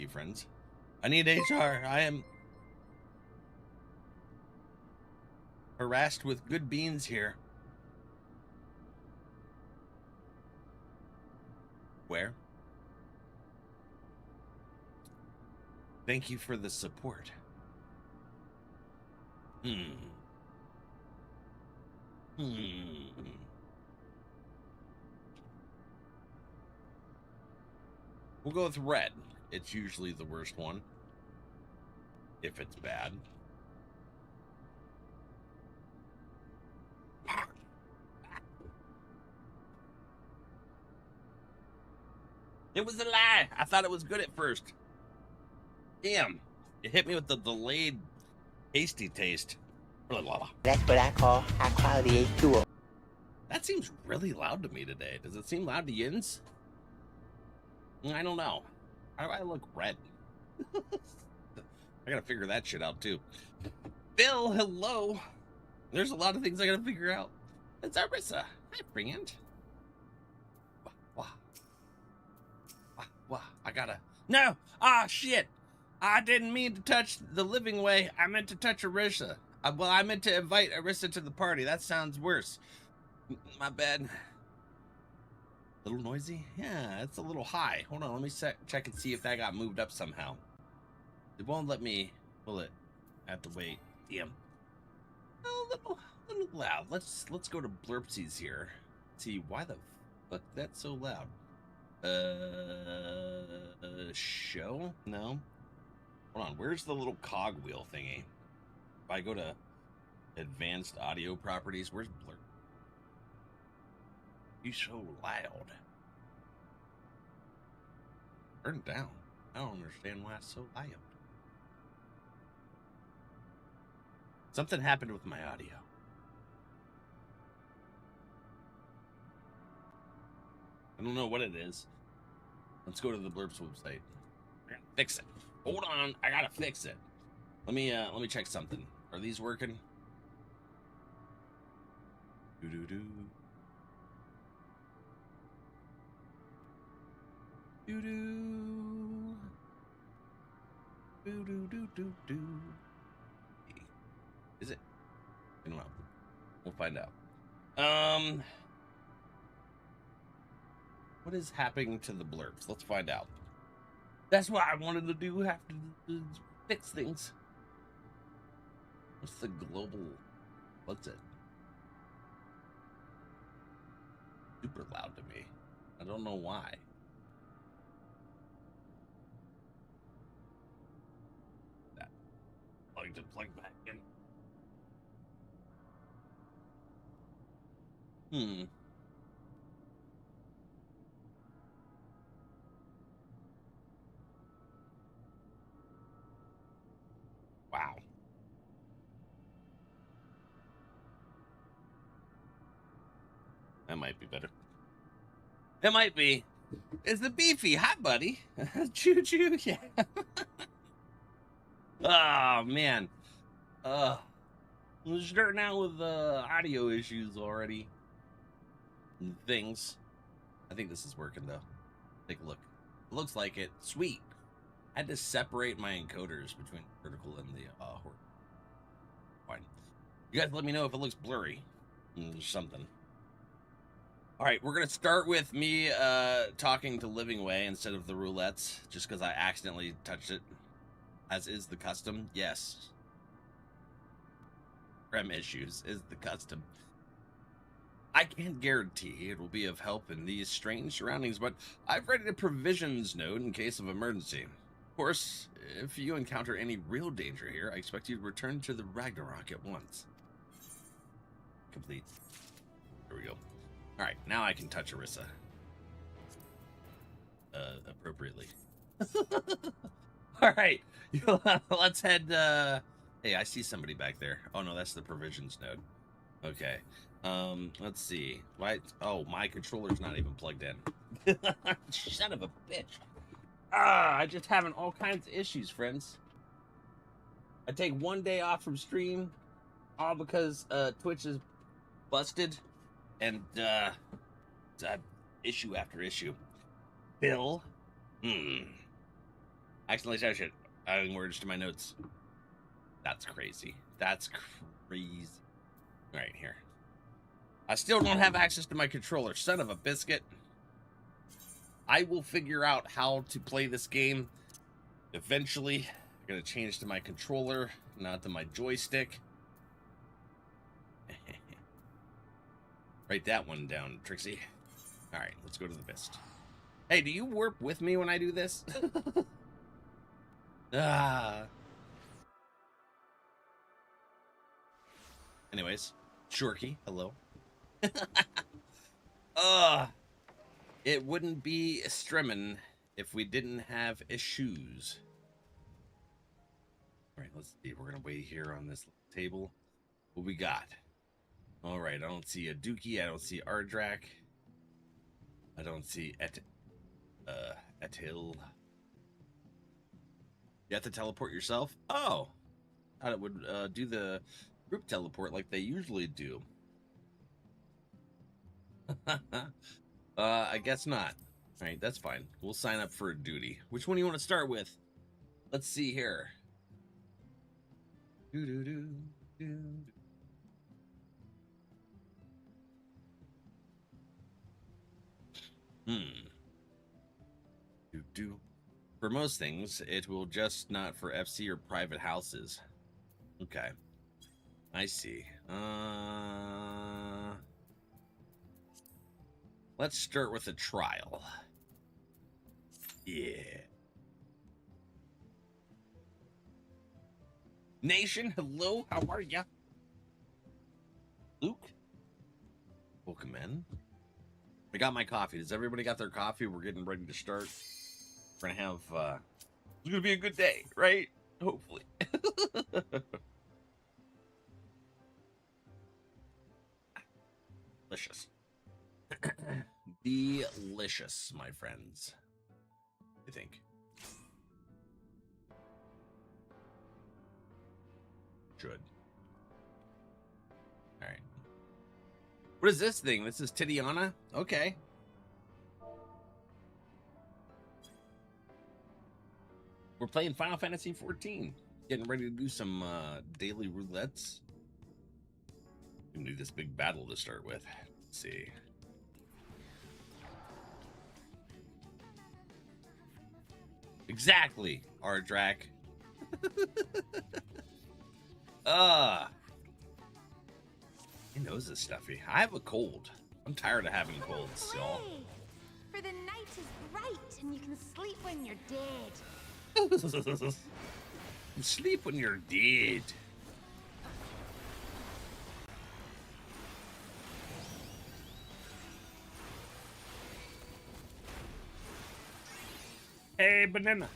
you, friends. I need HR. I am harassed with good beans here. Where? Thank you for the support. We'll go with red. It's usually the worst one. If it's bad. It was a lie. I thought it was good at first. Damn. It hit me with the delayed tasty taste. Blah, blah, blah. That's what I call high quality H2O. That seems really loud to me today. Does it seem loud to Yins? I don't know. How do I look red? I gotta figure that shit out too. Bill, hello. There's a lot of things I gotta figure out. It's Arissa. Hi, friend. Wah. I gotta. No! Ah, shit! I didn't mean to touch the living way. I meant to touch Arissa. Well, I meant to invite Arissa to the party. That sounds worse. My bad. A little noisy? Yeah, it's a little high. Hold on, let me check and see if that got moved up somehow. It won't let me pull it. I have to wait. Damn. A little loud. Let's go to Blurpsies here. See why the fuck that's so loud. Show? No. Hold on, where's the little cogwheel thingy? If I go to advanced audio properties, where's Blurp? He's so loud. Turn it down. I don't understand why it's so loud. Something happened with my audio. I don't know what it is. Let's go to the Blurps website. I gotta fix it. Hold on, I gotta fix it. Let me check something. Are these working? Do-do-do. Do-do. Do-do-do-do-do. Is it? I don't know. We'll find out. What is happening to the Blurps? Let's find out. That's what I wanted to do. Have to fix things. What's the global? What's it? Super loud to me. I don't know why. That plug to plug back in. Wow. That might be better. It might be. It's the beefy. Hi, buddy. Choo choo. Yeah. Oh, man. We're starting out with audio issues already. And things. I think this is working, though. Take a look. It looks like it. Sweet. I had to separate my encoders between vertical and the horizontal. Fine. You guys let me know if it looks blurry. There's something. All right, we're going to start with me talking to Living Way instead of the roulettes, just because I accidentally touched it, as is the custom. Yes. Rem issues is the custom. I can't guarantee it will be of help in these strange surroundings, but I've read a provisions note in case of emergency. Of course, if you encounter any real danger here, I expect you to return to the Ragnarok at once. Complete. There we go. Alright, now I can touch Arissa. Appropriately. Alright, let's head, Hey, I see somebody back there. Oh no, that's the provisions node. Okay. Let's see. Right. Oh, my controller's not even plugged in. Son of a bitch. I just having all kinds of issues, friends. I take one day off from stream, all because Twitch is busted, and issue after issue. Bill, Accidentally touch it. Adding words to my notes. That's crazy. That's crazy. Right here. I still don't have access to my controller. Son of a biscuit. I will figure out how to play this game eventually. I'm going to change to my controller, not to my joystick. Write that one down, Trixie. All right, let's go to the Mist. Hey, do you warp with me when I do this? Anyways, Shorky, hello. It wouldn't be streaming if we didn't have issues. All right, let's see. We're gonna wait here on this table. What we got? All right, I don't see a Dookie. I don't see Ardrak. I don't see Etil. You have to teleport yourself? Oh, I thought it would do the group teleport like they usually do. I guess not. All right, that's fine. We'll sign up for a duty. Which one do you want to start with? Let's see here. For most things, it will just not for FC or private houses. Okay. I see. Let's start with a trial. Yeah. Nation, hello, how are ya? Luke? Welcome in. I got my coffee. Does everybody got their coffee? We're getting ready to start. We're gonna have, it's gonna be a good day, right? Hopefully. Delicious. Delicious, my friends. I think. Should. All right. What is this thing? This is Titiana? Okay. We're playing Final Fantasy XIV. Getting ready to do some daily roulettes. We need this big battle to start with. Let's see. Exactly, Ardrak. My nose is stuffy. I have a cold. I'm tired of having colds, y'all. For the night is bright and you can sleep when you're dead. Sleep when you're dead. Hey, banana.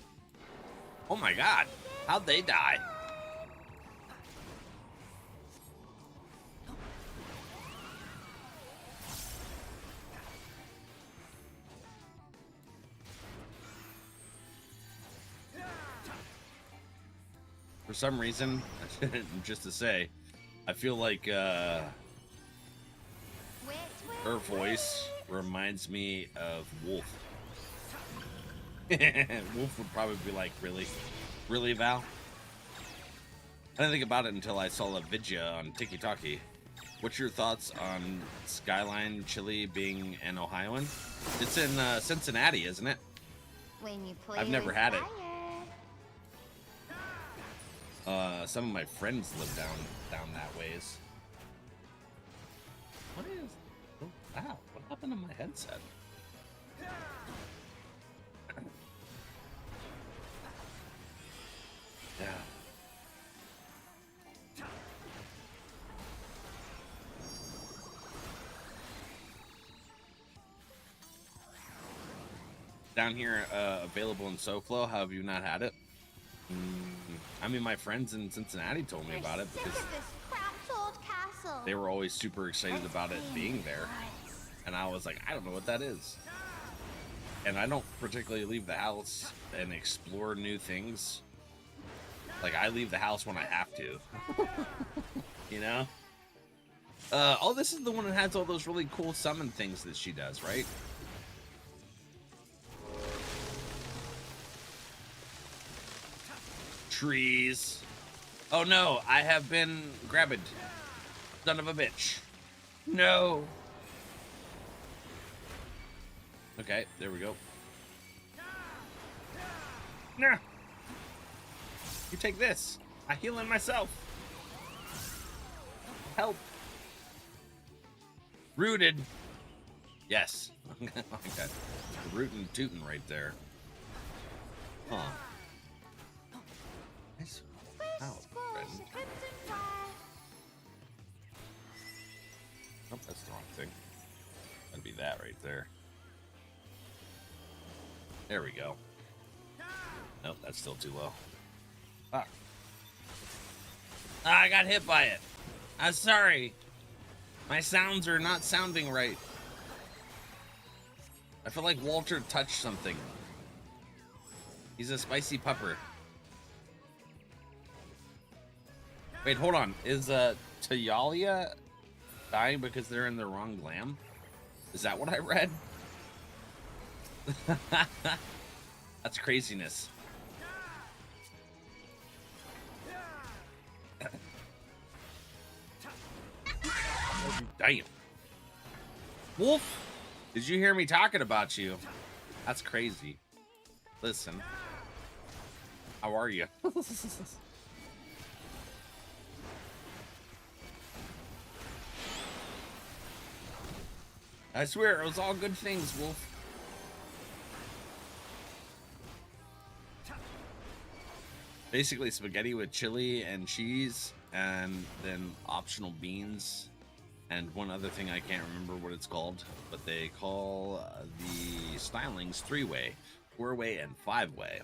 Oh my god. How'd they die? For some reason, just to say, I feel like her voice reminds me of Wolf. Wolf would probably be like, really? Really, Val? I didn't think about it until I saw a video on Tiki-Taki. What's your thoughts on Skyline Chili being an Ohioan? It's in Cincinnati, isn't it? When you play I've never with had it. fire. Some of my friends live down that ways. What is? Oh, wow, what happened to my headset? Yeah. Down here, available in SoFlo. How have you not had it? I mean, my friends in Cincinnati told me about it because they were always super excited about it being there. And I was like, I don't know what that is. And I don't particularly leave the house and explore new things. Like, I leave the house when I have to. You know? Oh, this is the one that has all those really cool summon things that she does, right? trees. Oh no, I have been grabbed. Son of a bitch. No. Okay, there we go. Nah. You take this. I heal in myself. Help. Rooted. Yes. I got rootin' tootin' right there. Huh. Nice. Ow, friend. Oh, that's the wrong thing. That'd be that right there. There we go. Nope, that's still too low. Ah. Ah, I got hit by it. I'm sorry. My sounds are not sounding right. I feel like Walter touched something. He's a spicy pupper. Wait, hold on. Is Tayalia dying because they're in the wrong glam? Is that what I read? That's craziness. Damn. Wolf, did you hear me talking about you? That's crazy. Listen. How are you? I swear, it was all good things, Wolf. Basically spaghetti with chili and cheese, and then optional beans, and one other thing I can't remember what it's called, but they call the stylings 3-way, 4-way, and 5-way.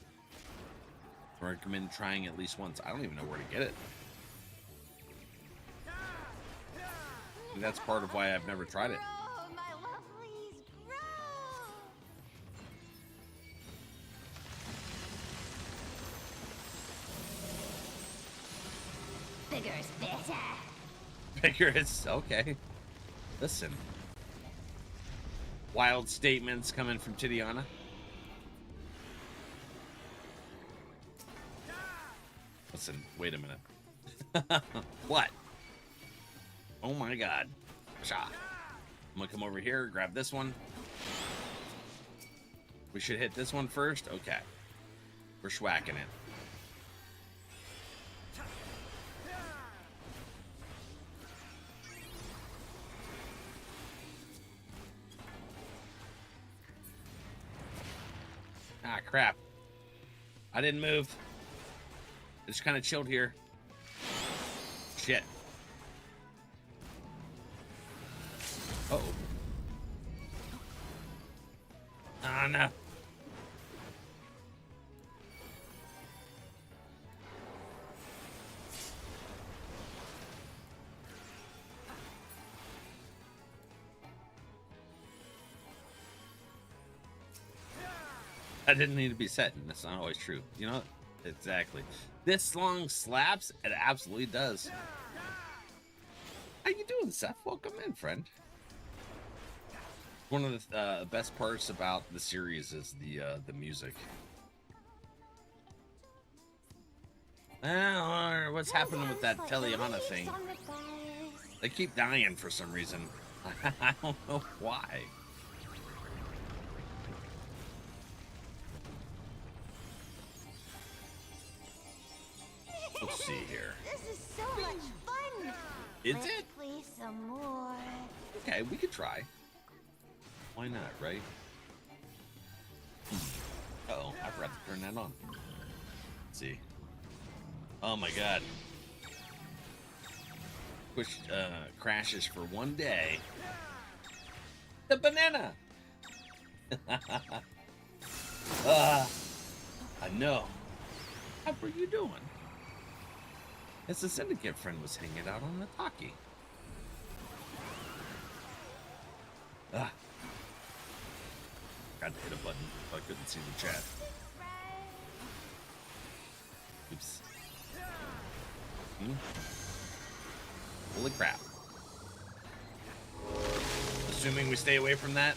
I recommend trying at least once. I don't even know where to get it. And that's part of why I've never tried it. Bigger's better. Bigger is okay. Listen. Wild statements coming from Tidiana. Listen, wait a minute. What? Oh my god. Sha. I'm gonna come over here, grab this one. We should hit this one first? Okay. We're schwacking it. Ah, crap. I didn't move. I just kind of chilled here. Shit. Uh-oh. Ah, no. That didn't need to be said, and that's not always true. You know, exactly. This long slaps, it absolutely does. How you doing, Seth? Welcome in, friend. One of the best parts about the series is the music. Well, what's happening with that Teliana thing? They keep dying for some reason. I don't know why. Let's see here. This is so much fun. Is Let's it? play some more. Okay, we could try. Why not, right? Uh-oh, I forgot to turn that on. Let's see. Oh my god. Which crashes for one day. The banana! I know. How are you doing? It's the syndicate friend was hanging out on the talkie. Got to hit a button if I couldn't see the chat. Oops. Holy crap. Assuming we stay away from that.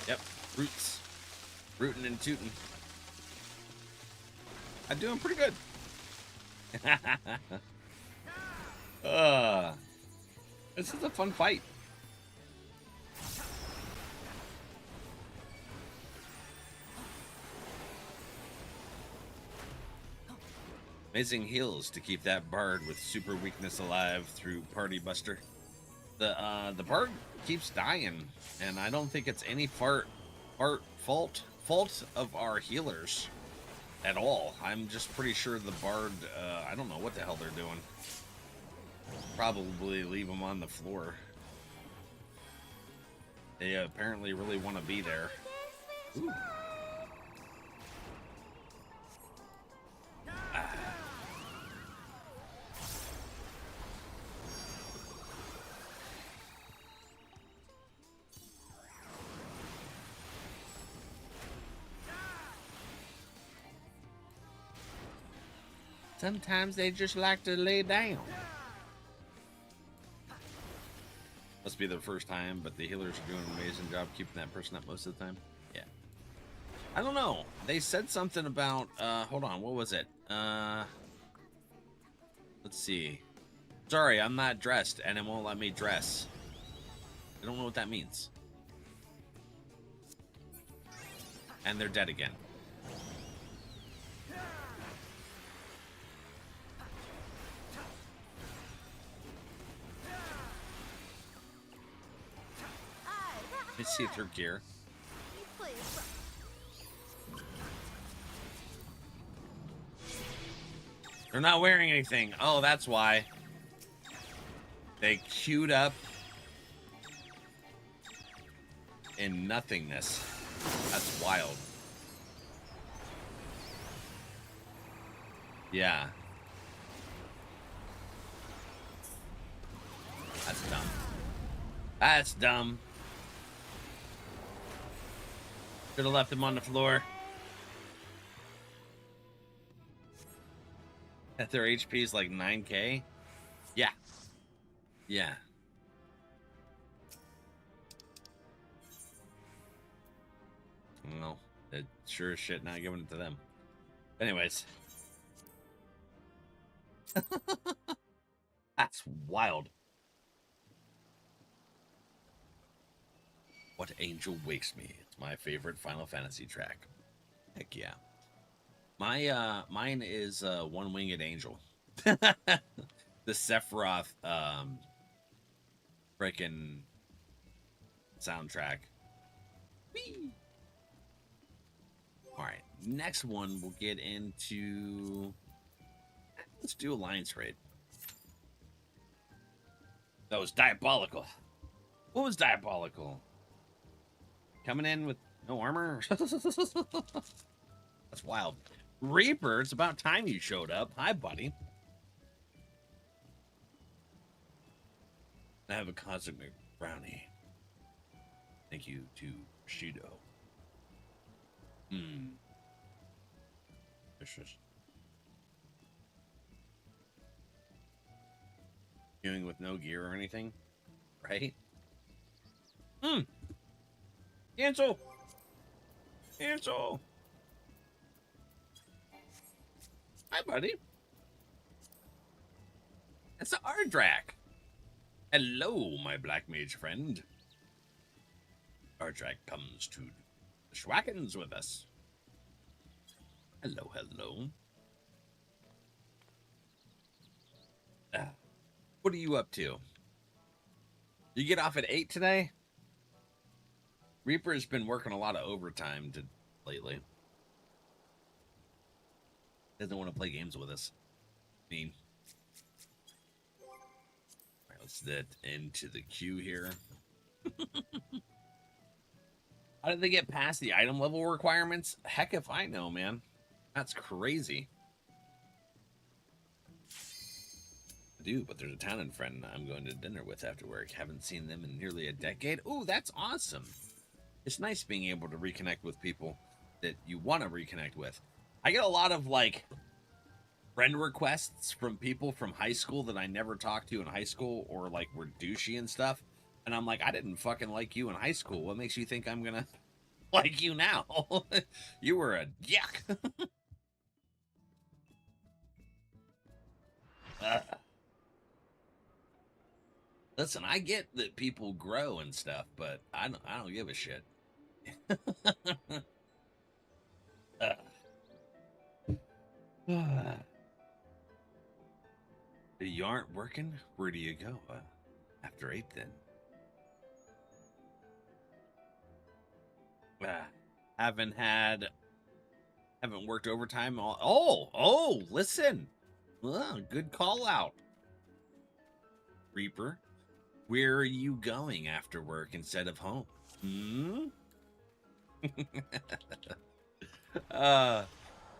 Yep, roots. Rootin' and tootin'. I'm doing pretty good. This is a fun fight. Amazing heals to keep that bard with super weakness alive through Party Buster. The bard keeps dying, and I don't think it's any fault of our healers at all. I'm just pretty sure the bard, I don't know what the hell they're doing. Probably leave them on the floor. They apparently really want to be there. Ooh. Sometimes they just like to lay down. Must be their first time, but the healers are doing an amazing job keeping that person up most of the time. Yeah. I don't know. They said something about, hold on, what was it? Let's see. Sorry, I'm not dressed, and it won't let me dress. I don't know what that means. And they're dead again. Let me see through gear. They're not wearing anything. Oh, that's why. They queued up in nothingness. That's wild. Yeah. That's dumb. That's dumb. Should have left him on the floor. That their HP is like 9k? Yeah. Yeah. Well, it sure as shit not giving it to them. Anyways. That's wild. What Angel Wakes Me. It's my favorite Final Fantasy track. Heck yeah. Mine is One Winged Angel. The Sephiroth freaking soundtrack. Whee! Alright, next one we'll get into. Let's do Alliance Raid. That was diabolical. What was diabolical? Coming in with no armor? That's wild. Reaper, it's about time you showed up. Hi, buddy. I have a cosmic brownie. Thank you to Shido. Vicious. Doing with no gear or anything, right? Cancel! Cancel! Hi, buddy. It's the Ardrak. Hello, my black mage friend. Ardrak comes to the Schwackens with us. Hello, hello. What are you up to? You get off at 8 today? Reaper has been working a lot of overtime lately. Doesn't want to play games with us. I mean, all right, let's get into the queue here. How did they get past the item level requirements? Heck if I know, man. That's crazy. I do, but there's a Town and friend I'm going to dinner with after work. Haven't seen them in nearly a decade. Ooh, that's awesome. It's nice being able to reconnect with people that you want to reconnect with. I get a lot of, like, friend requests from people from high school that I never talked to in high school or, like, were douchey and stuff. And I'm like, I didn't fucking like you in high school. What makes you think I'm gonna like you now? You were a yuck. Listen, I get that people grow and stuff, but I don't give a shit. You aren't working? Where do you go? After 8 then. Haven't worked overtime all. Oh, listen. Good call out. Reaper, where are you going after work instead of home?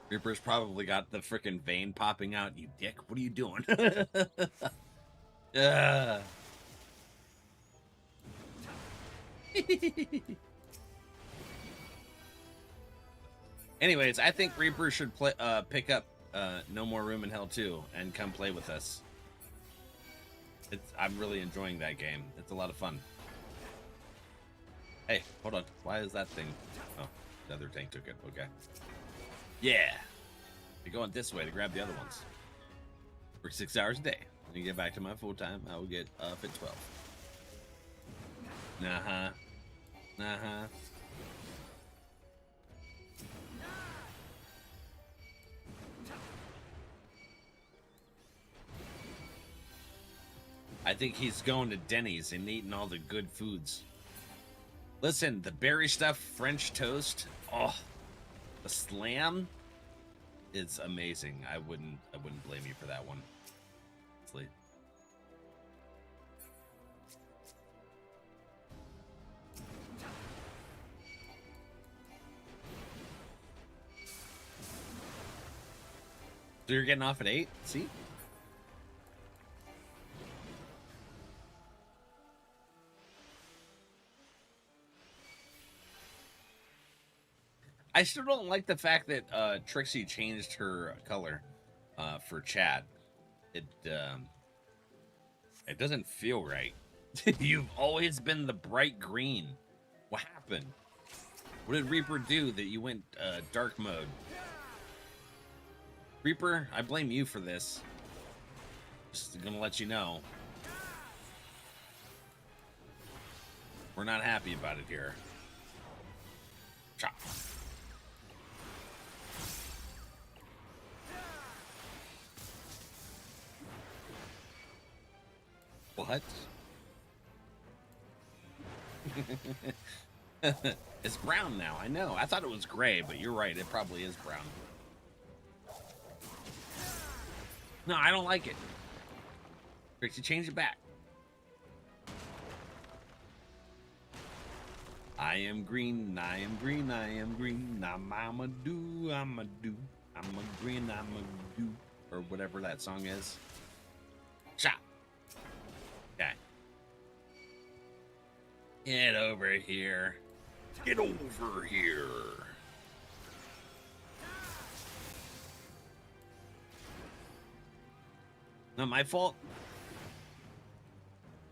Reaper's probably got the freaking vein popping out. You dick, what are you doing? Anyways, I think Reaper should pick up No More Room in Hell 2 and come play with us. I'm really enjoying that game. It's a lot of fun. Hey, hold on. Why is that thing? Oh, the other tank took it. Okay. Yeah. You're going this way to grab the other ones. Work 6 hours a day. When you get back to my full time, I will get up at 12. Uh-huh. I think he's going to Denny's and eating all the good foods. Listen, the berry stuffed French toast, oh, the slam is amazing. I wouldn't blame you for that one. Sleep. So you're getting off at 8? See? I still don't like the fact that Trixie changed her color for Chad. It doesn't feel right. You've always been the bright green. What happened? What did Reaper do that you went dark mode? Reaper, I blame you for this. Just gonna let you know. We're not happy about it here. Chop. What? It's brown now, I know. I thought it was gray, but you're right, it probably is brown. No, I don't like it. Trixie, change it back. I am green, I am green, I am green. I'm a do, I'm a do. I'm a green, I'm a do. Or whatever that song is. Shot. Okay. Get over here. Get over here. Not my fault.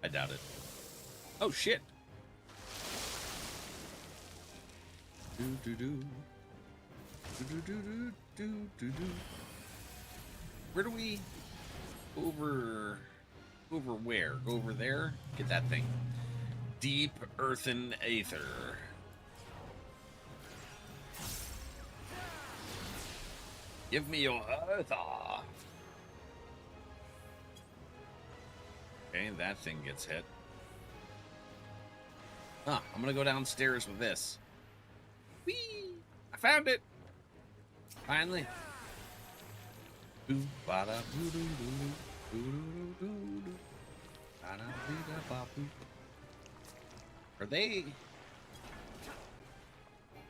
I doubt it. Oh shit. Where do we over where? Go over there? Get that thing. Deep earthen aether. Give me your earther. Okay, that thing gets hit. Huh, I'm gonna go downstairs with this. Whee! I found it! Finally. Are they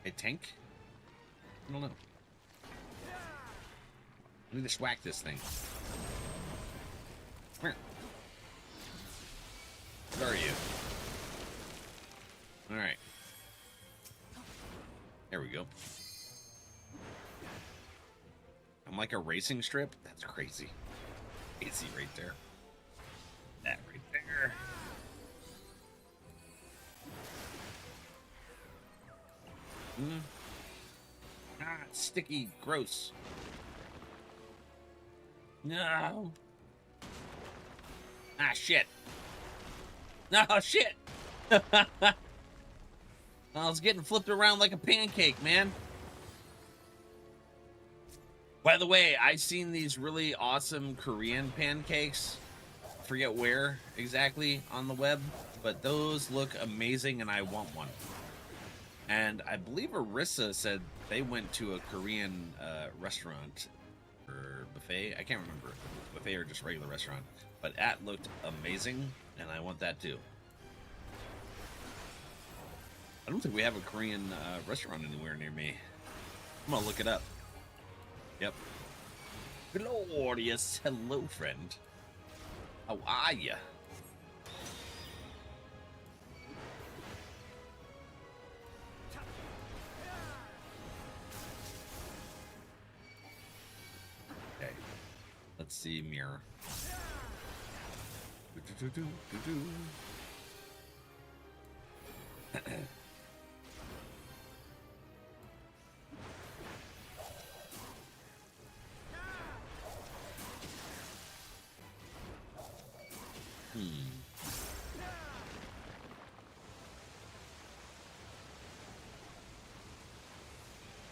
a tank? I don't know. I need to swag this thing. Come here. Where are you? Alright. There we go. I'm like a racing strip? That's crazy. Crazy right there. That right there. Ah, it's sticky. Gross. No. Ah, shit. No, shit. I was getting flipped around like a pancake, man. By the way, I seen these really awesome Korean pancakes. I forget where exactly on the web, but those look amazing and I want one. And I believe Arissa said they went to a Korean restaurant or buffet. I can't remember if it was buffet or just regular restaurant, but that looked amazing and I want that too. I don't think we have a Korean restaurant anywhere near me. I'm gonna look it up. Yep. Glorious. Hello, friend. How are ya? Okay. Let's see, mirror.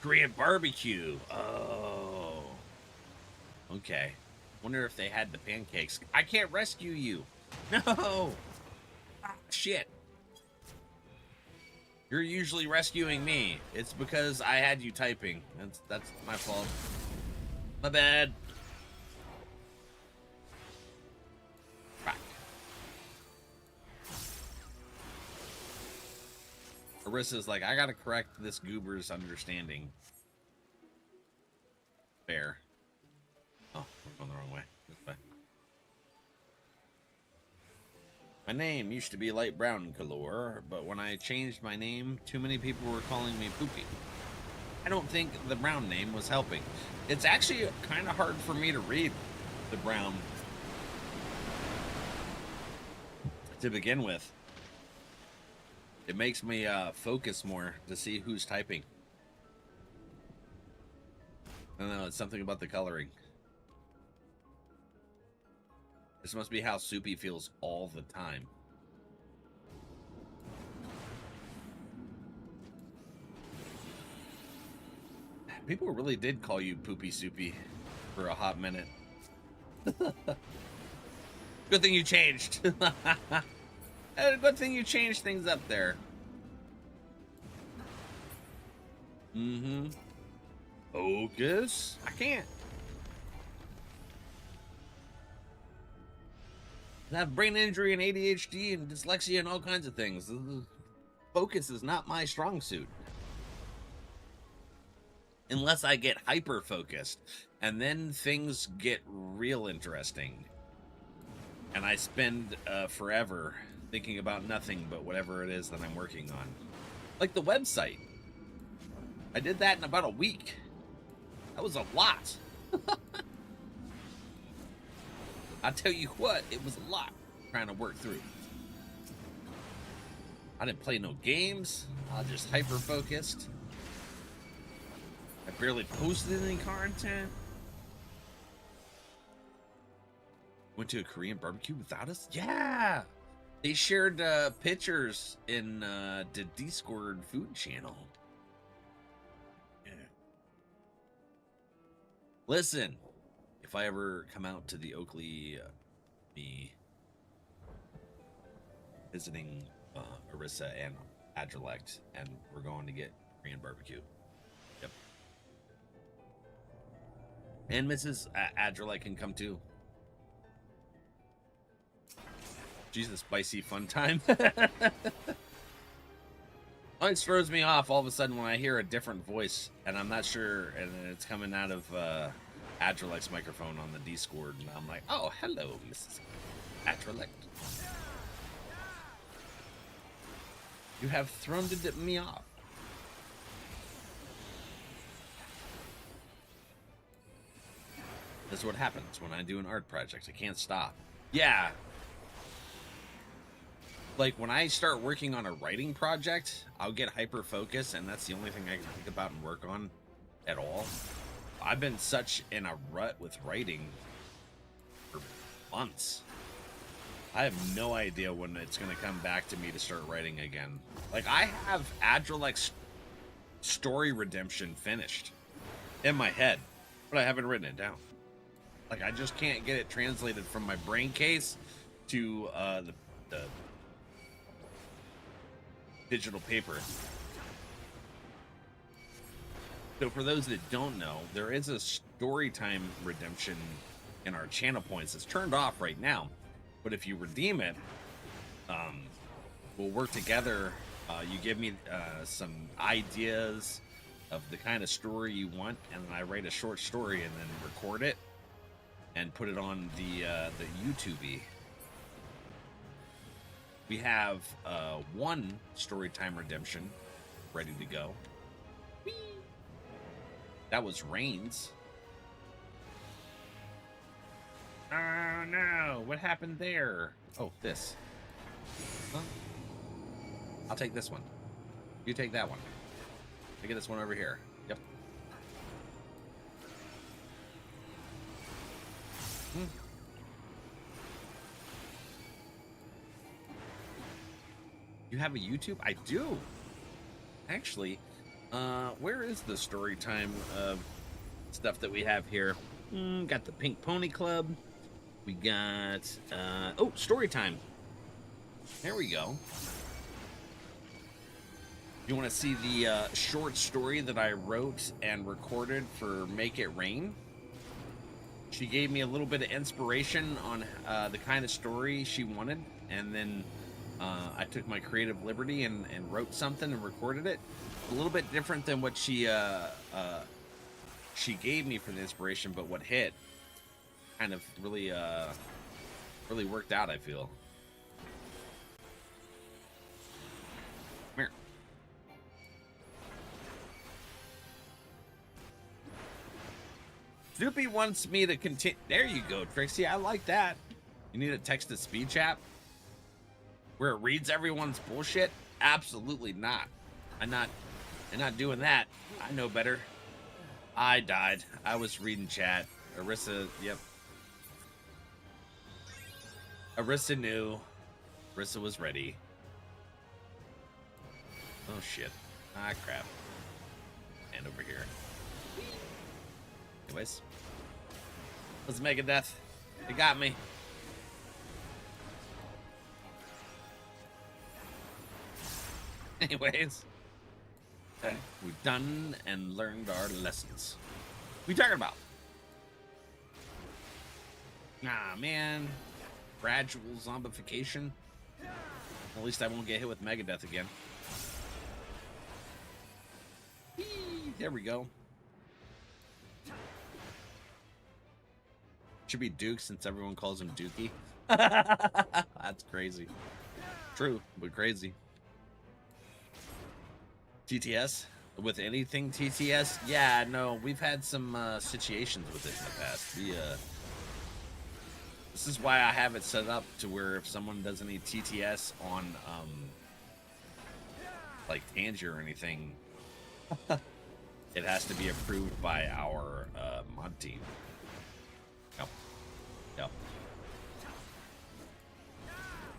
Korean barbecue. Oh. Okay. Wonder if they had the pancakes. I can't rescue you. No. Ah, shit. You're usually rescuing me. It's because I had you typing. That's my fault. My bad. Fuck. Arissa's like, I gotta correct this goober's understanding. Fair. Oh, we're going the wrong way. This way. My name used to be light brown in color, but when I changed my name, too many people were calling me Poopy. I don't think the brown name was helping. It's actually kind of hard for me to read the brown to begin with. It makes me focus more to see who's typing. I don't know, it's something about the coloring. This must be how Soupy feels all the time. People really did call you Poopy Soupy for a hot minute. Good thing you changed. Good thing you changed things up there. Mm-hmm. Focus. I can't. I have brain injury and ADHD and dyslexia and all kinds of things. Focus is not my strong suit. Unless I get hyper focused. And then things get real interesting. And I spend forever thinking about nothing but whatever it is that I'm working on. Like the website. I did that in about a week. That was a lot. I tell you what, it was a lot trying to work through. I didn't play no games. I was just hyper focused. I barely posted any content. Went to a Korean barbecue without us? Yeah! They shared pictures in the Discord food channel. Yeah. Listen, if I ever come out to the Oakley, me visiting Arissa and NRValeck, and we're going to get Korean barbecue. Yep. And Mrs. NRValeck can come too. She's a spicy fun time. Always throws me off all of a sudden when I hear a different voice, and I'm not sure, and it's coming out of NRValeck's microphone on the Discord, and I'm like, oh, hello, Mrs. NRValeck. You have thrown me off. This is what happens when I do an art project. I can't stop. Yeah. Like, when I start working on a writing project, I'll get hyper-focused, and that's the only thing I can think about and work on at all. I've been such in a rut with writing for months. I have no idea when it's going to come back to me to start writing again. Like, I have NRValeck's story redemption finished in my head, but I haven't written it down. Like, I just can't get it translated from my brain case to the digital paper. So for those that don't know, there is a story time redemption in our channel points. It's turned off right now, but if you redeem it, we'll work together. You give me some ideas of the kind of story you want, and then I write a short story and then record it and put it on the YouTube. We have one story time redemption ready to go. Whee! That was Rains. Oh no, what happened there? Oh, this. Huh? I'll take this one. You take that one. I get this one over here. Yep. You have a YouTube? I do. Actually, where is the story time stuff that we have here? Got the Pink Pony Club. We got oh, story time. There we go. You want to see the short story that I wrote and recorded for Make It Rain? She gave me a little bit of inspiration on the kind of story she wanted, and then I took my creative liberty and wrote something and recorded it. A little bit different than what she gave me for the inspiration, but what hit kind of really really worked out, I feel. Come here. Snoopy wants me to continue. There you go, Trixie. I like that. You need a text-to-speech app where it reads everyone's bullshit? Absolutely not. I'm not doing that. I know better. I died. I was reading chat. Arissa, yep. Arissa knew. Arissa was ready. Oh shit. Ah, crap. And over here. Anyways. Let's make a death. It got me. Anyways. Okay. We've done and learned our lessons. What are you talking about? Nah, man. Gradual zombification. At least I won't get hit with Megadeth again. Whee! There we go. Should be Duke since everyone calls him Dookie. That's crazy. True, but crazy. TTS? With anything TTS? Yeah, no, we've had some situations with it in the past. This is why I have it set up to where if someone does any TTS on like Tangier or anything, it has to be approved by our mod team. Yep.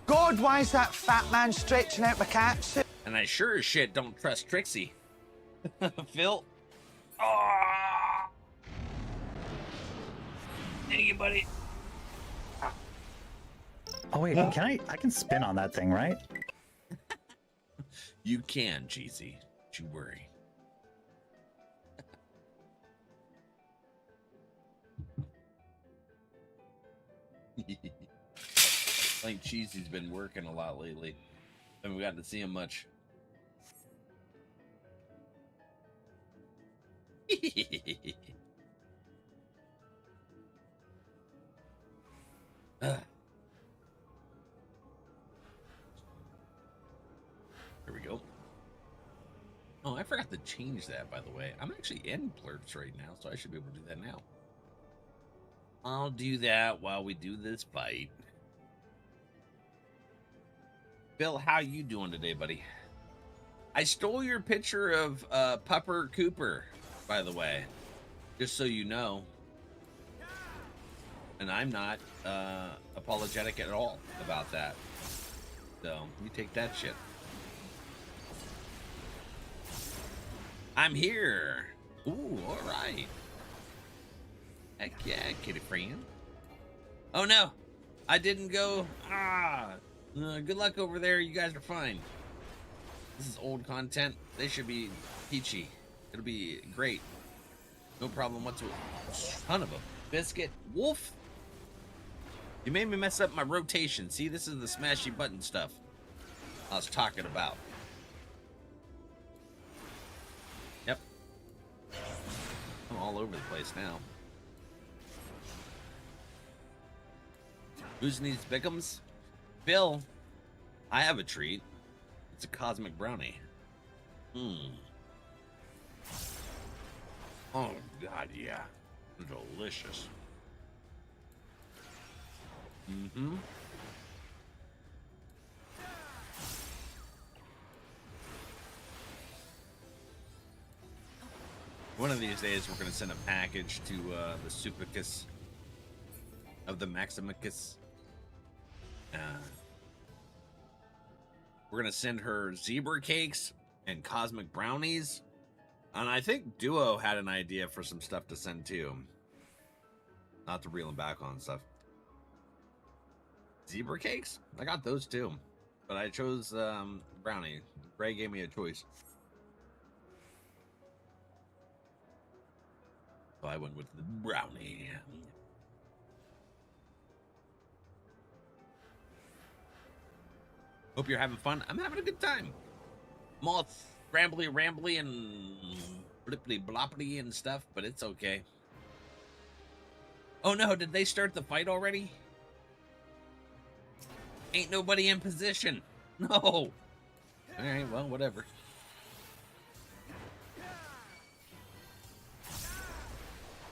God, why is that fat man stretching out my catsuit? And I sure as shit don't trust Trixie. Phil. Oh. Thank you, buddy. Oh wait, can I can spin on that thing, right? You can, Cheesy. Don't you worry. I think Cheesy's been working a lot lately. Haven't gotten to see him much. There we go. Oh, I forgot to change that, by the way. I'm actually in Blurps right now, so I should be able to do that now. I'll do that while we do this fight. Bill, how you doing today, buddy? I stole your picture of Pupper Cooper, by the way. Just so you know. And I'm not apologetic at all about that. So, you take that shit. I'm here. Ooh, alright. Heck yeah, kitty friend. Oh no, I didn't go. Good luck over there. You guys are fine. This is old content. They should be peachy. It'll be great. No problem whatsoever. Son of a biscuit. Wolf. You made me mess up my rotation. See, this is the smashy button stuff I was talking about. Yep. I'm all over the place now. Who's needs Bickums? Bill, I have a treat. It's a cosmic brownie. Oh, God, yeah. Delicious. One of these days, we're going to send a package to the Supicus of the Maximicus. We're going to send her zebra cakes and cosmic brownies. And I think Duo had an idea for some stuff to send too. Not to reel them back on stuff. Zebra cakes? I got those too. But I chose brownie. Ray gave me a choice. So I went with the brownie. Hope you're having fun. I'm having a good time. I'm all rambly and blippity bloppity and stuff, but it's okay. Oh no, did they start the fight already? Ain't nobody in position. No. Alright, well, whatever.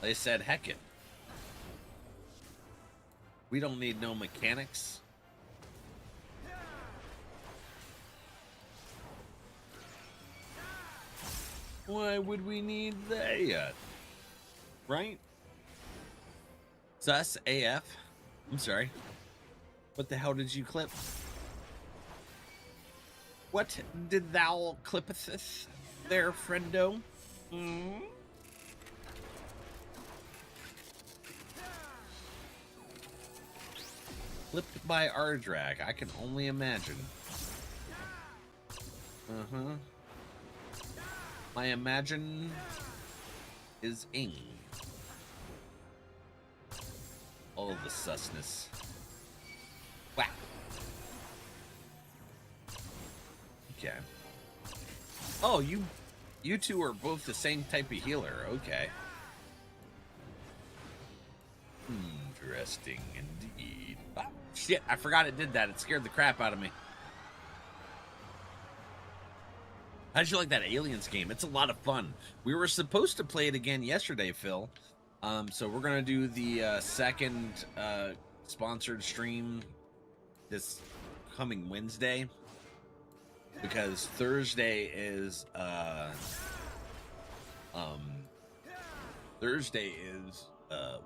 They said, heck it. We don't need no mechanics. Why would we need that? Right? Sus AF. I'm sorry. What the hell did you clip? What did thou clippeth there, friendo? Clipped by Ardrag. I can only imagine. My imagine is ing. All of the susness. Whack. Okay. Oh, you two are both the same type of healer. Okay. Interesting indeed. Ah, shit, I forgot it did that. It scared the crap out of me. How did you like that Aliens game? It's a lot of fun. We were supposed to play it again yesterday, Phil. So we're going to do the second sponsored stream this coming Wednesday. Because Thursday is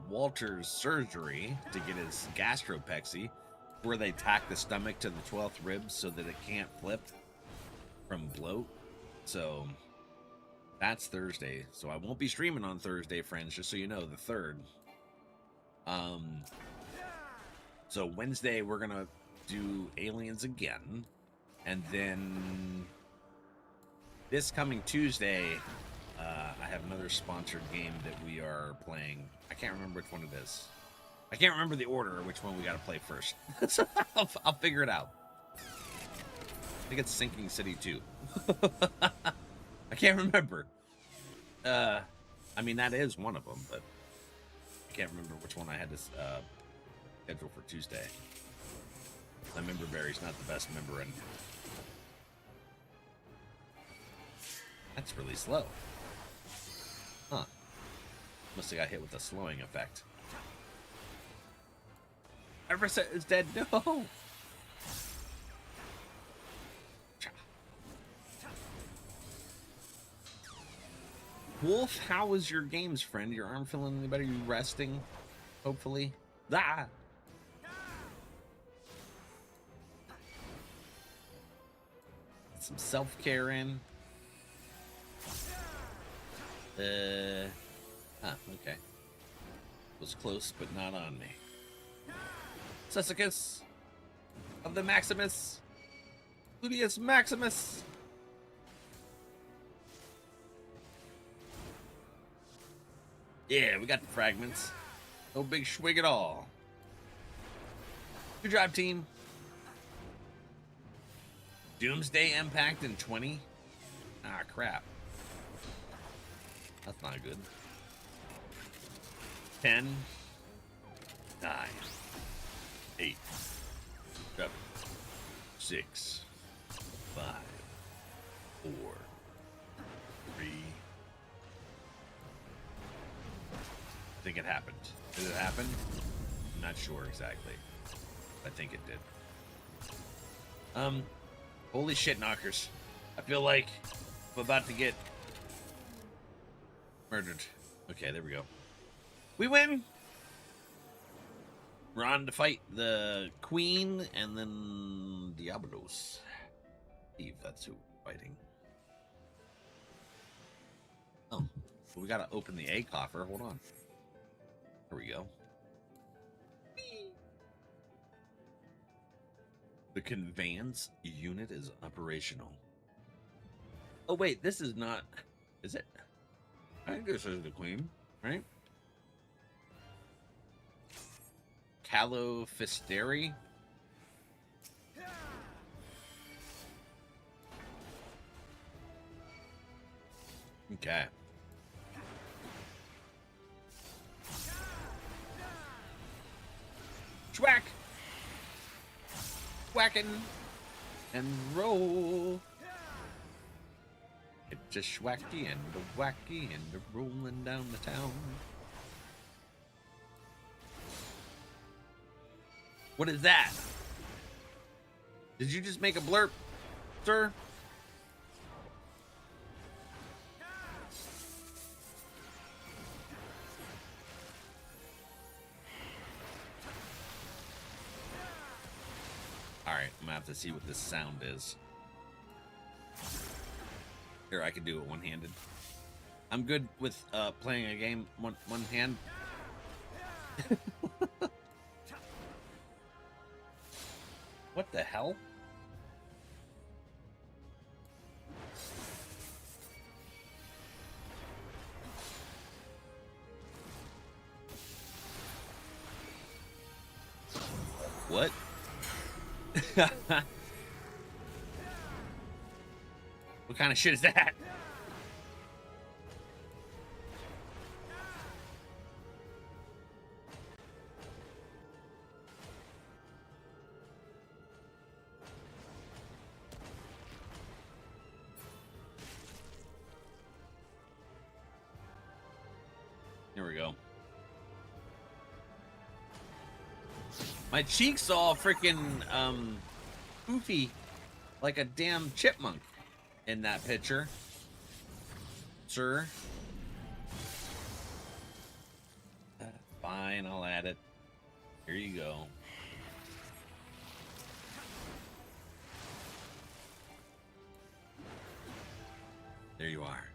Walter's surgery to get his gastropexy, where they tack the stomach to the 12th rib so that it can't flip from bloat. So that's Thursday. So I won't be streaming on Thursday, friends, just so you know, the 3rd. So Wednesday we're gonna do Aliens again. And then this coming Tuesday, I have another sponsored game that we are playing. I can't remember which one it is. I can't remember the order or which one we got to play first. So I'll figure it out. I think it's Sinking City 2. I can't remember. I mean, that is one of them, but I can't remember which one I had to schedule for Tuesday. My member berry's not the best member, and that's really slow. Huh. Must have got hit with a slowing effect. Everset is dead. No! Wolf, how was your games, friend? Your arm feeling any better? You resting? Hopefully. Ah! Get some self-care in. Okay. Was close, but not on me. Sessicus of the Maximus. Ludius Maximus. Yeah, we got the fragments. No big swig at all. Good job, team. Doomsday Impact in 20? Ah, crap. That's not good. 10, 9, 8, 7, 6, 5, 4, 3. I think it happened. Did it happen? I'm not sure exactly. I think it did. Holy shit, knockers. I feel like I'm about to get murdered. Okay, there we go. We win! We're on to fight the Queen and then Diablos. Eve, that's who we're fighting. Oh, we gotta open the A coffer. Hold on. Here we go. The conveyance unit is operational. Oh wait, this is not... Is it? I think this is the Queen, right? Calofisteri. Okay. Schwack! Whacking and roll. It's just schwacky and a wacky and a rolling down the town. What is that? Did you just make a blurp, sir? Alright, I'm gonna have to see what this sound is. Here, I can do it one-handed. I'm good with playing a game one hand. What the hell? What? What kind of shit is that? Here we go. My cheeks all freaking poofy like a damn chipmunk in that picture, sir. Fine, I'll add it. Here you go. There you are.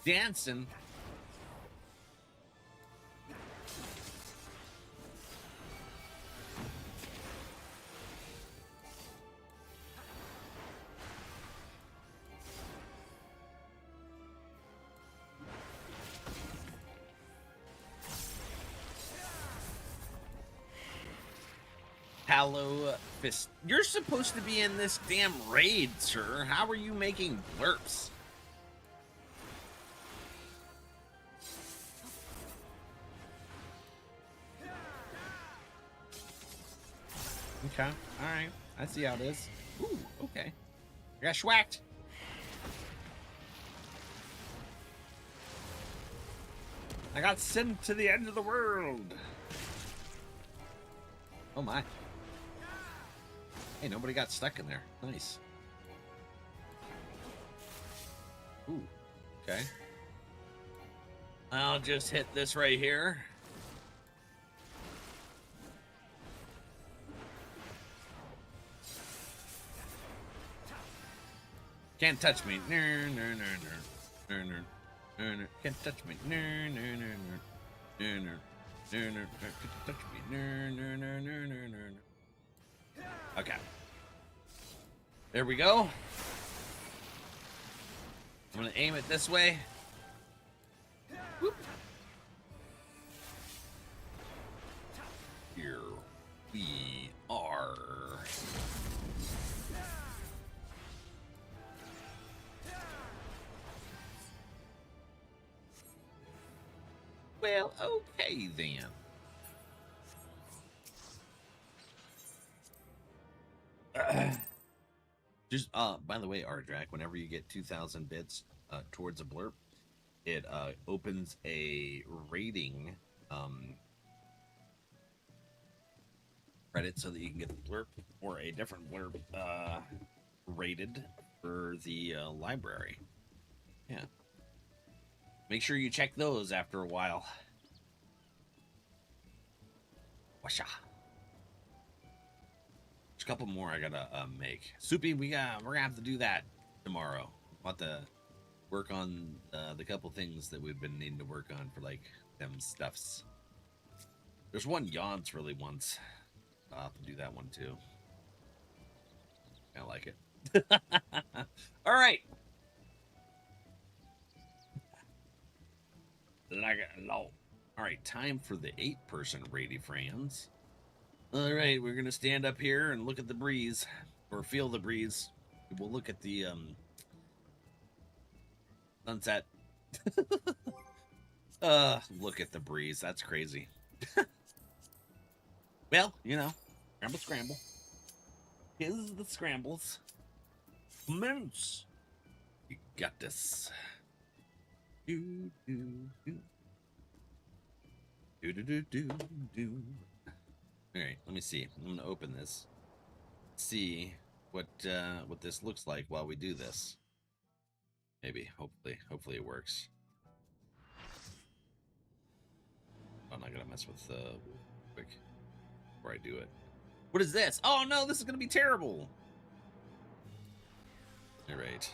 Dancing. Hallow Fist. You're supposed to be in this damn raid, sir. How are you making blurps? Okay, alright. I see how it is. Ooh, okay. I got schwacked. I got sent to the end of the world. Oh my. Hey, nobody got stuck in there. Nice. Ooh. Okay. I'll just hit this right here. Can't touch me. Can't touch me. Can't touch me. Okay. There we go. I'm gonna aim it this way. Whoop. Here we are. Well, okay then. Just by the way, Ardrak, whenever you get 2,000 bits towards a blurb, it opens a rating credit so that you can get the blurb or a different blurb rated for the library. Yeah. Make sure you check those after a while. Washa. There's a couple more I gotta make. Soupy, we're gonna have to do that tomorrow. We'll have to work on the couple things that we've been needing to work on for like them stuffs. There's one Yawns really wants. I'll have to do that one too. I like it. All right. All right, time for the 8-person Rady Friends. All right, we're gonna stand up here and look at the breeze, or feel the breeze. We'll look at the sunset. Look at the breeze. That's crazy. Well, you know, scramble, scramble. Here's the scrambles. Moose, you got this. Do do do. Do do do do do. All right, let me see. I'm gonna open this. See what this looks like while we do this. Maybe, hopefully it works. I'm not gonna mess with quick before I do it. What is this? Oh no, this is gonna be terrible. All right.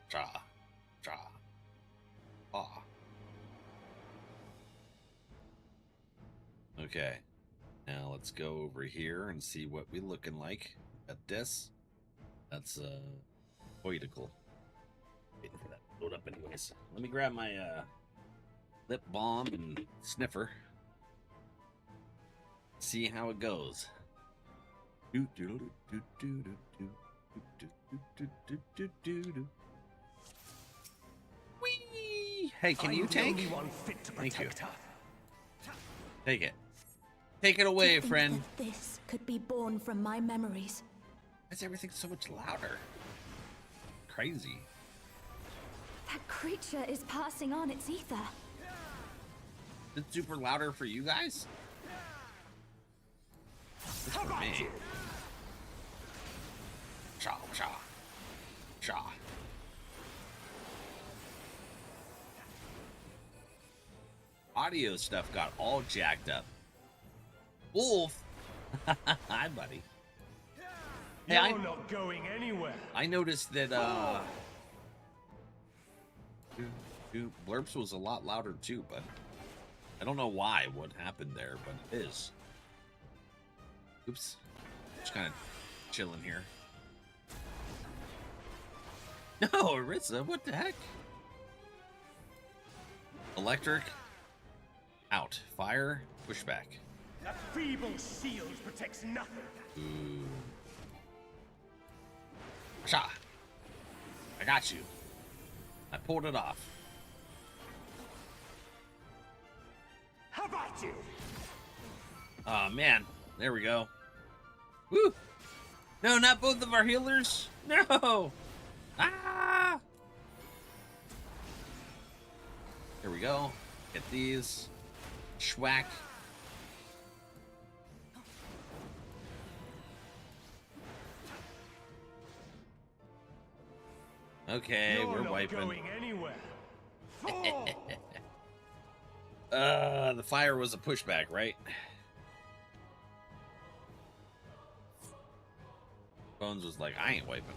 Cha, cha, ah. Okay, now let's go over here and see what we looking like at this. That's voidical. Waiting for that to load up anyways. Let me grab my lip balm and sniffer. See how it goes. Whee! Hey, can you tank? Thank you. Take it. Take it away, friend. That this could be born from my memories. Why is everything so much louder? Crazy. That creature is passing on its ether. Is it super louder for you guys? It's for me. Cha, cha, cha. Audio stuff got all jacked up. Wolf. Hi, buddy. Hey, You're not going anywhere. I noticed that Blurps was a lot louder too, but I don't know why, what happened there, but it is. Oops. Just kind of chilling here. No, Arissa, what the heck? Electric. Out. Fire. Pushback. That feeble shield protects nothing. Ooh. Sha. I got you. I pulled it off. How about you? Oh man. There we go. Woo! No, not both of our healers. No. Ah. Here we go. Get these. Schwack. Okay, You're we're not wiping. going anywhere. Fall! The fire was a pushback, right? Bones was like, I ain't wiping.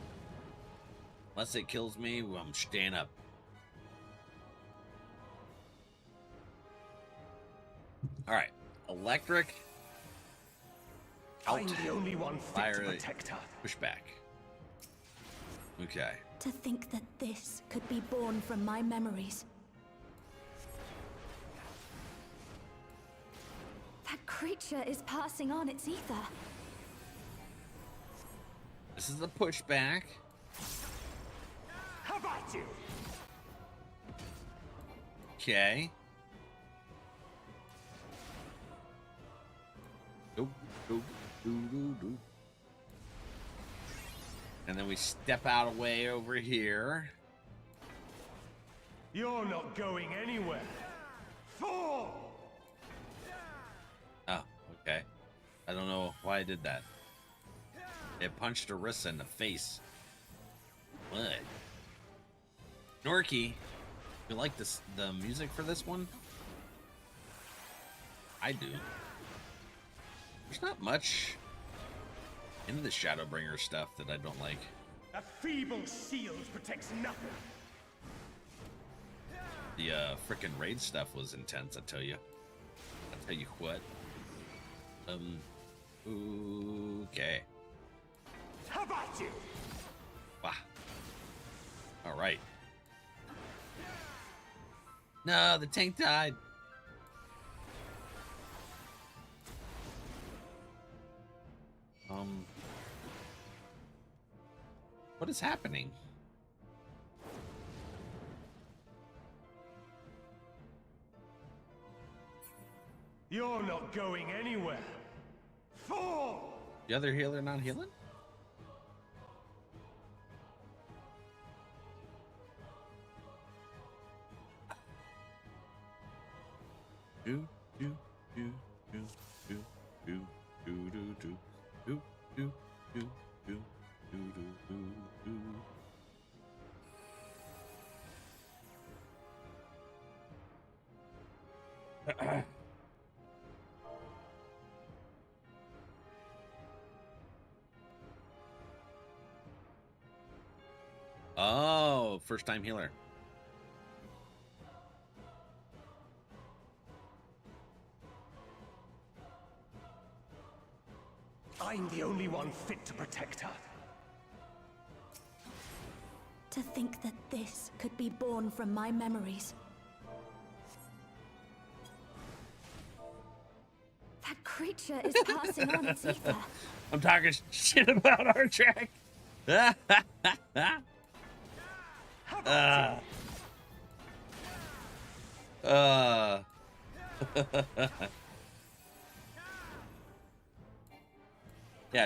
Unless it kills me, I'm staying up. Alright. Electric. Out. I'm the only one fit Fire. to protect her. Pushback. Okay. To think that this could be born from my memories. That creature is passing on its ether. This is the pushback. How about you? Okay. Doop, doop, doo, doo, doo. And then we step out of way over here. You're not going anywhere. Fall! Oh, okay. I don't know why I did that. It punched Arissa in the face. What? Norky, you like this the music for this one? I do. There's not much in the Shadowbringer stuff that I don't like. A feeble shield protects nothing. The frickin' raid stuff was intense, I tell you. I tell you what. Okay. How about you? Wow. All right. No, the tank died. What is happening? You're not going anywhere. Fall! The other healer not healing? Do do do do do do do do do do do do do do do do. Oh, first time healer. I'm the only one fit to protect her. To think that this could be born from my memories. That creature is passing on its ether. I'm talking shit about our track. Yeah,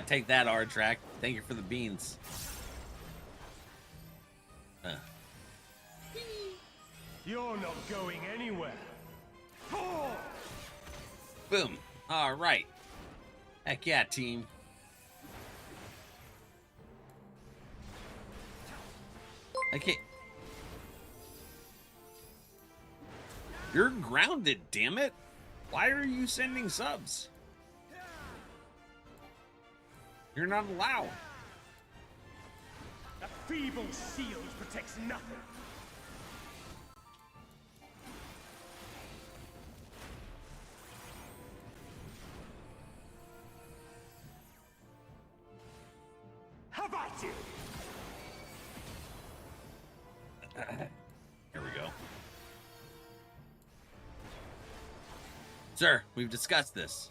take that, R-Track. Thank you for the beans. You're not going anywhere. Fall! Boom. All right. Heck yeah, team. I can't. You're grounded, damn it. Why are you sending subs? You're not allowed. A feeble shield protects nothing. How about you? Here we go. Sir, we've discussed this.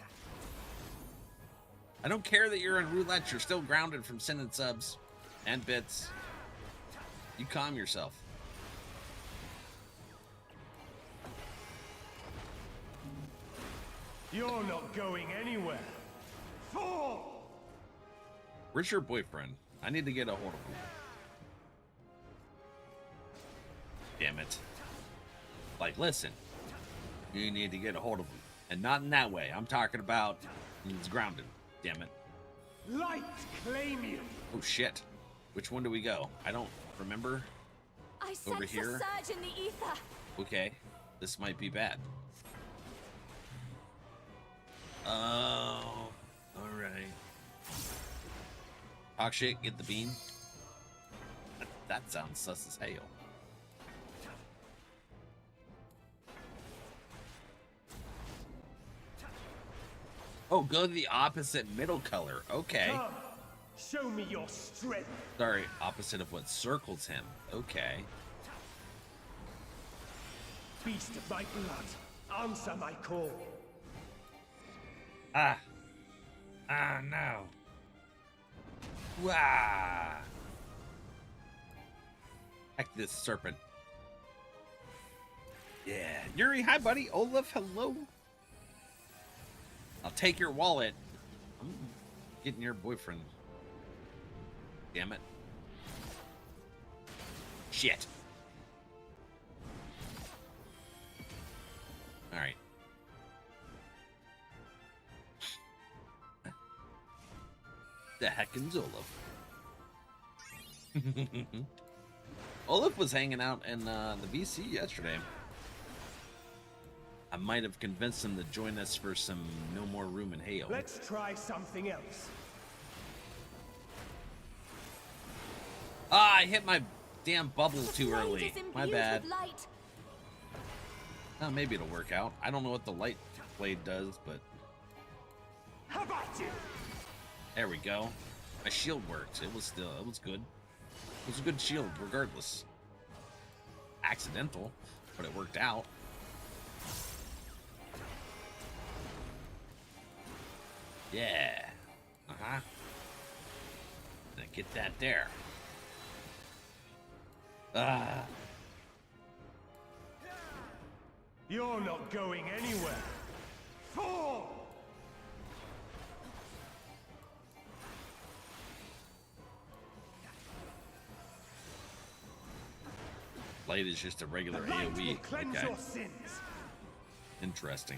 I don't care that you're in roulette. You're still grounded from sending subs and bits. You calm yourself. You're not going anywhere. Fall! Where's your boyfriend? I need to get a hold of him. Damn it. Like, listen. You need to get a hold of him. And not in that way. I'm talking about he's grounded. Damn it. Light claim you. Oh, shit. Which one do we go? I don't remember. I sense Over here. a surge in the ether. Okay, this might be bad. Oh, all right. Talk shit, get the beam. That sounds sus as hell. Oh, go to the opposite middle color. Okay. Come, show me your strength. Sorry, opposite of what circles him. Okay. Beast of my blood, answer my call. Ah. Ah, no. Wah. Heck, this serpent. Yeah. Yuri, hi, buddy. Olaf, hello. I'll take your wallet. I'm getting your boyfriend. Damn it. Shit. All right. The heckin's Olaf. Olaf was hanging out in the VC yesterday. I might have convinced him to join us for some No More Room in Hell. Let's try something else. Ah, I hit my damn bubble The too blade early. is My imbued bad. with light. Oh, maybe it'll work out. I don't know what the light blade does, but How about you? there we go. My shield worked. It was good. It was a good shield regardless. Accidental, but it worked out. Yeah. Uh-huh. Gonna get that there. Ah. You're not going anywhere. Fall! Blade is just a regular The light will AoE. cleanse Okay. your sins. Interesting.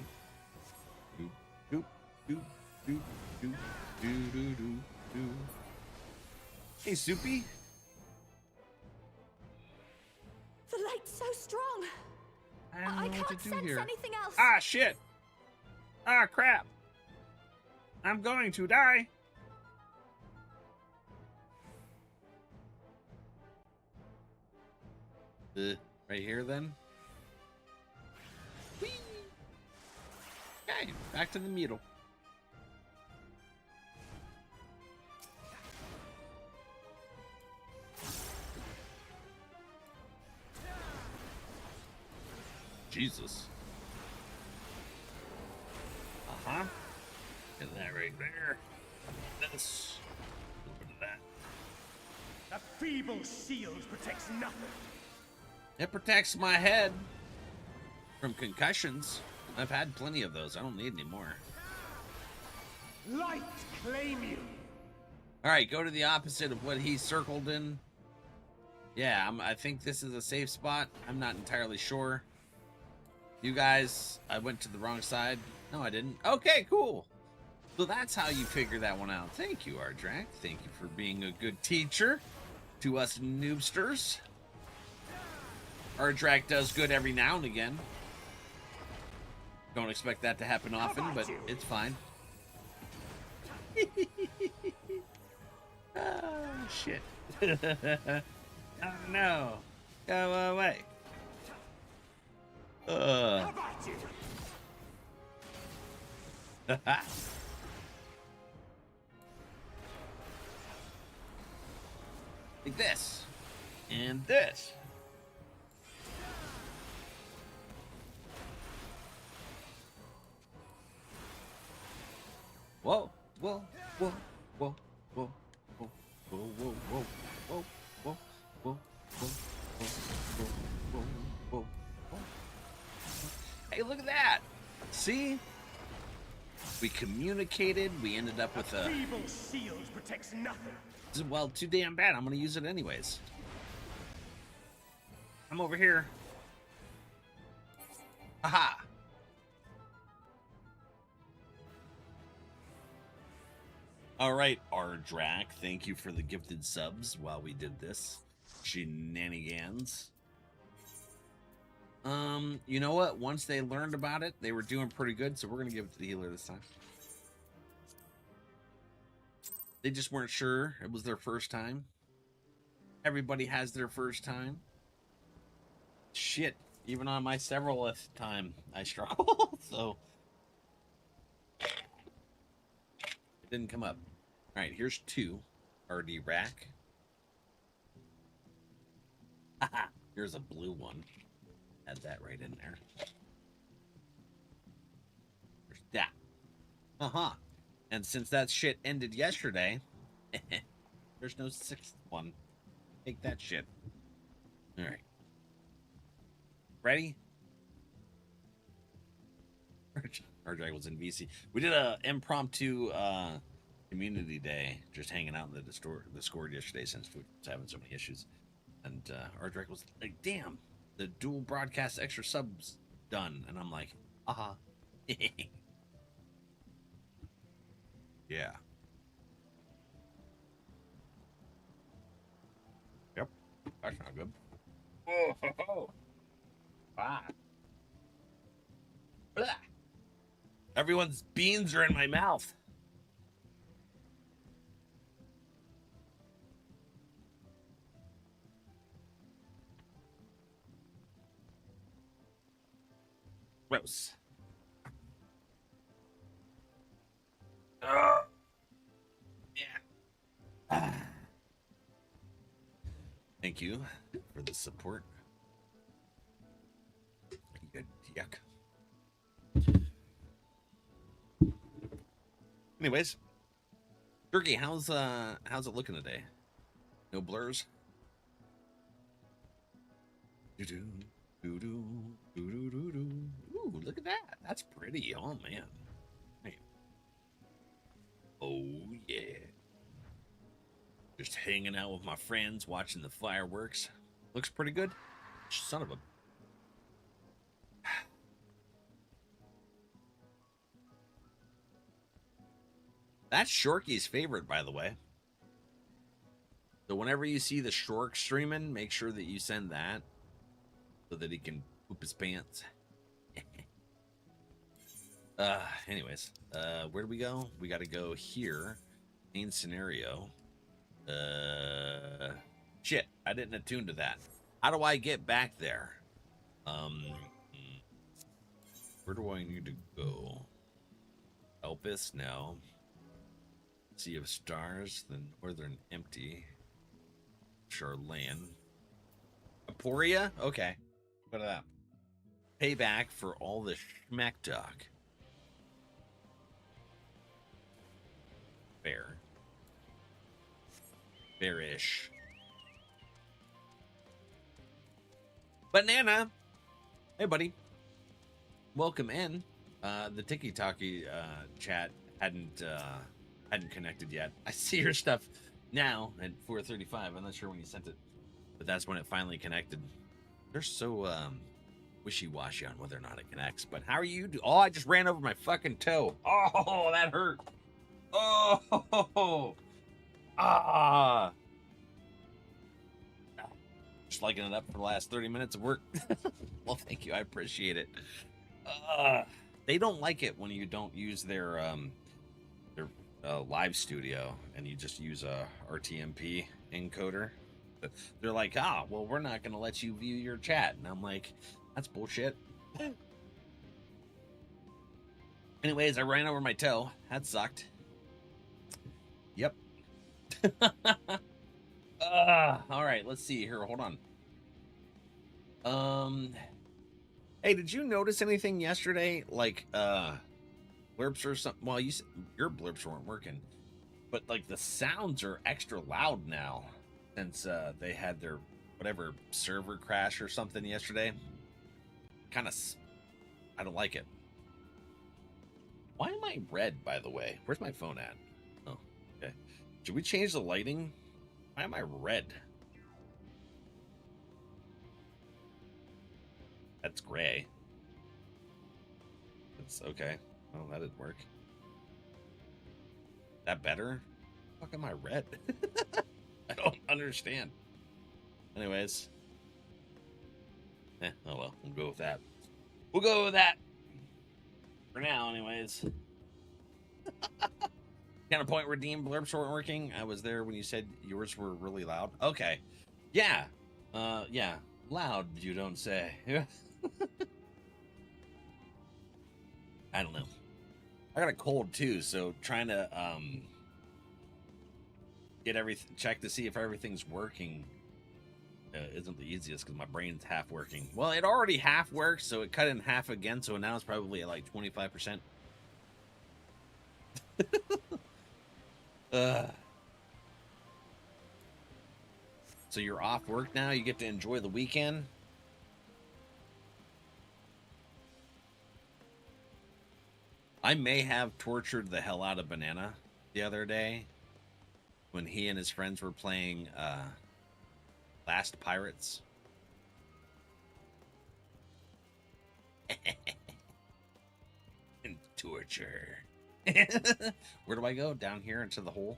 Doop, doop, doop, doop, doop, doo, doo, doo, doo. Hey, Soupy. The light's so strong. I don't I know can't what to do sense here. anything else. Ah, shit. Ah, crap. I'm going to die. Right here, then? Whee! Okay, back to the middle. Jesus. Uh-huh. Get that right there. This. A little bit of that. A feeble shield protects nothing. It protects my head from concussions. I've had plenty of those. I don't need any more. Light claim you. All right, go to the opposite of what he circled in. Yeah, I think this is a safe spot. I'm not entirely sure. You guys, I went to the wrong side. No, I didn't. Okay, cool. So that's how you figure that one out. Thank you, Ardrak. Thank you for being a good teacher to us noobsters. Ardrak does good every now and again. Don't expect that to happen often, but it's fine. Oh, shit. Oh, no. Go away. How about you? Like this. And this. Whoa, whoa, whoa, whoa, whoa, whoa, whoa, whoa, whoa, whoa, whoa, whoa, whoa, whoa, whoa, whoa, whoa. Hey, look at that! See? We communicated, we ended up with a... Feeble shield protects nothing. Well, too damn bad, I'm gonna use it anyways. I'm over here. Aha! All right, Ardrak, thank you for the gifted subs while we did this. shenanigans. You know what? Once they learned about it, they were doing pretty good, so we're gonna give it to the healer this time. They just weren't sure. It was their first time. Everybody has their first time. Shit. Even on my severalth time, I struggle. So it didn't come up. All right, here's 2. RD rack. Haha. Here's a blue one. Add that right in there. There's that. Uh-huh. And since that shit ended yesterday, there's no 6th one. Take that shit. All right. Ready? RJ was in VC. We did a impromptu community day, just hanging out in the Discord yesterday since we was having so many issues. And RJ was like, damn, the dual broadcast extra subs done. And I'm like, uh-huh. Yeah. Yep. That's not good. Oh. Ah. Blah. Everyone's beans are in my mouth. Gross. Yeah. Thank you for the support. Yuck. Anyways, Turkey, how's it looking today? No blurs? Ooh, look at that. That's pretty. Oh man. Hey. Oh yeah. Just hanging out with my friends, watching the fireworks. Looks pretty good. Son of a... That's Shorky's favorite, by the way. So whenever you see the Shork streaming, make sure that you send that so that he can poop his pants. Anyways, where do we go? We got to go here. Main scenario. Shit, I didn't attune to that. How do I get back there? Where do I need to go? Elpis? No. Sea of Stars, the Northern Empty. Charlane. Aporia? Okay. What about that? Payback for all the schmack talk. Fair. Fairish. Banana! Hey, buddy. Welcome in. The Tiki-Taki chat hadn't connected yet. I see your stuff now at 4:35. I'm not sure when you sent it, but that's when it finally connected. They're so wishy-washy on whether or not it connects. But how are you? Oh, I just ran over my fucking toe. Oh, that hurt. Oh, ah. Just liking it up for the last 30 minutes of work. Well, thank you. I appreciate it. They don't like it when you don't use their live studio and you just use a RTMP encoder. They're like, well, we're not going to let you view your chat. And I'm like, that's bullshit. Anyways, I ran over my toe. That sucked. Yep. All right, let's see here. Hold on. Hey, did you notice anything yesterday? Like, blurps or something? Well, your blurps weren't working, but like the sounds are extra loud now since they had their whatever server crash or something yesterday. Kind of, I don't like it. Why am I red, by the way? Where's my phone at? Oh, okay. Should we change the lighting? Why am I red? That's gray. That's okay. Oh, that didn't work. That better? Fuck am I red? I don't understand. Anyways. Oh well, we'll go with that. We'll go with that. For now, anyways. Kind of point redeem blurbs weren't working. I was there when you said yours were really loud. Okay. Yeah. Yeah. Loud, you don't say. I don't know. I got a cold too, so trying to get everything, check to see if everything's working isn't the easiest because my brain's half working. Well, it already half works, so it cut in half again, so now it's probably at like 25%. So you're off work now? You get to enjoy the weekend? I may have tortured the hell out of Banana the other day when he and his friends were playing Last Pirates. And torture. Where do I go? Down here into the hole?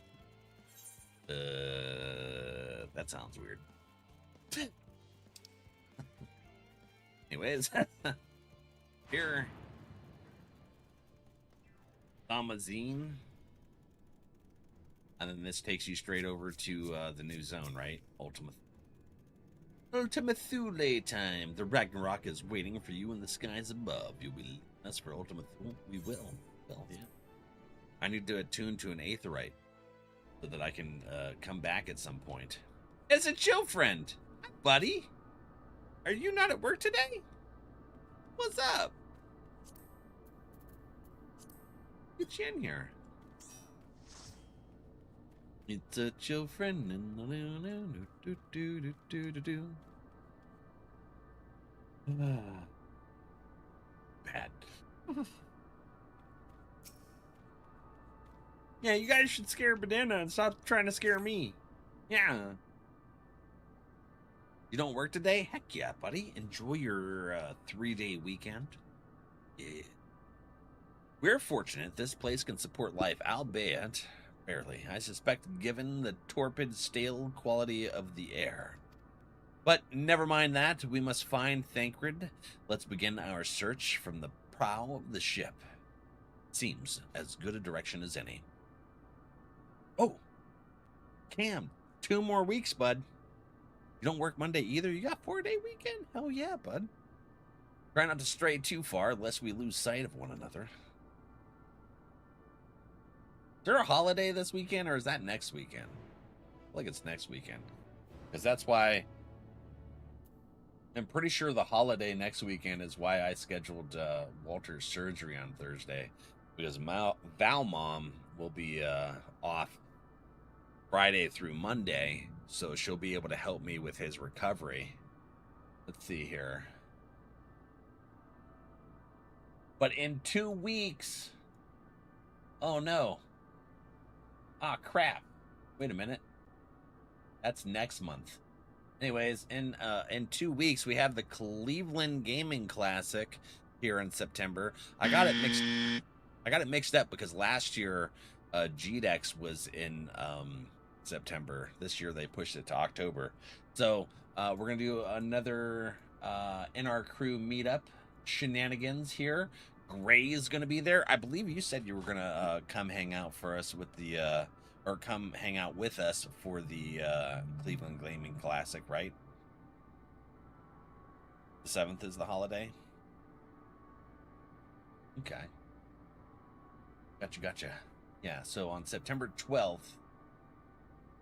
That sounds weird. Anyways, here. Amazine. And then this takes you straight over to the new zone, right? Ultima Thule time. The Ragnarok is waiting for you in the skies above. You'll be us for Ultima Thule. We will. Well, yeah. I need to attune to an Aetherite so that I can come back at some point. It's a chill friend. Hi, buddy. Are you not at work today? What's up? Get you in here. It's a chill friend. Bad. Yeah, you guys should scare Banana and stop trying to scare me. Yeah. You don't work today? Heck yeah, buddy. Enjoy your 3-day weekend. Yeah. We're fortunate this place can support life, albeit barely. I suspect given the torpid, stale quality of the air. But never mind that. We must find Thancred. Let's begin our search from the prow of the ship. Seems as good a direction as any. Oh, Cam, 2 more weeks, bud. You don't work Monday either? You got 4-day weekend? Hell yeah, bud. Try not to stray too far, lest we lose sight of one another. Is there a holiday this weekend, or is that next weekend? I feel like it's next weekend. Because that's why... I'm pretty sure the holiday next weekend is why I scheduled Walter's surgery on Thursday. Because Val Mom will be off Friday through Monday, so she'll be able to help me with his recovery. Let's see here. But in 2 weeks... Oh, no. Ah, crap. Wait a minute. That's next month. Anyways, in 2 weeks, we have the Cleveland Gaming Classic here in September. I got it mixed up because last year GDEX was in September. This year they pushed it to October. So we're gonna do another NR crew meetup shenanigans here. Gray is gonna be there. I believe you said you were gonna come hang out for us with the or come hang out with us for the Cleveland Gaming Classic, right? The 7th is the holiday. Okay. Gotcha. Yeah, so on September 12th,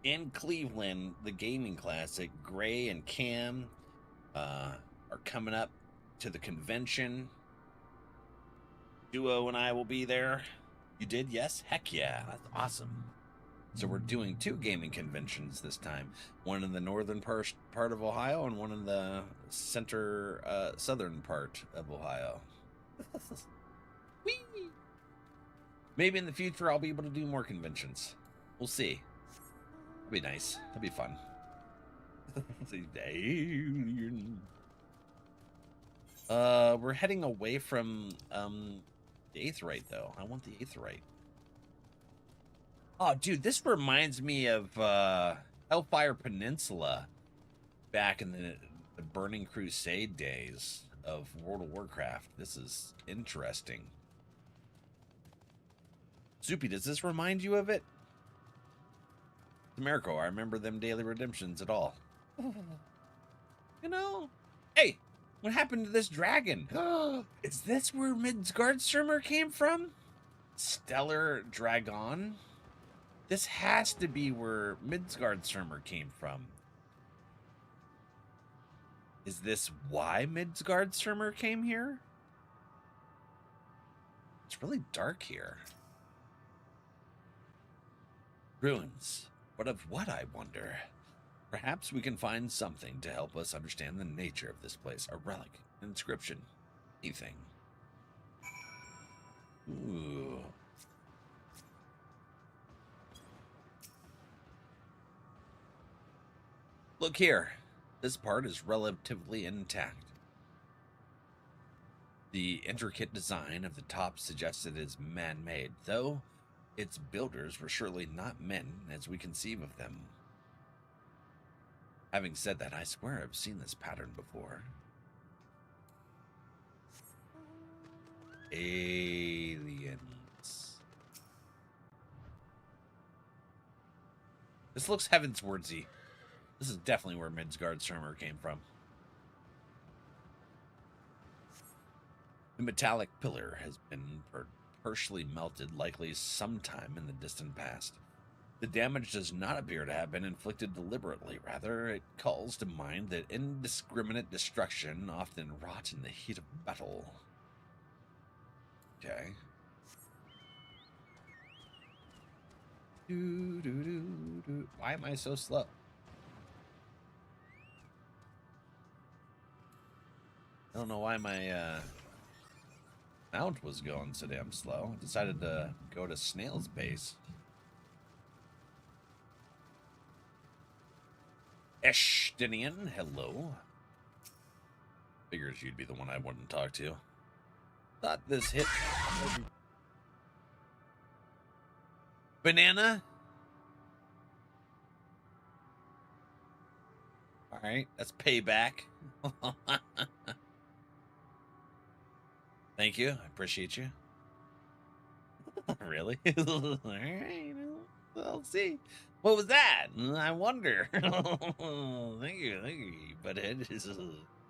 in Cleveland, the Gaming Classic, Gray and Cam are coming up to the convention. Duo and I will be there. You did? Yes? Heck yeah. That's awesome. So we're doing 2 gaming conventions this time. One in the northern part of Ohio and one in the southern part of Ohio. Whee! Maybe in the future I'll be able to do more conventions. We'll see. That'd be nice. That'd be fun. We're heading away from the Aetherite, though. I want the Aetherite. Oh, dude, this reminds me of Hellfire Peninsula back in the Burning Crusade days of World of Warcraft. This is interesting. Soupy, does this remind you of it? Americo, I remember them daily redemptions at all. You know? Hey, what happened to this dragon? Is this where Midgardsormr came from? Stellar Dragon? This has to be where Midgardsormr came from. Is this why Midgardsormr came here? It's really dark here. Ruins. But of what, I wonder? Perhaps we can find something to help us understand the nature of this place. A relic, an inscription, anything. Ooh. Look here. This part is relatively intact. The intricate design of the top suggests it is man-made, though its builders were surely not men as we conceive of them. Having said that, I swear I've seen this pattern before. Aliens. This looks heavenswardsy. This is definitely where Midgardsormr came from. The metallic pillar has been partially melted, likely sometime in the distant past. The damage does not appear to have been inflicted deliberately. Rather, it calls to mind that indiscriminate destruction often wrought in the heat of battle. Okay. Why am I so slow? I don't know why my mount was going so damn slow. I decided to go to Snail's base. Eshtinian, hello. Figures you'd be the one I wouldn't talk to. Thought this hit. Banana? Alright, that's payback. Thank you. I appreciate you. Really? Alright. We'll see. What was that? I wonder. Thank you, butthead.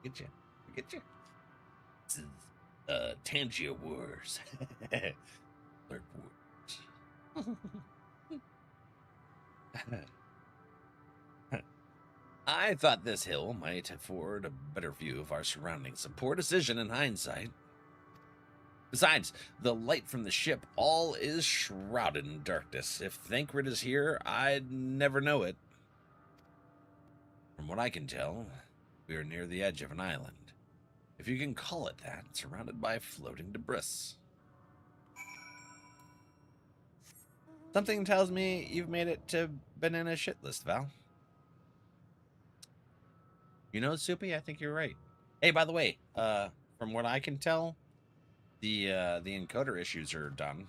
Get you. Get you. This is Tangia Wars. Lurk Wars. I thought this hill might afford a better view of our surroundings. A poor decision in hindsight. Besides, the light from the ship, all is shrouded in darkness. If Thancred is here, I'd never know it. From what I can tell, we are near the edge of an island, if you can call it that, surrounded by floating debris. Something tells me you've made it to Banana shit list, Val. You know, Soupy, I think you're right. Hey, by the way, from what I can tell, the encoder issues are done.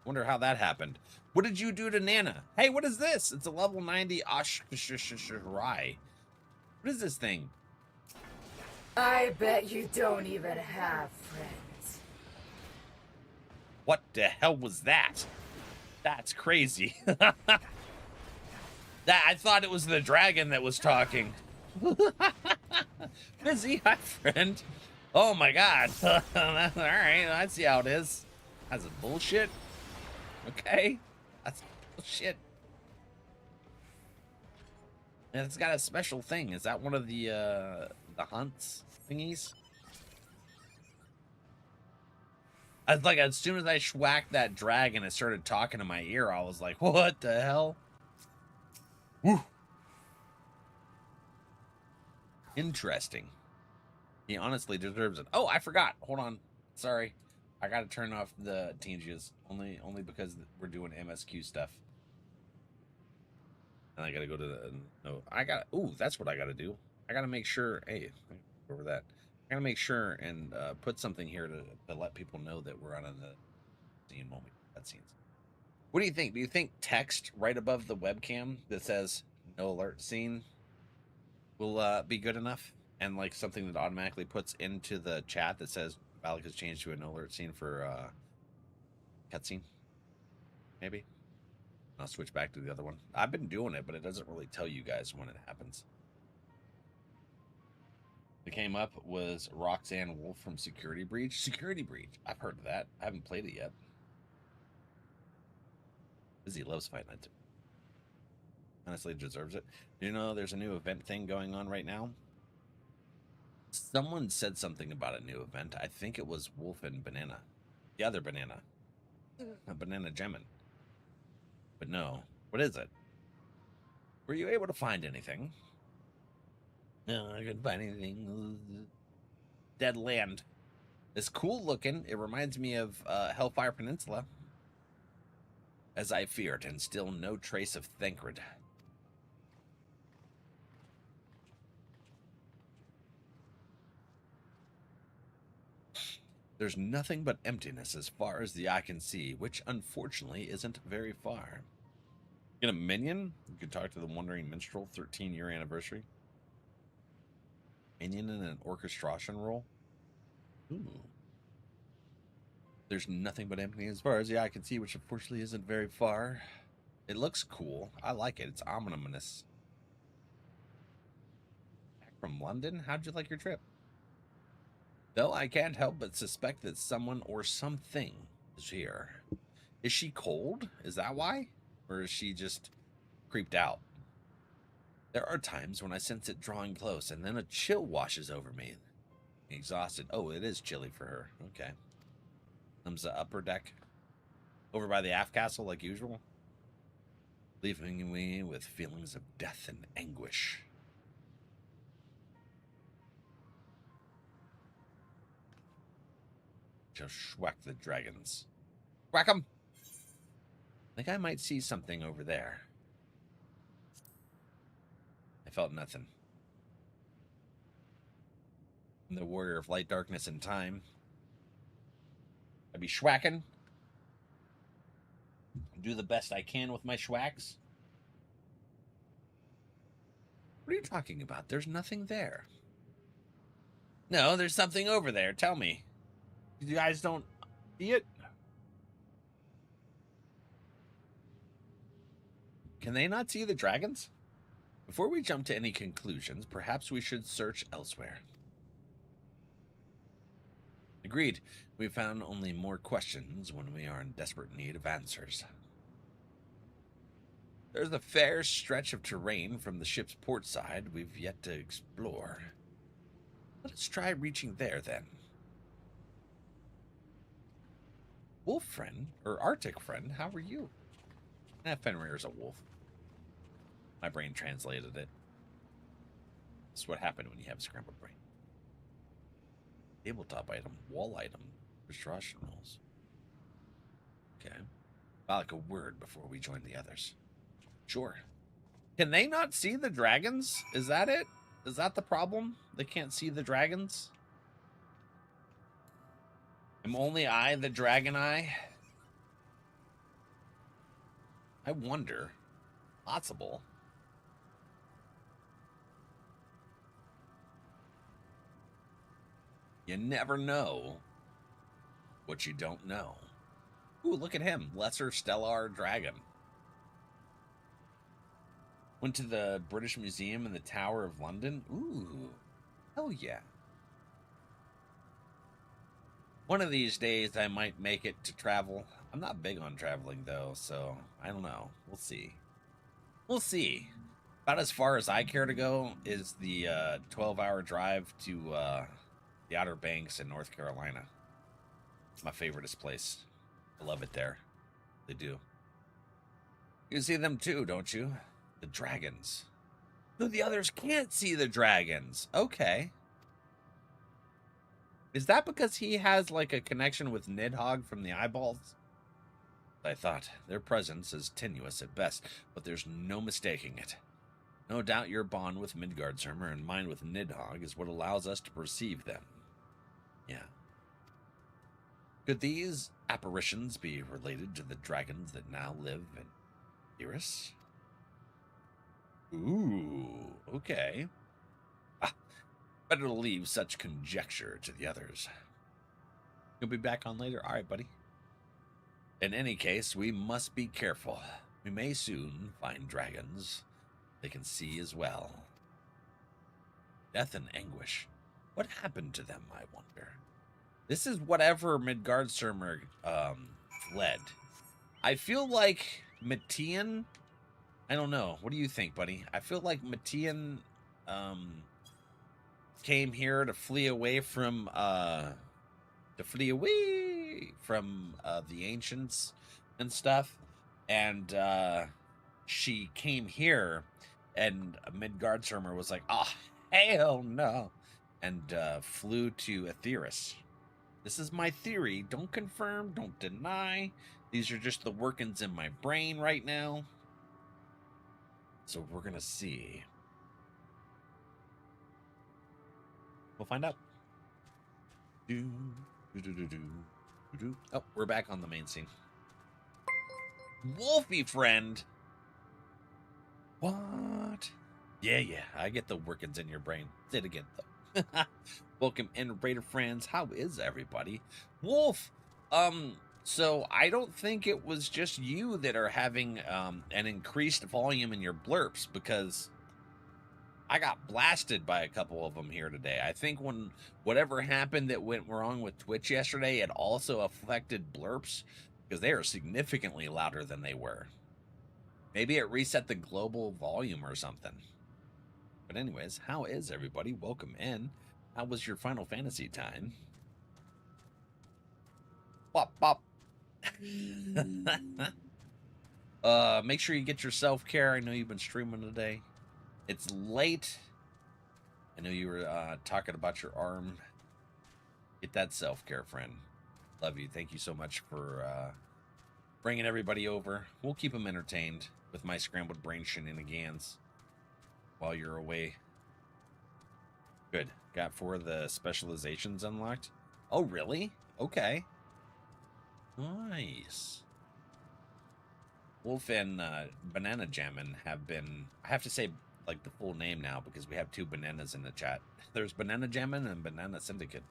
Wonder how that happened. What did you do to Nana? Hey, what is this? It's a level 90 Ashrai. What is this thing? I bet you don't even have friends. What the hell was that? That's crazy. That I thought it was the dragon that was talking. Busy, hi friend. Oh my god. All right, I see how it is. That's bullshit. Okay, that's bullshit. And it's got a special thing. Is that one of the hunts thingies? I was like, as soon as I schwacked that dragon, it started talking in my ear. I was like, what the hell? Woo. Interesting. He honestly deserves it. Oh, I forgot. Hold on. Sorry. I gotta turn off the tinges. Only because we're doing MSQ stuff. And I gotta go to the... No, I gotta... Ooh, that's what I gotta do. I gotta make sure... Hey, over that. I gotta make sure and put something here to let people know that we're on the scene moment. Cutscenes. What do you think? Do you think text right above the webcam that says no alert scene will be good enough, and like something that automatically puts into the chat that says Valak has changed to an alert scene for cutscene. Maybe I'll switch back to the other one. I've been doing it, but it doesn't really tell you guys when it happens. That came up was Roxanne Wolf from Security Breach. Security Breach. I've heard of that. I haven't played it yet. Izzy loves Fight Night. Honestly, deserves it. You know, there's a new event thing going on right now. Someone said something about a new event. I think it was Wolf and Banana. The other Banana. A Banana Gemmin. But no. What is it? Were you able to find anything? No, I couldn't find anything. Dead land. It's cool looking. It reminds me of Hellfire Peninsula. As I feared, and still no trace of Thancred. There's nothing but emptiness as far as the eye can see, which unfortunately isn't very far. Get a minion? You could talk to the Wandering Minstrel, 13-year anniversary. Minion in an orchestration role? Ooh. There's nothing but empty as far as the eye can see, which unfortunately isn't very far. It looks cool. I like it. It's ominous. Back from London? How'd you like your trip? Though I can't help but suspect that someone or something is here. Is she cold? Is that why? Or is she just creeped out? There are times when I sense it drawing close, and then a chill washes over me. Exhausted. Oh, it is chilly for her. Okay. Comes the upper deck. Over by the aft castle like usual. Leaving me with feelings of death and anguish. Just whack the dragons. Whack 'em! I think I might see something over there. I felt nothing. I'm the warrior of light, darkness, and time. I be schwacking. Do the best I can with my schwacks. What are you talking about? There's nothing there. No, there's something over there. Tell me. You guys don't see it? Can they not see the dragons? Before we jump to any conclusions, perhaps we should search elsewhere. Agreed. We found only more questions when we are in desperate need of answers. There's a fair stretch of terrain from the ship's port side we've yet to explore. Let us try reaching there, then. Wolf friend, or Arctic friend, how are you? Fenrir's a wolf. My brain translated it. This is what happened when you have a scrambled brain. Tabletop item, wall item, construction rolls. Okay. I like a word before we join the others. Sure. Can they not see the dragons? Is that it? Is that the problem? They can't see the dragons? Am only I the dragon eye? I wonder. Possible. You never know what you don't know. Ooh, look at him. Lesser Stellar Dragon. Went to the British Museum in the Tower of London. Ooh. Hell yeah. One of these days I might make it to travel. I'm not big on traveling though, so I don't know. We'll see. We'll see. About as far as I care to go is the 12-hour drive to the Outer Banks in North Carolina. It's my favoriteest place. I love it there. They do. You see them too, don't you? The dragons. No, the others can't see the dragons. Okay. Is that because he has like a connection with Nidhogg from the eyeballs? I thought. Their presence is tenuous at best, but there's no mistaking it. No doubt your bond with Midgardsormr and mine with Nidhogg is what allows us to perceive them. Yeah. Could these apparitions be related to the dragons that now live in Iris? Ooh, okay. Better to leave such conjecture to the others. You'll be back on later? All right, buddy. In any case, we must be careful. We may soon find dragons they can see as well. Death and anguish. What happened to them, I wonder? This is whatever Midgardsormr fled. I feel like Matian... I don't know. What do you think, buddy? I feel like Matian came here to flee away from the ancients and stuff, and she came here, and Midgardsormr was like, "Oh, hell no," and flew to Aetheris. This is my theory. Don't confirm, don't deny. These are just the workings in my brain right now. So we're gonna see. We'll find out. Oh, we're back on the main scene. Wolfie friend. What? Yeah, I get the workings in your brain. Say it again, though. Welcome in, Raider friends. How is everybody? Wolf, so I don't think it was just you that are having an increased volume in your blurps, because I got blasted by a couple of them here today. I think when whatever happened that went wrong with Twitch yesterday, it also affected blurps, because they are significantly louder than they were. Maybe it reset the global volume or something. But anyways, how is everybody? Welcome in. How was your Final Fantasy time? Bop, bop. Make sure you get your self-care. I know you've been streaming today. It's late. I know you were talking about your arm. Get that self-care, friend. Love you. Thank you so much for bringing everybody over. We'll keep them entertained with my scrambled brain shenanigans while you're away. Good. Got 4 of the specializations unlocked. Oh, really? Okay. Nice. Wolf and Banana Jammin' have been... I have to say, like, the full name now, because we have 2 bananas in the chat. There's Banana Jammin' and Banana Syndicate.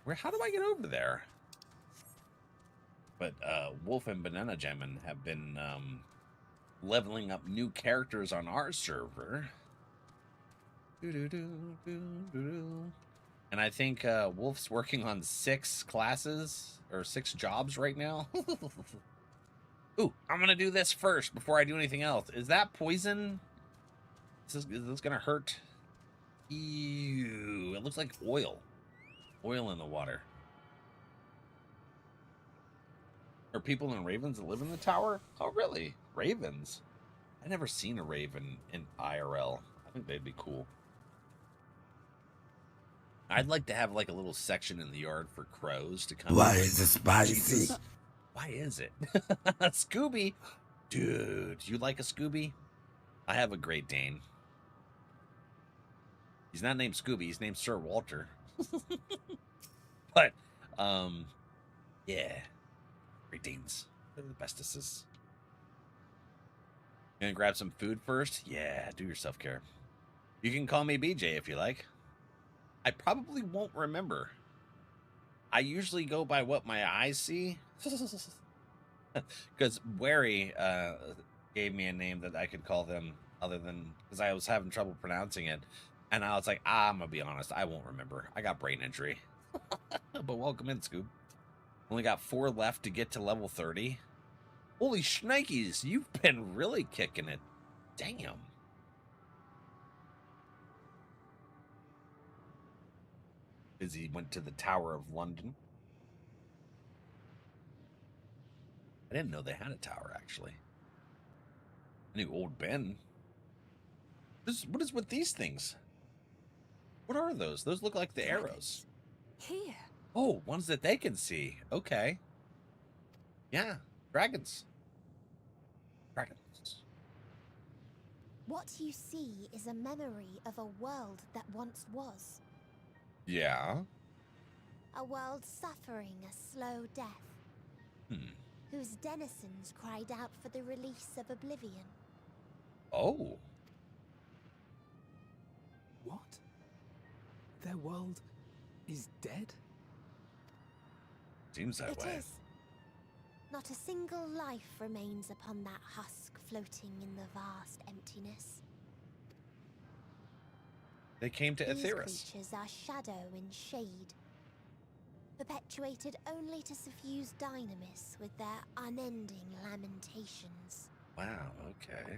How do I get over there? But Wolf and Banana Jammin' have been leveling up new characters on our server. And I think Wolf's working on 6 classes, or 6 jobs right now. Ooh, I'm going to do this first before I do anything else. Is that poison? Is this going to hurt? Ew, it looks like oil. Oil in the water. Are people in ravens that live in the tower? Oh, really? Ravens? I've never seen a raven in IRL. I think they'd be cool. I'd like to have like a little section in the yard for crows to come. Why is it spicy? Why is it? Scooby? Dude, you like a Scooby? I have a Great Dane. He's not named Scooby, he's named Sir Walter. But, yeah. Great Danes. They're the bestesses. Gonna grab some food first? Yeah, do your self-care. You can call me BJ if you like. I probably won't remember. I usually go by what my eyes see. Because Wary gave me a name that I could call them other than... Because I was having trouble pronouncing it. And I was like, I'm going to be honest, I won't remember. I got brain injury. But welcome in, Scoob. Only got 4 left to get to level 30. Holy shnikes, you've been really kicking it. Damn. He went to the Tower of London. I didn't know they had a tower, actually. I knew Old Ben. What is with these things? What are those? Those look like the arrows. Here. Oh, ones that they can see. Okay. Yeah, dragons. Dragons. What you see is a memory of a world that once was. Yeah. A world suffering a slow death. Whose denizens cried out for the release of oblivion. Oh. What? their world is dead? Seems that way. It is. Not a single life remains upon that husk floating in the vast emptiness. They came to These Aetheris. creatures are shadow and shade, perpetuated only to suffuse dynamis with their unending lamentations. Wow, okay.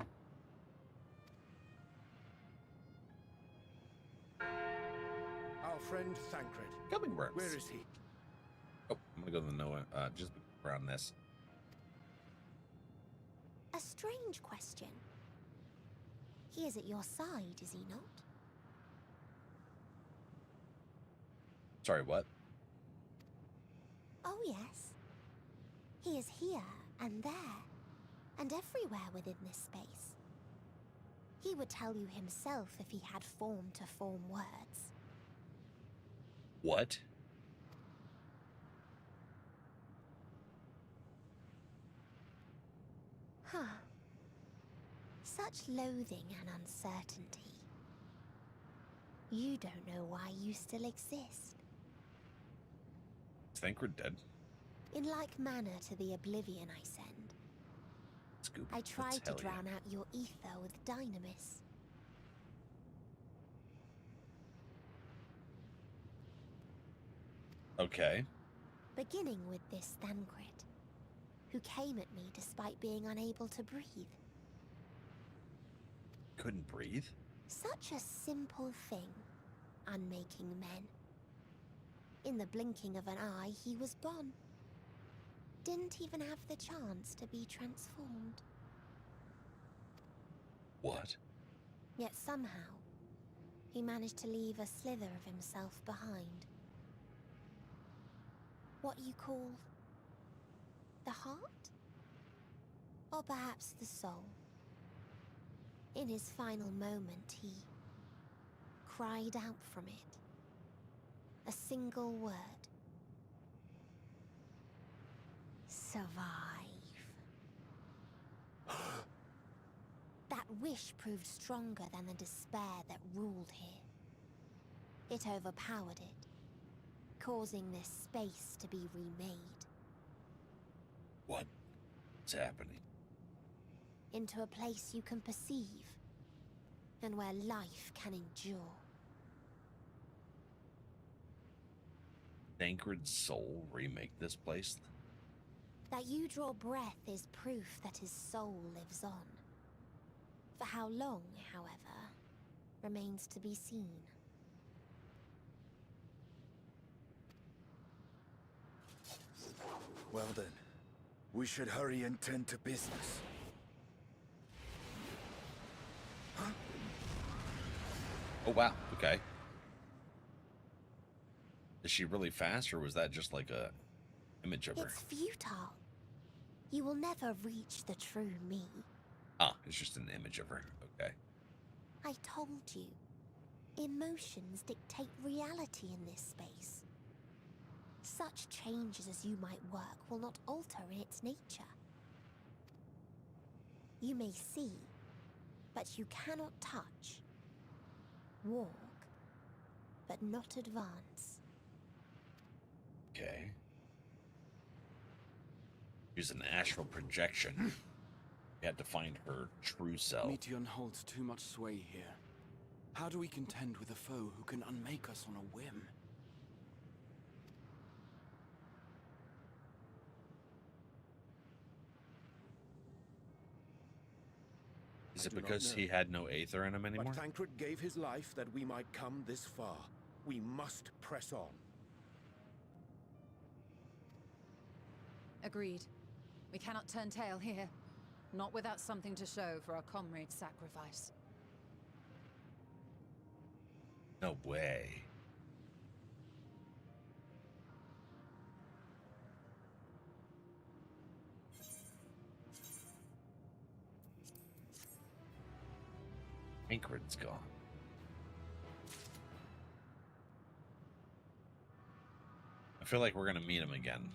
Our friend Thancred. Coming worms. Where is he? Oh, I'm gonna go to the Noah, just around this. A strange question. He is at your side, is he not? Sorry, what? Oh, yes. He is here and there, and everywhere within this space. He would tell you himself if he had form to form words. What? Huh. Such loathing and uncertainty. You don't know why you still exist. I think we're dead. In like manner to the oblivion I send, Scooby, I tried to tell you. drown out your ether with dynamis. Okay. Beginning with this Thancred, who came at me despite being unable to breathe. Couldn't breathe? Such a simple thing, unmaking men. In the blinking of an eye, he was gone. Didn't even have the chance to be transformed. What? Yet somehow, he managed to leave a slither of himself behind. What you call the heart? Or perhaps the soul. In his final moment, he cried out from it. A single word. Survive. That wish proved stronger than the despair that ruled here. It overpowered it, causing this space to be remade. What's happening? Into a place you can perceive, and where life can endure. Thancred's soul remake this place? That you draw breath is proof that his soul lives on. For how long, however, remains to be seen. Well then, we should hurry and tend to business. Huh? Oh, wow. Okay. Is she really fast, or was that just like a image of her? It's futile. You will never reach the true me. Ah, it's just an image of her. Okay. I told you. Emotions dictate reality in this space. Such changes as you might work will not alter in its nature. You may see, but you cannot touch. Walk, but not advance. Okay. Use an astral projection. We had to find her true self. Meteon holds too much sway here. How do we contend with a foe who can unmake us on a whim? Is it because he had no aether in him anymore? But Thancred gave his life that we might come this far. We must press on. Agreed. We cannot turn tail here. Not without something to show for our comrade's sacrifice. No way. Thancred's gone. I feel like we're gonna meet him again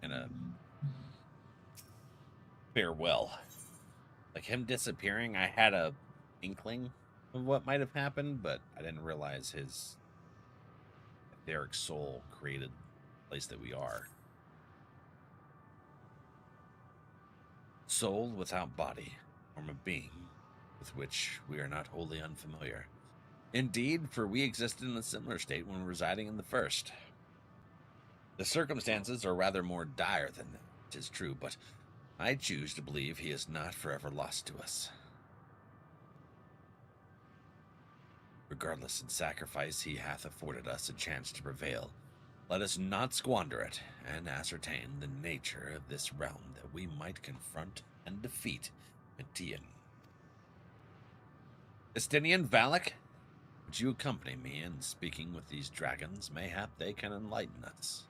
in a farewell. Like him disappearing, I had a inkling of what might have happened, but I didn't realize his etheric soul created place that we are. Soul without body, form of being, with which we are not wholly unfamiliar. Indeed, for we existed in a similar state when residing in the first. The circumstances are rather more dire than that, 'tis true, but I choose to believe he is not forever lost to us. Regardless in sacrifice, he hath afforded us a chance to prevail. Let us not squander it, and ascertain the nature of this realm that we might confront and defeat Metian. NRValeck, would you accompany me in speaking with these dragons? Mayhap they can enlighten us.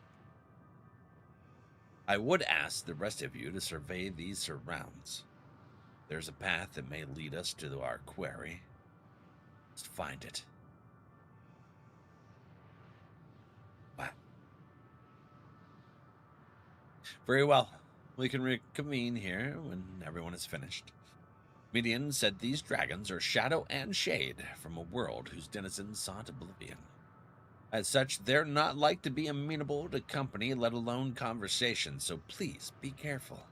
I would ask the rest of you to survey these surrounds. There's a path that may lead us to our quarry. Let's find it. Wow. Very well. We can reconvene here when everyone is finished. Median said these dragons are shadow and shade from a world whose denizens sought oblivion. As such, they're not like to be amenable to company, let alone conversation, so please be careful.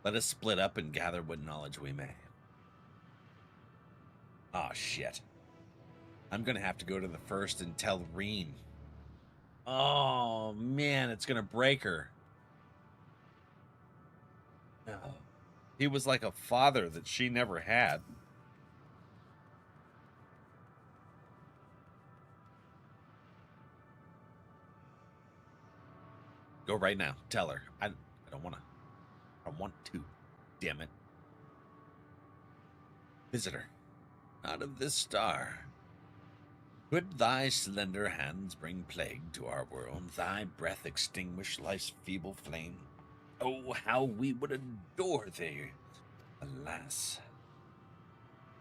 Let us split up and gather what knowledge we may. Oh, shit. I'm going to have to go to the first and tell Reen. Oh, man, it's going to break her. No. He was like a father that she never had. Go right now. Tell her. I don't want to. I want to. Damn it. Visitor, out of this star, could thy slender hands bring plague to our world, thy breath extinguish life's feeble flame? Oh, how we would adore thee! Alas,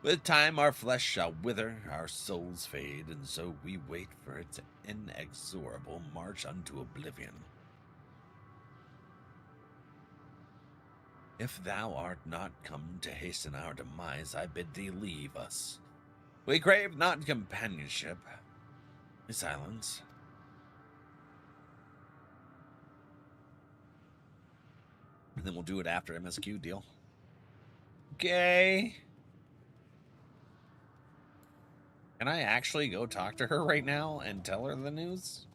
with time our flesh shall wither, our souls fade, and so we wait for its inexorable march unto oblivion. If thou art not come to hasten our demise, I bid thee leave us. We crave not companionship. Silence. And then we'll do it after MSQ, deal? Okay. Can I actually go talk to her right now and tell her the news?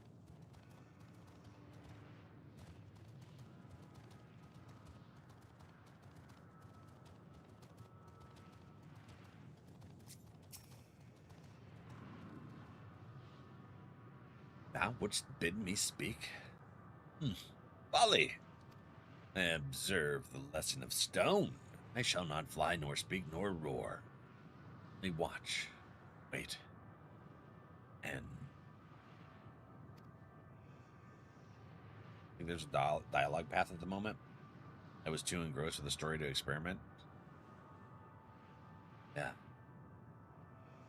Thou wouldst bid me speak? Folly! I observe the lesson of stone. I shall not fly, nor speak, nor roar. Only watch, wait, and... I think there's a dialogue path at the moment. I was too engrossed with the story to experiment. Yeah.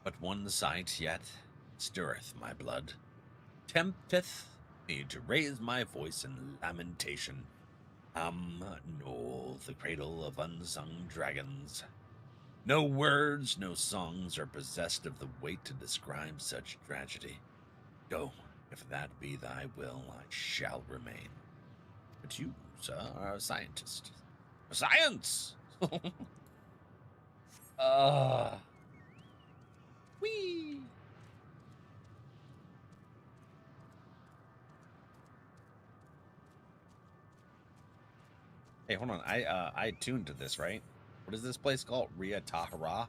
But one sight yet stirreth my blood, tempteth me to raise my voice in lamentation. Knoll, the cradle of unsung dragons. No words, no songs are possessed of the weight to describe such tragedy. Go, if that be thy will, I shall remain. But you, sir, are a scientist. Science! Whee! Hey, hold on. I tuned to this, right? What is this place called? Ria Tahara?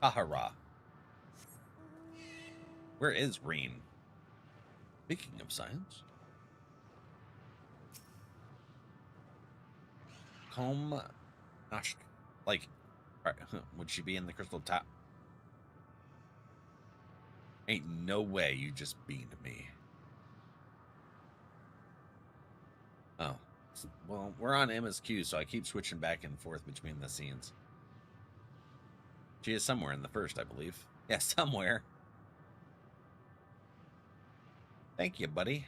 Tahara. Where is Reen? Speaking of science. Comb. Gosh. Like, would she be in the crystal top? Ain't no way you just beamed me. Oh. Well, we're on MSQ, so I keep switching back and forth between the scenes. She is somewhere in the first, I believe. Yeah, somewhere. Thank you, buddy.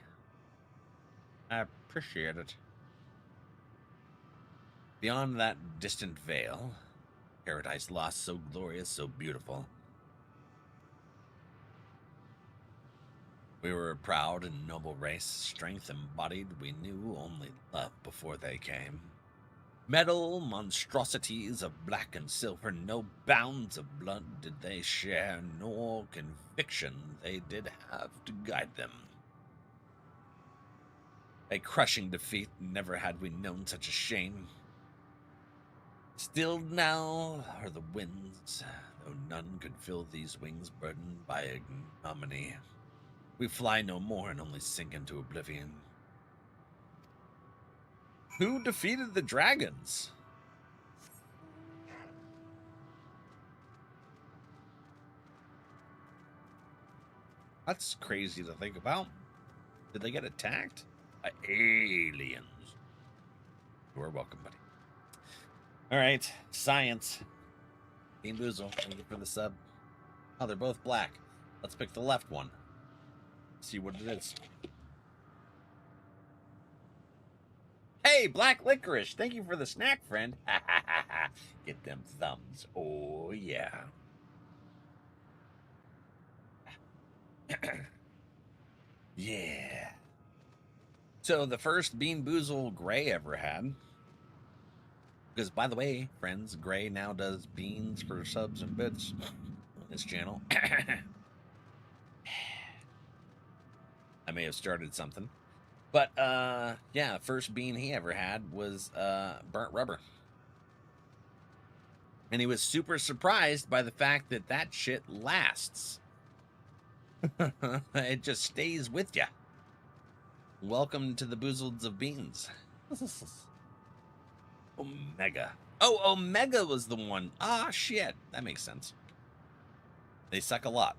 I appreciate it. Beyond that distant veil, paradise lost, so glorious, so beautiful. We were a proud and noble race, strength embodied, we knew only love before they came. Metal monstrosities of black and silver, no bounds of blood did they share, nor conviction they did have to guide them. A crushing defeat, never had we known such a shame. Stilled now are the winds, though none could fill these wings burdened by ignominy. We fly no more and only sink into oblivion. Who defeated the dragons? That's crazy to think about. Did they get attacked by aliens? You're welcome, buddy. All right, science. Bean Boozle, thank you for the sub. Oh, they're both black. Let's pick the left one. See what it is. Hey, Black Licorice, thank you for the snack, friend. Get them thumbs. Oh, yeah. Yeah. So the first Bean Boozle Gray ever had. Because, by the way, friends, Gray now does beans for subs and bits on this channel. I may have started something. But, yeah, first bean he ever had was burnt rubber. And he was super surprised by the fact that that shit lasts. It just stays with you. Welcome to the Boozleds of Beans. Omega. Oh, Omega was the one. Ah, shit. That makes sense. They suck a lot.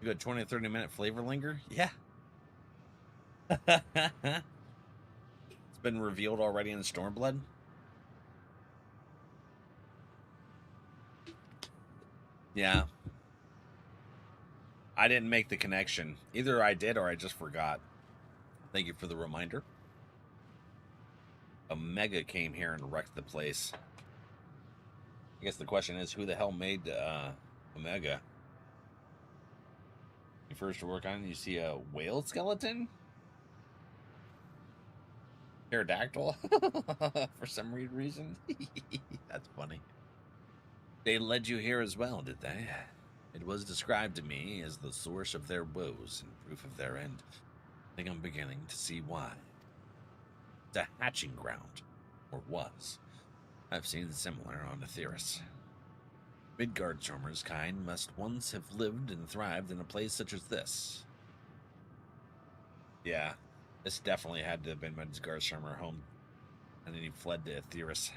You got 20 to 30 minute flavor linger? Yeah. It's been revealed already in Stormblood. Yeah. I didn't make the connection. Either I did or I just forgot. Thank you for the reminder. Omega came here and wrecked the place. I guess the question is, who the hell made Omega? You first work on it, you see a whale skeleton? Pterodactyl? For some weird reason? That's funny. They led you here as well, did they? It was described to me as the source of their woes and proof of their end. I think I'm beginning to see why. It's a hatching ground, or was. I've seen similar on Aetheris. Midgard-Stormer's kind must once have lived and thrived in a place such as this. Yeah, this definitely had to have been Midgard-Stormer home, and then he fled to Aetheris. Is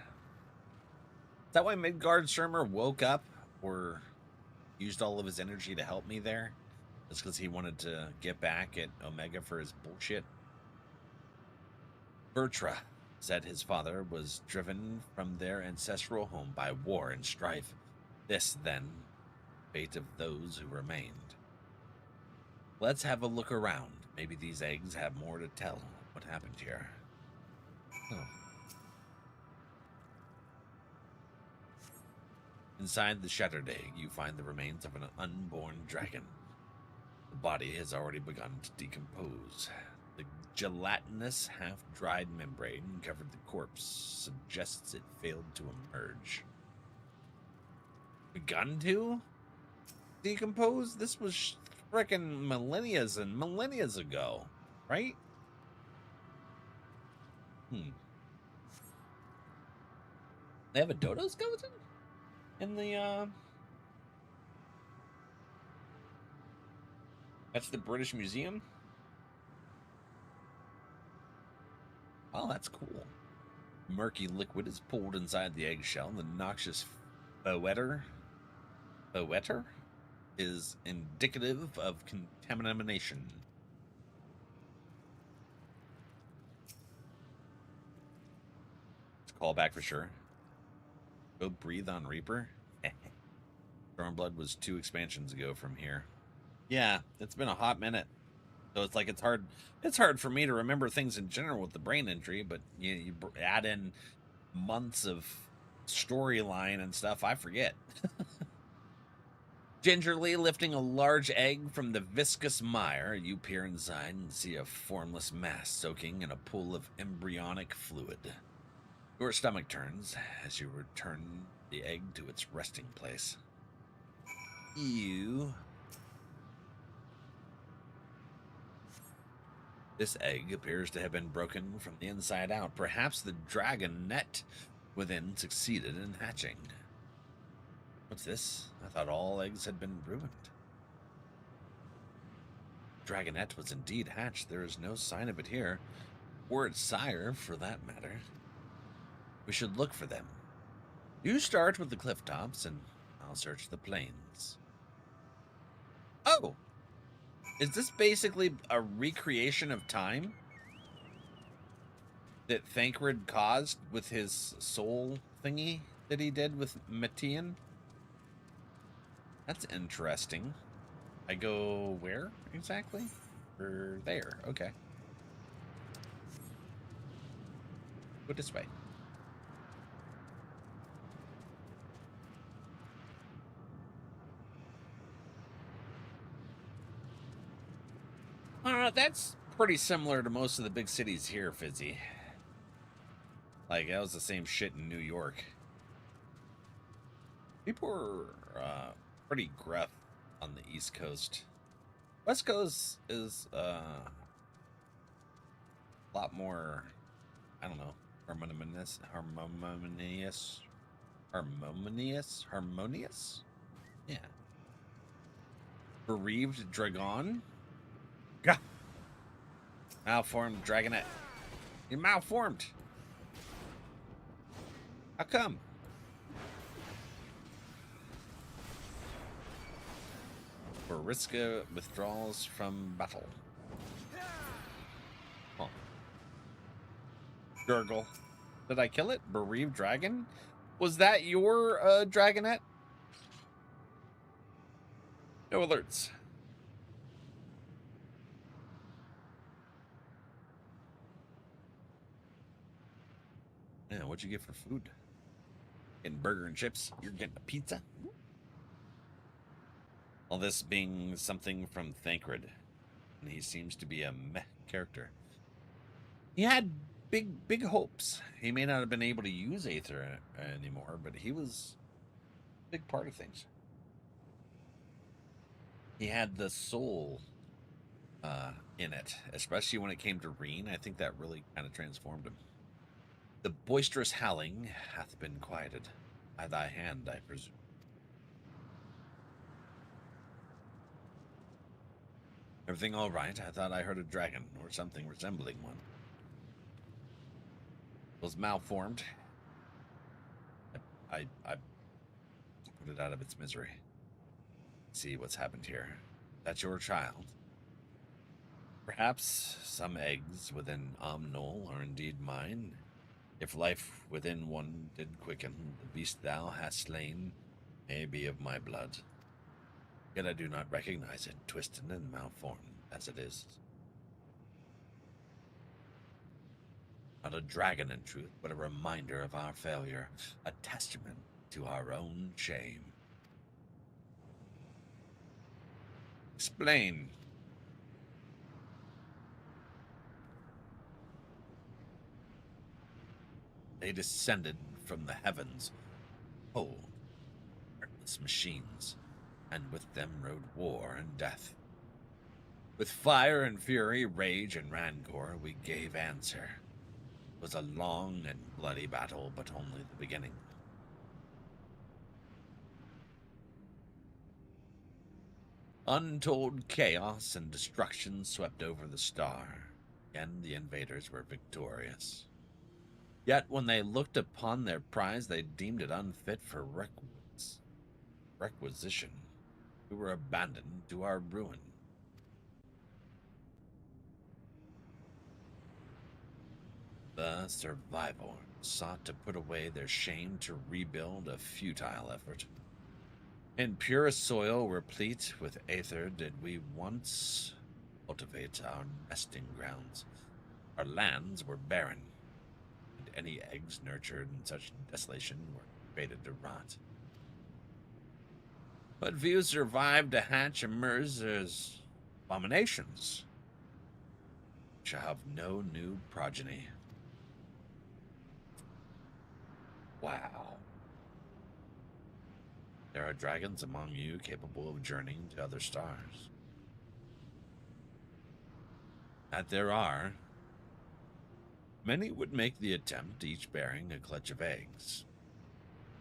that why Midgard-Stormer woke up, or used all of his energy to help me there? Just because he wanted to get back at Omega for his bullshit? Bertra said his father was driven from their ancestral home by war and strife. This, then, fate of those who remained. Let's have a look around. Maybe these eggs have more to tell what happened here. Oh. Inside the shattered egg, you find the remains of an unborn dragon. The body has already begun to decompose. The gelatinous, half-dried membrane covered the corpse suggests it failed to emerge. Begun to decompose? This was frickin' millennias and millennias ago, right? They have a dodo skeleton in the that's the British Museum. Oh, that's cool. Murky liquid is pulled inside the eggshell. The noxious boetter is indicative of contamination. It's a callback for sure. Go breathe on Reaper. Stormblood was 2 expansions ago from here. Yeah, it's been a hot minute. So it's like it's hard for me to remember things in general with the brain injury, but you add in months of storyline and stuff, I forget. Gingerly lifting a large egg from the viscous mire, you peer inside and see a formless mass soaking in a pool of embryonic fluid. Your stomach turns as you return the egg to its resting place. This egg appears to have been broken from the inside out. Perhaps the dragon net within succeeded in hatching. What's this? I thought all eggs had been ruined. Dragonette was indeed hatched. There is no sign of it here, or its sire, for that matter. We should look for them. You start with the cliff tops, and I'll search the plains. Oh! Is this basically a recreation of time that Thancred caused with his soul thingy that he did with Matian? That's interesting. I go where exactly? Or there, okay. Go this way. That's pretty similar to most of the big cities here, Fizzy. Like, that was the same shit in New York. People are pretty gruff on the East Coast. West Coast is a lot more, I don't know, harmonious? Yeah. Bereaved Dragon? Gah! Malformed Dragonette. You're malformed. How come? Bariska withdrawals from battle. Huh. Gurgle. Did I kill it? Bereaved Dragon? Was that your Dragonette? No alerts. Yeah, what'd you get for food? Getting burger and chips. You're getting a pizza? All this being something from Thancred. And he seems to be a meh character. He had big hopes. He may not have been able to use Aether anymore, but he was a big part of things. He had the soul in it, especially when it came to Reen. I think that really kind of transformed him. The boisterous howling hath been quieted. By thy hand, I presume. Everything all right? I thought I heard a dragon, or something resembling one. Was malformed. I put it out of its misery. See what's happened here. That's your child. Perhaps some eggs within Omnol are indeed mine. If life within one did quicken, the beast thou hast slain may be of my blood. Yet I do not recognize it, twisted and malformed as it is. Not a dragon in truth, but a reminder of our failure, a testament to our own shame. Explain. They descended from the heavens, whole, heartless machines, and with them rode war and death. With fire and fury, rage and rancor, we gave answer. It was a long and bloody battle, but only the beginning. Untold chaos and destruction swept over the star. Again, the invaders were victorious. Yet when they looked upon their prize, they deemed it unfit for requisition. We were abandoned to our ruin. The survivors sought to put away their shame to rebuild, a futile effort. In purest soil, replete with aether, did we once cultivate our nesting grounds. Our lands were barren, and any eggs nurtured in such desolation were fated to rot. But few survived to hatch emerge as abominations, which have no new progeny. Wow. There are dragons among you capable of journeying to other stars. That there are. Many would make the attempt, each bearing a clutch of eggs.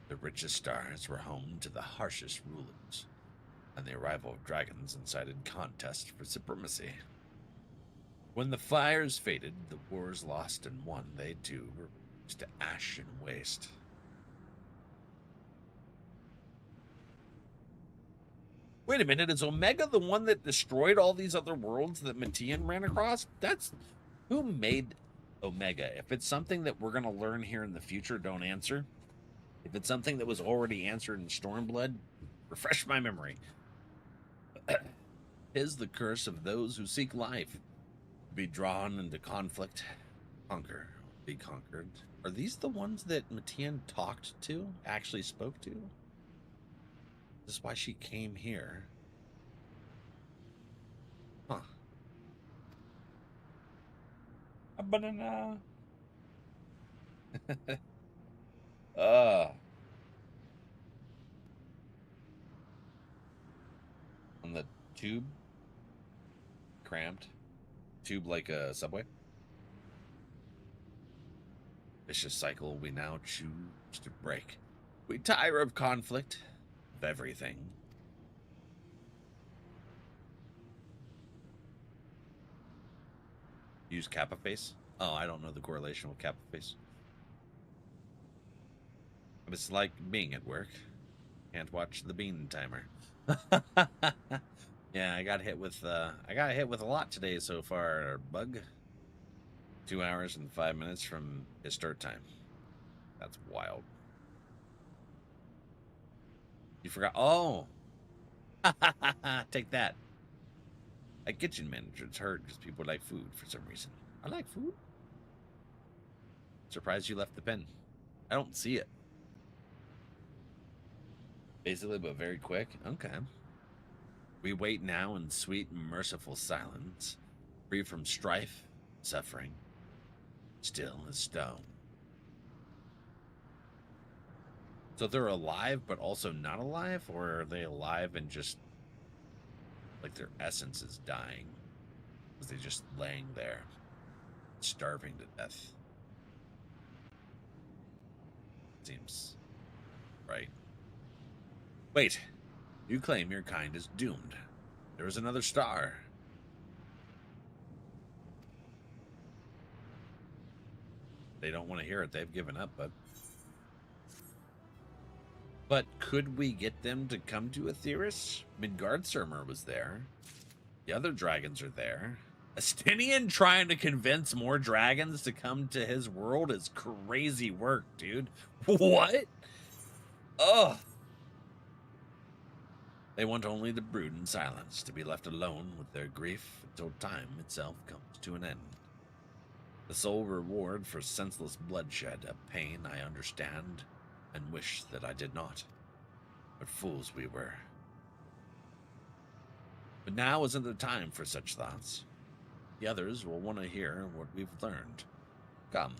The richest stars were home to the harshest rulers, and the arrival of dragons incited contests for supremacy. When the fires faded, the wars lost and won, they too were reduced to ash and waste. Wait a minute, is Omega the one that destroyed all these other worlds that Matian ran across? That's... Who made Omega? If it's something that we're going to learn here in the future, don't answer. If it's something that was already answered in Stormblood, refresh my memory. Is the curse of those who seek life. Be drawn into conflict, conquer, be conquered. Are these the ones that Matian talked to, actually spoke to? This is why she came here. Huh. A banana. On the tube. Cramped. Tube like a subway. Vicious cycle we now choose to break. We tire of conflict. Of everything. Use Kappa face? Oh, I don't know the correlation with Kappa face. It's like being at work. Can't watch the bean timer. Yeah, I got hit with a lot today so far, bug. 2 hours and 5 minutes from his start time. That's wild. You forgot. Oh. Take that. A kitchen manager's hurt because people like food for some reason. I like food. Surprised you left the pen. I don't see it. Basically, but very quick. Okay. We wait now in sweet, merciful silence, free from strife, suffering, still as stone. So they're alive, but also not alive? Or are they alive and just, like, their essence is dying? Because they're just laying there, starving to death. Seems right. Wait, you claim your kind is doomed. There is another star. They don't want to hear it. They've given up, But could we get them to come to Aetheris? Midgardsormr was there. The other dragons are there. Astinian trying to convince more dragons to come to his world is crazy work, dude. What? Ugh. They want only to brood in silence, to be left alone with their grief until time itself comes to an end. The sole reward for senseless bloodshed, a pain I understand and wish that I did not. But fools we were. But now isn't the time for such thoughts. The others will want to hear what we've learned. Come.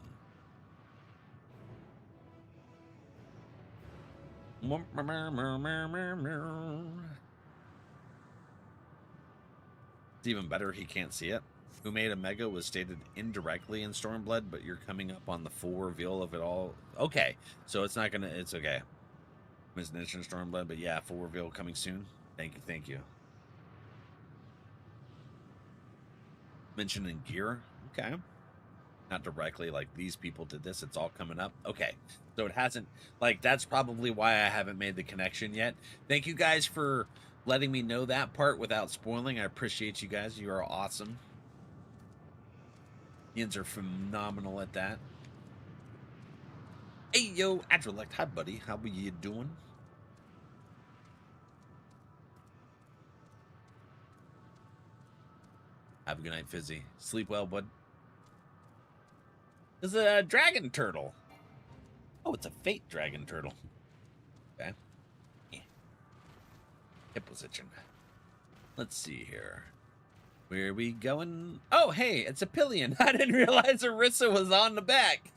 It's even better he can't see it. Who made Omega was stated indirectly in Stormblood, but you're coming up on the full reveal of it all. Okay, so it's not gonna, it's okay. It's an in Stormblood, but yeah, full reveal coming soon. Thank you, thank you. Mentioned in gear, okay. Not directly like these people did this, it's all coming up. Okay, so it hasn't, like, that's probably why I haven't made the connection yet. Thank you guys for letting me know that part without spoiling. I appreciate you guys, you are awesome. Yins are phenomenal at that. Hey, yo, NRValeck. Hi, buddy. How are you doing? Have a good night, Fizzy. Sleep well, bud. There's a dragon turtle. Oh, it's a fate dragon turtle. Okay. Hip was itching. Let's see here. Where are we going? Oh, hey, it's a pillion. I didn't realize Arissa was on the back.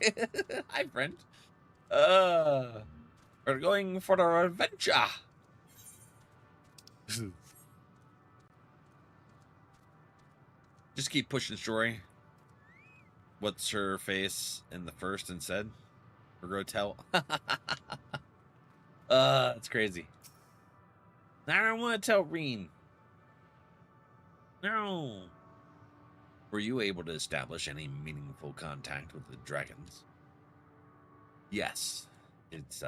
Hi, friend. We're going for the adventure. Just keep pushing story. What's her face in the first and said? Rotel. It's crazy. I don't want to tell Reen. No. Were you able to establish any meaningful contact with the dragons? Yes. It's,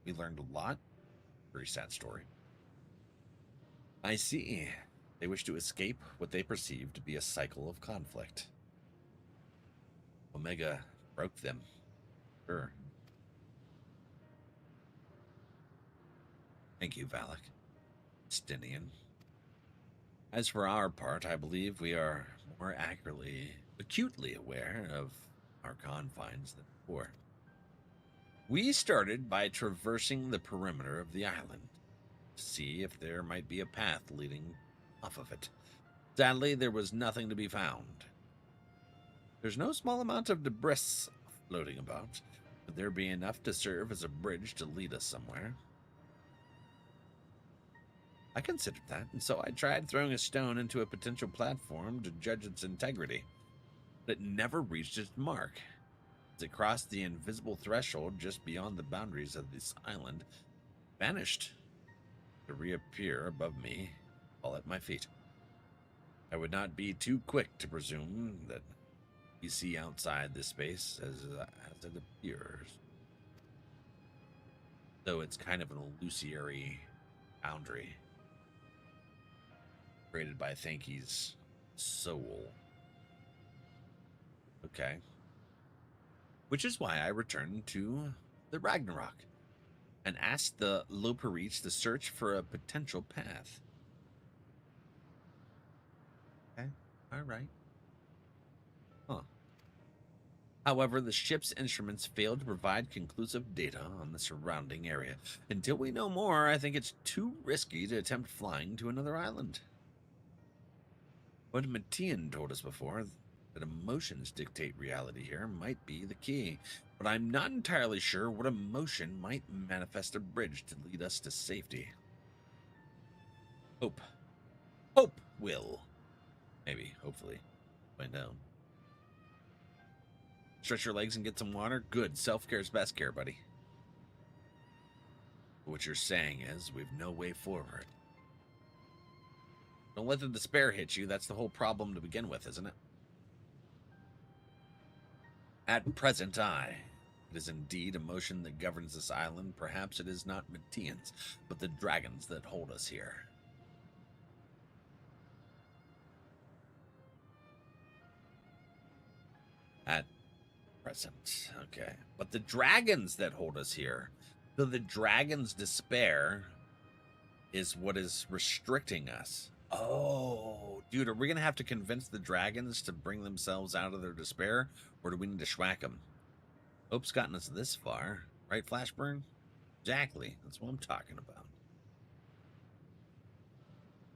we learned a lot. Very sad story. I see. They wish to escape what they perceive to be a cycle of conflict. Omega broke them. Sure. Thank you, Valak. Stinian. As for our part, I believe we are more acutely aware of our confines than before. We started by traversing the perimeter of the island to see if there might be a path leading off of it. Sadly, there was nothing to be found. There's no small amount of debris floating about, but there be enough to serve as a bridge to lead us somewhere. I considered that, and so I tried throwing a stone into a potential platform to judge its integrity, but it never reached its mark. As it crossed the invisible threshold just beyond the boundaries of this island, vanished to reappear above me, all at my feet. I would not be too quick to presume that you see outside this space as it appears. Though it's kind of an illusory boundary created by Thanky's soul. Okay. Which is why I returned to the Ragnarok and asked the Loperreach to search for a potential path. Okay, alright. Huh. However, the ship's instruments failed to provide conclusive data on the surrounding area. Until we know more, I think it's too risky to attempt flying to another island. What Matthian told us before, that emotions dictate reality here, might be the key. But I'm not entirely sure what emotion might manifest a bridge to lead us to safety. Hope. Hope will. Maybe, hopefully. Find out. Stretch your legs and get some water? Good. Self-care is best care, buddy. What you're saying is, we've no way forward. Don't let the despair hit you. That's the whole problem to begin with, isn't it? At present, it is indeed emotion that governs this island. Perhaps it is not Matthians, but the dragons that hold us here. At present, okay. But the dragons that hold us here, so the dragons' despair is what is restricting us. Oh, dude, are we going to have to convince the dragons to bring themselves out of their despair, or do we need to schwack them? Hope's gotten us this far. Right, Flashburn? Exactly. That's what I'm talking about.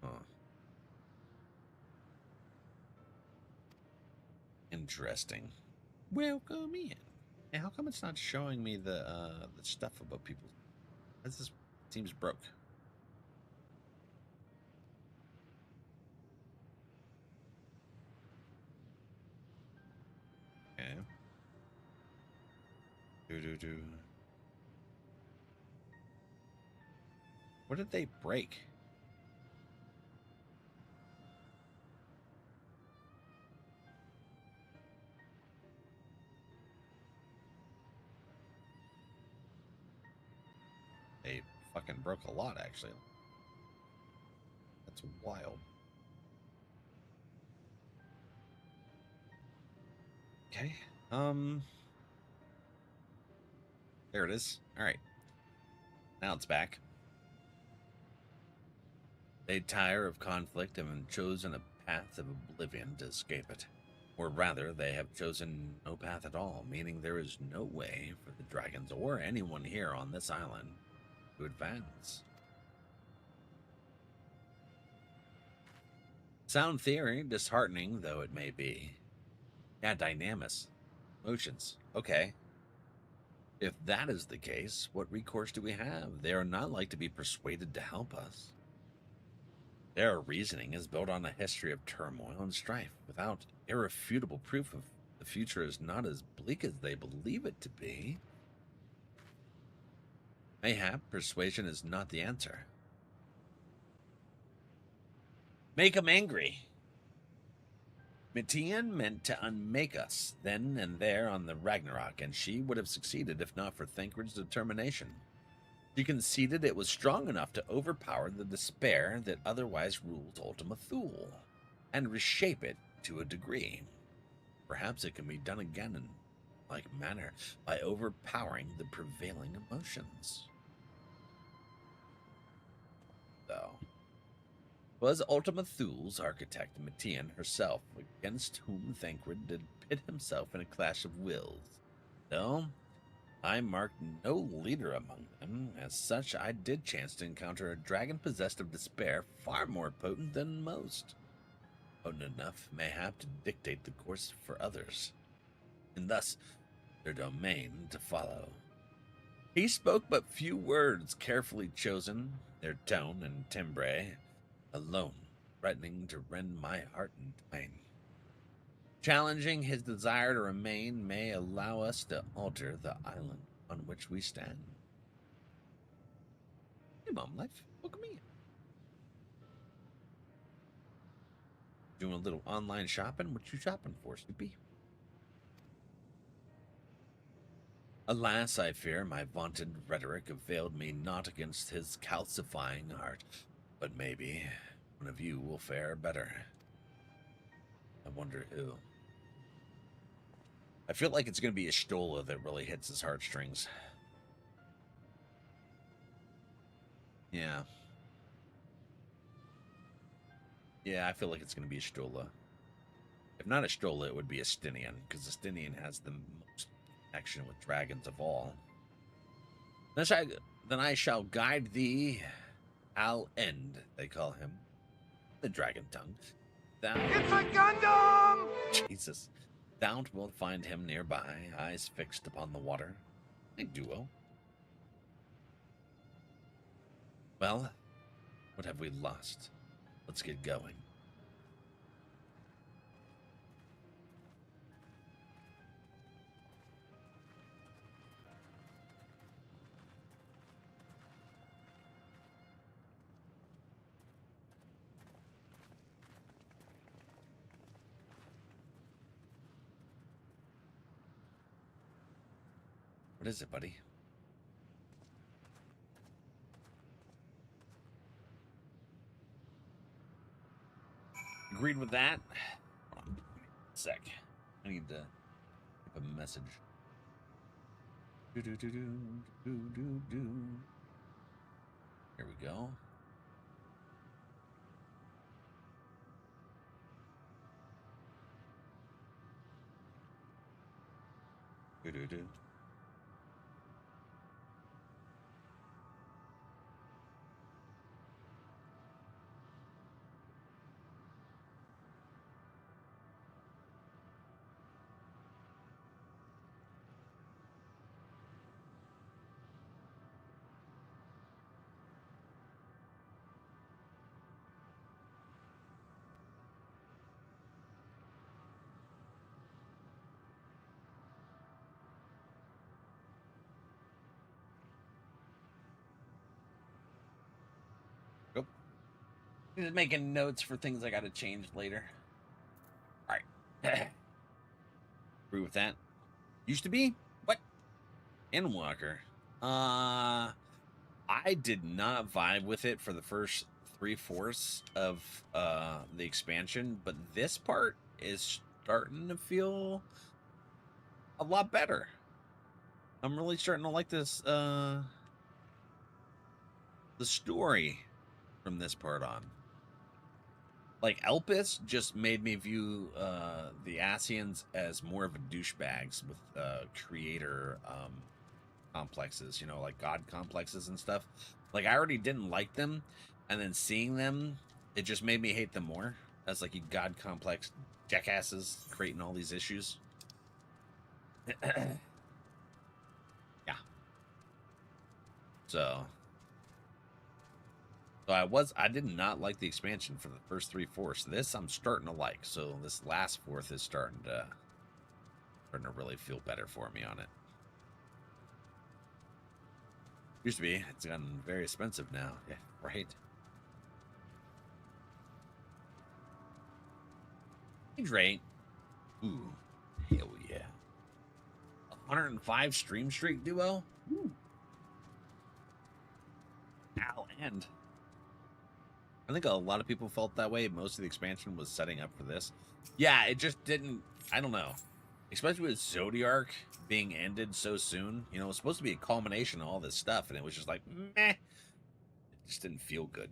Huh. Interesting. Welcome in. Hey, how come it's not showing me the stuff about people? This seems broke. Okay. What did they break? They fucking broke a lot, actually. That's wild. Okay. There it is. All right. Now it's back. They tire of conflict and have chosen a path of oblivion to escape it. Or rather, they have chosen no path at all, meaning there is no way for the dragons or anyone here on this island to advance. Sound theory, disheartening though it may be. Yeah, dynamis. Motions. Okay. If that is the case, what recourse do we have? They are not like to be persuaded to help us. Their reasoning is built on a history of turmoil and strife, without irrefutable proof of the future is not as bleak as they believe it to be. Mayhap persuasion is not the answer. Make them angry. Mitian meant to unmake us then and there on the Ragnarok, and she would have succeeded if not for Thancred's determination. She conceded it was strong enough to overpower the despair that otherwise ruled Ultima Thule, and reshape it to a degree. Perhaps it can be done again in like manner by overpowering the prevailing emotions. Though, was Ultima Thule's architect Mitian herself, against whom Thancred did pit himself in a clash of wills. No, I marked no leader among them. As such, I did chance to encounter a dragon possessed of despair far more potent than most. Potent enough, mayhap, to dictate the course for others, and thus their domain to follow. He spoke but few words, carefully chosen, their tone and timbre alone threatening to rend my heart in twain. Challenging his desire to remain may allow us to alter the island on which we stand. Hey, Mom Life, welcome in. Doing a little online shopping? What you shopping for, Snoopy? Alas, I fear my vaunted rhetoric availed me not against his calcifying heart, but maybe one of you will fare better. I wonder who. I feel like it's going to be a Stola that really hits his heartstrings. Yeah. Yeah, I feel like it's going to be a Stola. If not a Stola, it would be a Stinian, because the Stinian has the most connection with dragons of all. Then I shall guide thee, Al End, they call him. The dragon tongue. It's a Gundam! Jesus. Thou wilt find him nearby, eyes fixed upon the water. A duo. Well, what have we lost? Let's get going. What is it, buddy? Agreed with that. Hold on a sec. I need to type a message. Here we go. Just making notes for things I gotta change later. Alright. Agree with that. Used to be? What? Endwalker. I did not vibe with it for the first 3/4 of the expansion, but this part is starting to feel a lot better. I'm really starting to like this the story from this part on. Like, Elpis just made me view the Ascians as more of a douchebags with creator complexes, you know, like god complexes and stuff. Like, I already didn't like them, and then seeing them, it just made me hate them more. As like, you god complex jackasses creating all these issues. Yeah. So I did not like the expansion for the first 3/4. This I'm starting to like. So this last fourth is starting to really feel better for me on it. Used to be. It's gotten very expensive now. Yeah, right. Age rate. Ooh, hell yeah. 105 stream streak duo. Ooh. Ow, and I think a lot of people felt that way. Most of the expansion was setting up for this. Yeah, it just didn't. I don't know. Especially with Zodiark being ended so soon. You know, it was supposed to be a culmination of all this stuff, and it was just like, meh. It just didn't feel good.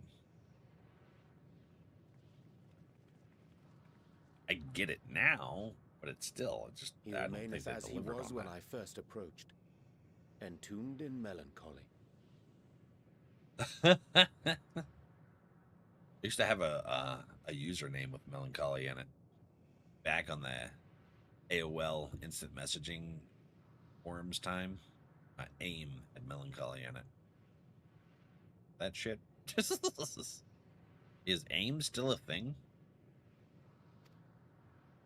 I get it now, but it's still just. He remaineth as he was when I first approached, entombed in melancholy. I used to have a username with melancholy in it back on the AOL instant messaging forums time. My AIM had melancholy in it. That shit. Is AIM still a thing?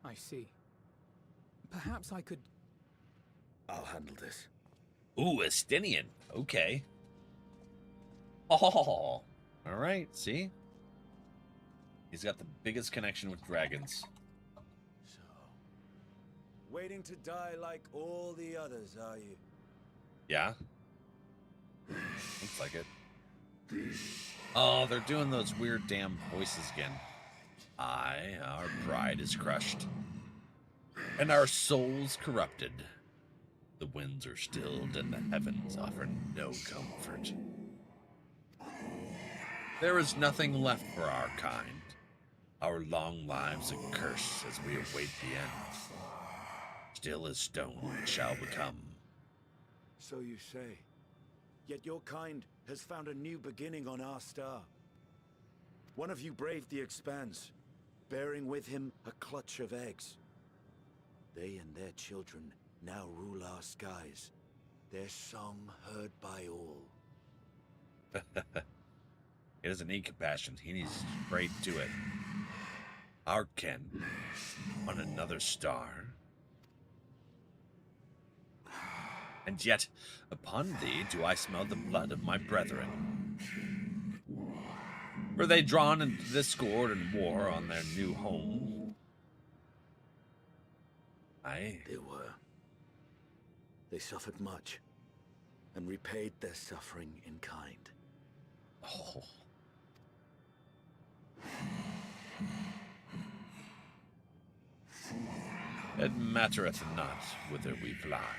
I see. Perhaps I could... I'll handle this. Ooh, Estinian. Okay. Oh, all right. See? He's got the biggest connection with dragons. So, waiting to die like all the others, are you? Yeah? Looks like it. Oh, they're doing those weird damn voices again. Our pride is crushed, and our souls corrupted. The winds are stilled, and the heavens offer no comfort. There is nothing left for our kind. Our long lives a curse as we await the end. Still as stone it shall become. So you say. Yet your kind has found a new beginning on our star. One of you braved the expanse, bearing with him a clutch of eggs. They and their children now rule our skies, their song heard by all. He doesn't need compassion. He needs straight to it. Our kin on another star. And yet, upon thee do I smell the blood of my brethren. Were they drawn into discord and war on their new home? Aye. They were. They suffered much, and repaid their suffering in kind. Oh. It mattereth not whither we fly.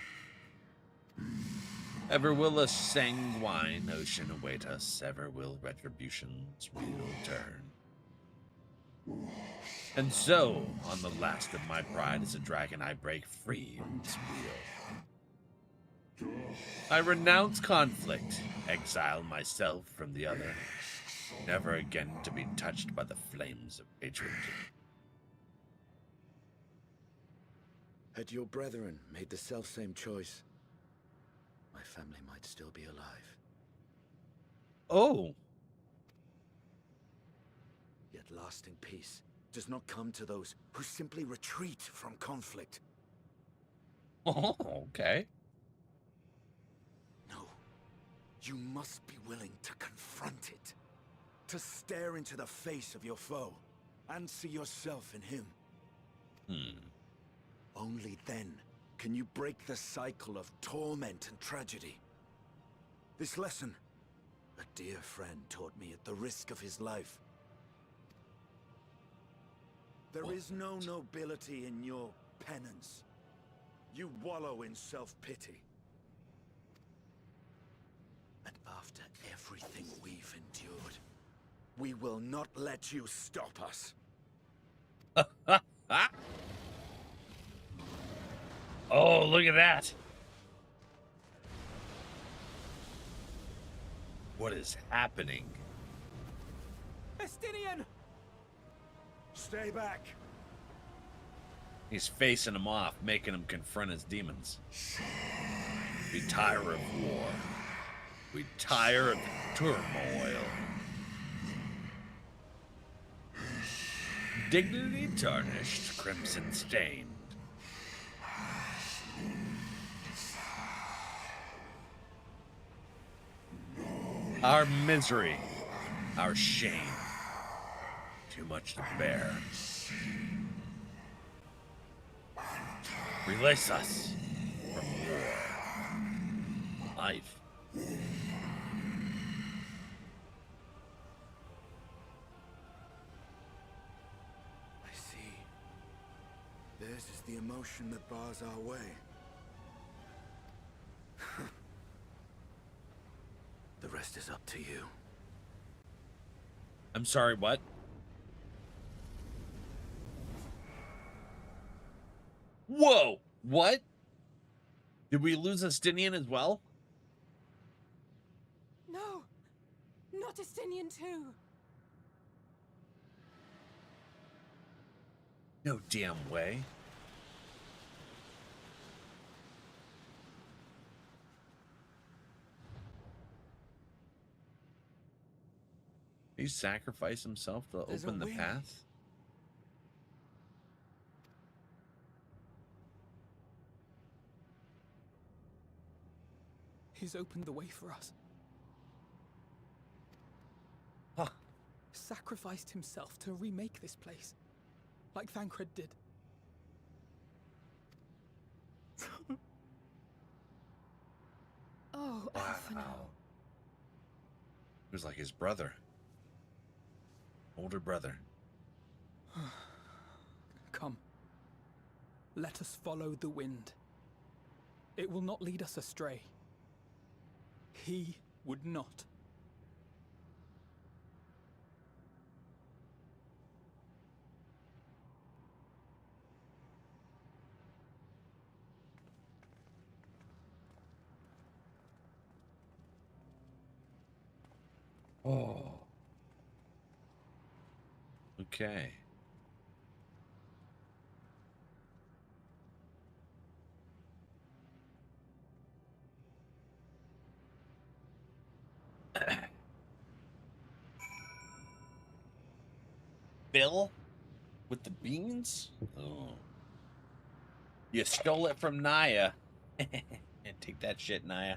Ever will a sanguine ocean await us, ever will retribution's wheel turn. And so, on the last of my pride as a dragon, I break free of this wheel. I renounce conflict, exile myself from the other, never again to be touched by the flames of hatred. Had your brethren made the selfsame choice, my family might still be alive. Oh. Yet lasting peace does not come to those who simply retreat from conflict. Oh, okay. No. You must be willing to confront it. To stare into the face of your foe, and see yourself in him. Only then can you break the cycle of torment and tragedy. This lesson, a dear friend taught me at the risk of his life. There is no nobility in your penance. You wallow in self-pity. And after everything we've endured, we will not let you stop us. look at that. What is happening? Estinian! Stay back. He's facing him off, making him confront his demons. We tire of war. We tire of turmoil. Dignity tarnished, crimson stained. Our misery, our shame, too much to bear. Release us from war, life. I see. Theirs is the emotion that bars our way. The rest is up to you. I'm sorry, what? Whoa! What? Did we lose Estinian as well? No! Not Estinian too! No damn way. He sacrificed himself to There's a open the wing. path? He's opened the way for us. Huh. Sacrificed himself to remake this place, like Thancred did. Oh, Alphinaud. He was like his brother. Older brother. Come. Let us follow the wind. It will not lead us astray. He would not. Oh. Okay. Bill with the beans? Oh. You stole it from Naya. Take that shit, Naya.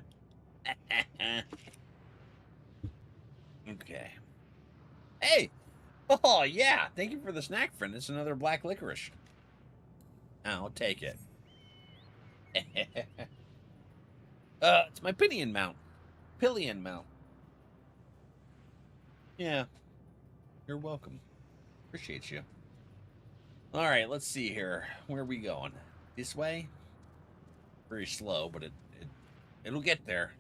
Okay. Hey! Oh, yeah! Thank you for the snack, friend. It's another black licorice. I'll take it. It's my pillion mount. Pillion mount. Yeah. You're welcome. Appreciate you. Alright, let's see here. Where are we going? This way? Very slow, but it'll get there.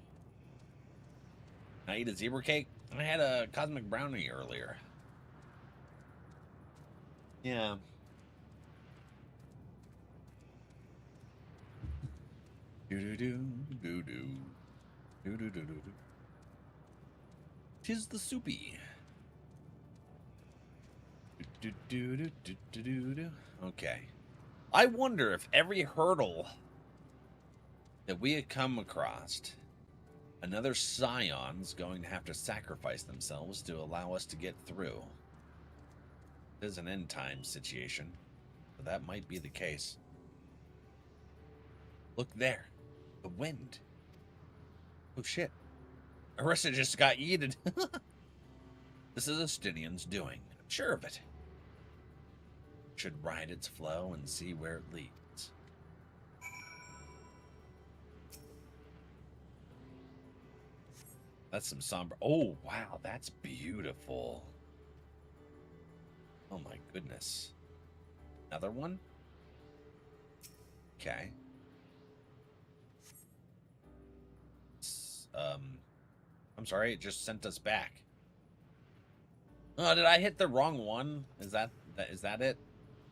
Can I eat a zebra cake? I had a cosmic brownie earlier. Yeah. Do-do-do, do-do. Do-do-do-do-do. 'Tis the soupy. Do-do-do-do-do-do-do. Okay. I wonder if every hurdle that we had come across, another Scion's going to have to sacrifice themselves to allow us to get through. It is an end time situation, but that might be the case. Look there. The wind. Oh shit. Arissa just got yeeted. This is Estinian's doing. I'm sure of it. Should ride its flow and see where it leads. That's some somber. Oh, wow. That's beautiful. Oh, my goodness. Another one? Okay. I'm sorry. It just sent us back. Oh, did I hit the wrong one? Is that it?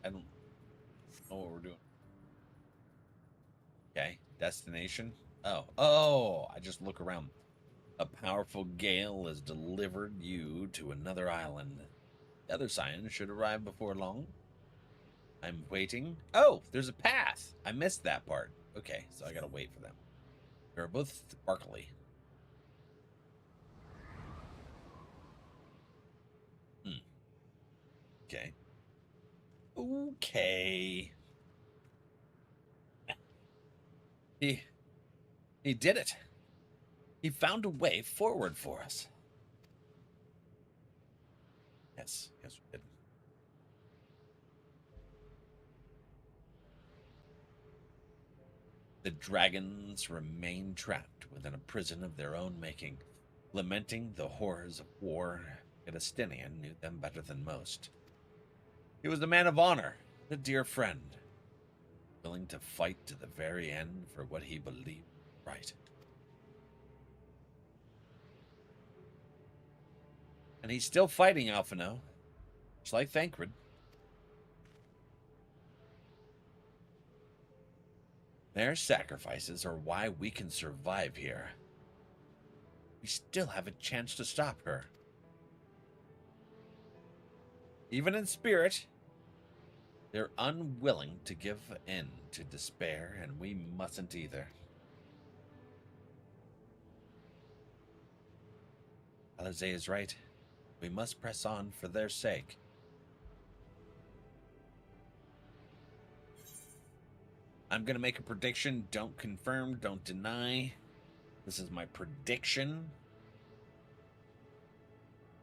I don't know what we're doing. Okay, destination. Oh, I just look around. A powerful gale has delivered you to another island. The other Scions should arrive before long. I'm waiting. Oh, there's a path. I missed that part. Okay, so I gotta wait for them. They're both sparkly. Okay. Okay. He did it. He found a way forward for us. Yes, we did. The dragons remain trapped within a prison of their own making, lamenting the horrors of war. Yet Estinian knew them better than most. He was a man of honor, a dear friend, willing to fight to the very end for what he believed right. And he's still fighting, Alphino, just like Thancred. Their sacrifices are why we can survive here. We still have a chance to stop her. Even in spirit, they're unwilling to give in to despair, and we mustn't either. Alizé is right. We must press on for their sake. I'm going to make a prediction. Don't confirm, don't deny. This is my prediction.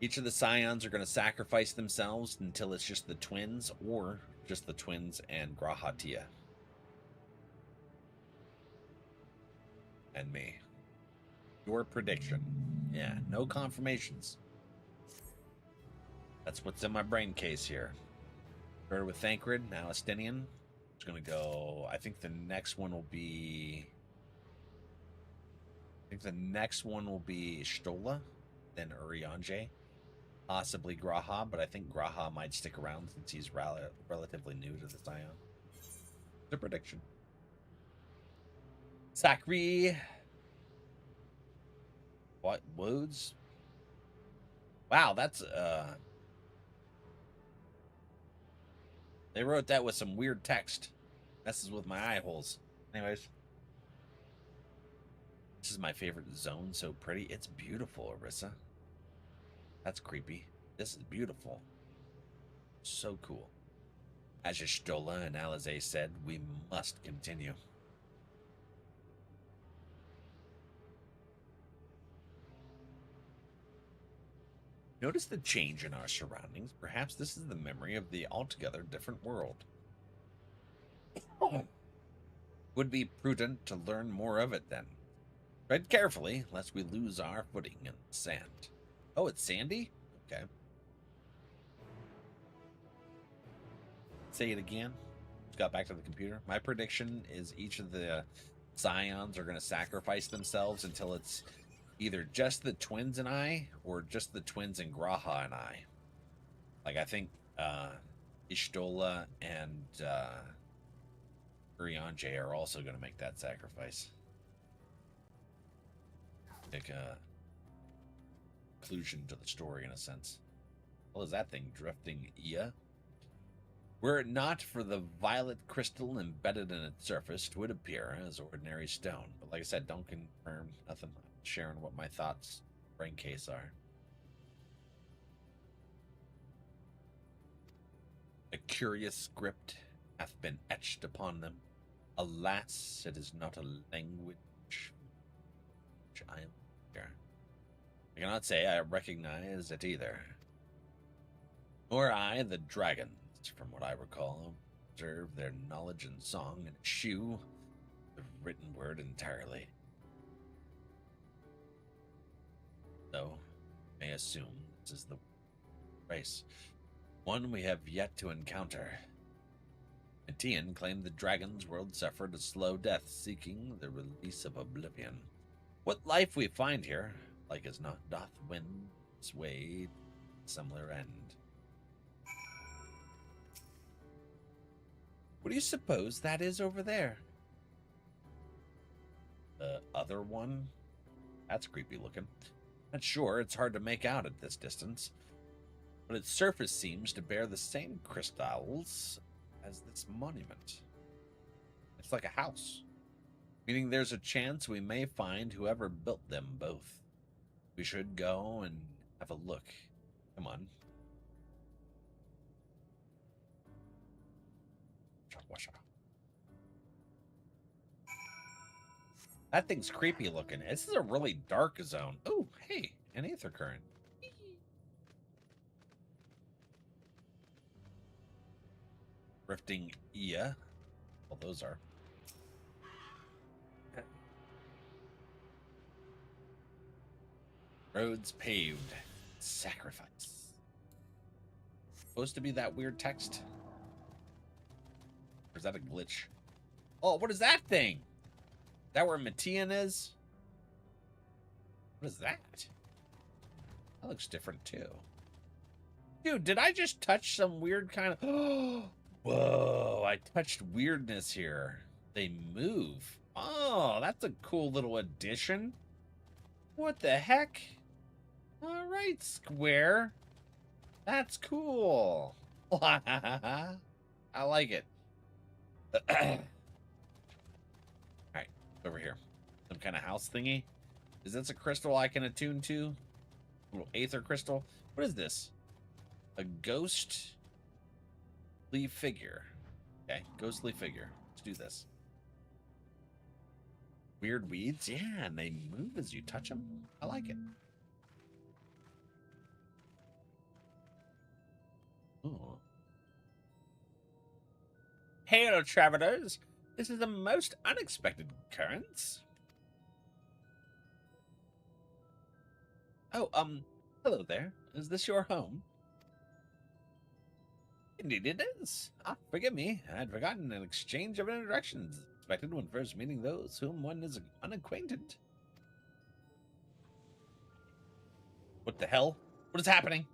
Each of the Scions are going to sacrifice themselves until it's just the twins, or just the twins and Grahatia. And me. Your prediction. Yeah, no confirmations. That's what's in my brain case here. Started with Thancred, now Estinian. It's going to go... I think the next one will be... Stola, then Urianger. Possibly Graha, but I think Graha might stick around since he's relatively new to the Scion. It's a prediction. Sakri. What? Woods? Wow, that's... They wrote that with some weird text. Messes with my eye holes. Anyways. This is my favorite zone. So pretty. It's beautiful, Arissa. That's creepy. This is beautiful. So cool. As Stola and Alizé said, we must continue. Notice the change in our surroundings. Perhaps this is the memory of the altogether different world. Would be prudent to learn more of it then. Tread carefully, lest we lose our footing in the sand. Oh, it's sandy? Okay. Say it again. Just got back to the computer. My prediction is each of the Scions are going to sacrifice themselves until it's either just the twins and I, or just the twins and Graha and I. Like, I think Ishtola and Urianger are also going to make that sacrifice. Like a conclusion to the story, in a sense. Well, is that thing drifting? Yeah. Were it not for the violet crystal embedded in its surface, it would appear as ordinary stone. But like I said, don't confirm nothing. Sharing what my thoughts, brain case are. A curious script hath been etched upon them. Alas, it is not a language which I am here. I cannot say I recognize it either. Nor I the dragons, from what I recall, observe their knowledge and song and eschew the written word entirely. So, may assume this is the race, one we have yet to encounter. Etienne claimed the dragon's world suffered a slow death, seeking the release of oblivion. What life we find here, like as not, doth win its way to similar end. What do you suppose that is over there? The other one? That's creepy looking. Not sure, it's hard to make out at this distance. But its surface seems to bear the same crystals as this monument. It's like a house. Meaning there's a chance we may find whoever built them both. We should go and have a look. Come on. That thing's creepy looking. This is a really dark zone. Oh, hey, an aether current. Rifting Ia. Well, those are. Roads paved. Sacrifice. Supposed to be that weird text? Or is that a glitch? Oh, what is that thing? Is that where Matian is? What is that? That looks different too. Dude, did I just touch some weird kind of... Whoa, I touched weirdness here. They move. Oh, that's a cool little addition. What the heck? All right, Square. That's cool. I like it. All right, over here. Some kind of house thingy. Is this a crystal I can attune to? A little aether crystal. What is this? A ghostly figure. Okay, ghostly figure. Let's do this. Weird weeds? Yeah, and they move as you touch them. I like it. Ooh. Hail, travelers! This is a most unexpected occurrence. Oh, hello there. Is this your home? Indeed it is. Ah, forgive me. I'd forgotten an exchange of introductions expected when first meeting those whom one is unacquainted. What the hell? What is happening?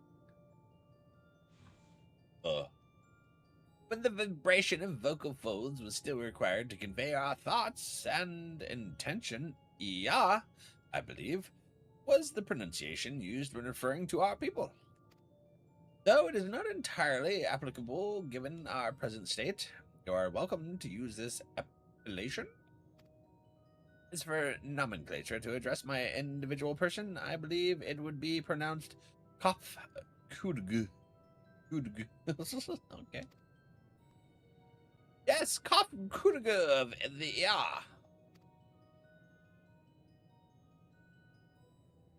When the vibration of vocal folds was still required to convey our thoughts and intention, yeah, I believe, was the pronunciation used when referring to our people. Though it is not entirely applicable given our present state, you are welcome to use this appellation. As for nomenclature to address my individual person, I believe it would be pronounced Kopf Kudg. Okay. Yes, Kopf Kudg of the Ja.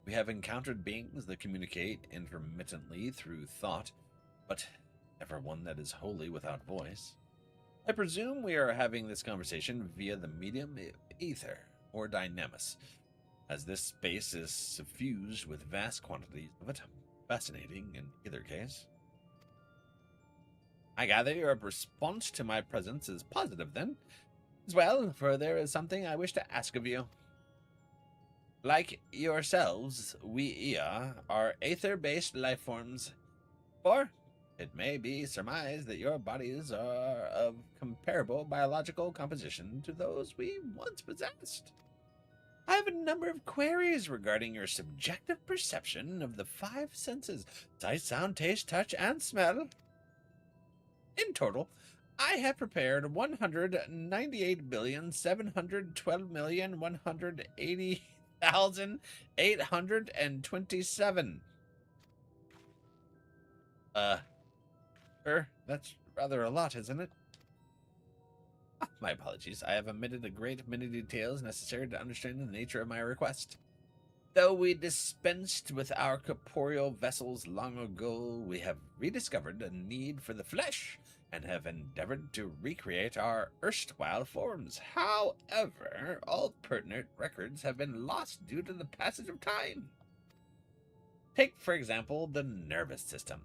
We have encountered beings that communicate intermittently through thought, but never one that is wholly without voice. I presume we are having this conversation via the medium ether, or dynamis, as this space is suffused with vast quantities of it. Fascinating in either case. I gather your response to my presence is positive, then, as well, for there is something I wish to ask of you. Like yourselves, we are aether-based life forms, or it may be surmised that your bodies are of comparable biological composition to those we once possessed. I have a number of queries regarding your subjective perception of the five senses: sight, sound, taste, touch, and smell. In total, I have prepared 198,712,180,827. That's rather a lot, isn't it? My apologies. I have omitted a great many details necessary to understand the nature of my request. Though we dispensed with our corporeal vessels long ago, we have rediscovered a need for the flesh and have endeavored to recreate our erstwhile forms. However, all pertinent records have been lost due to the passage of time. Take, for example, the nervous system.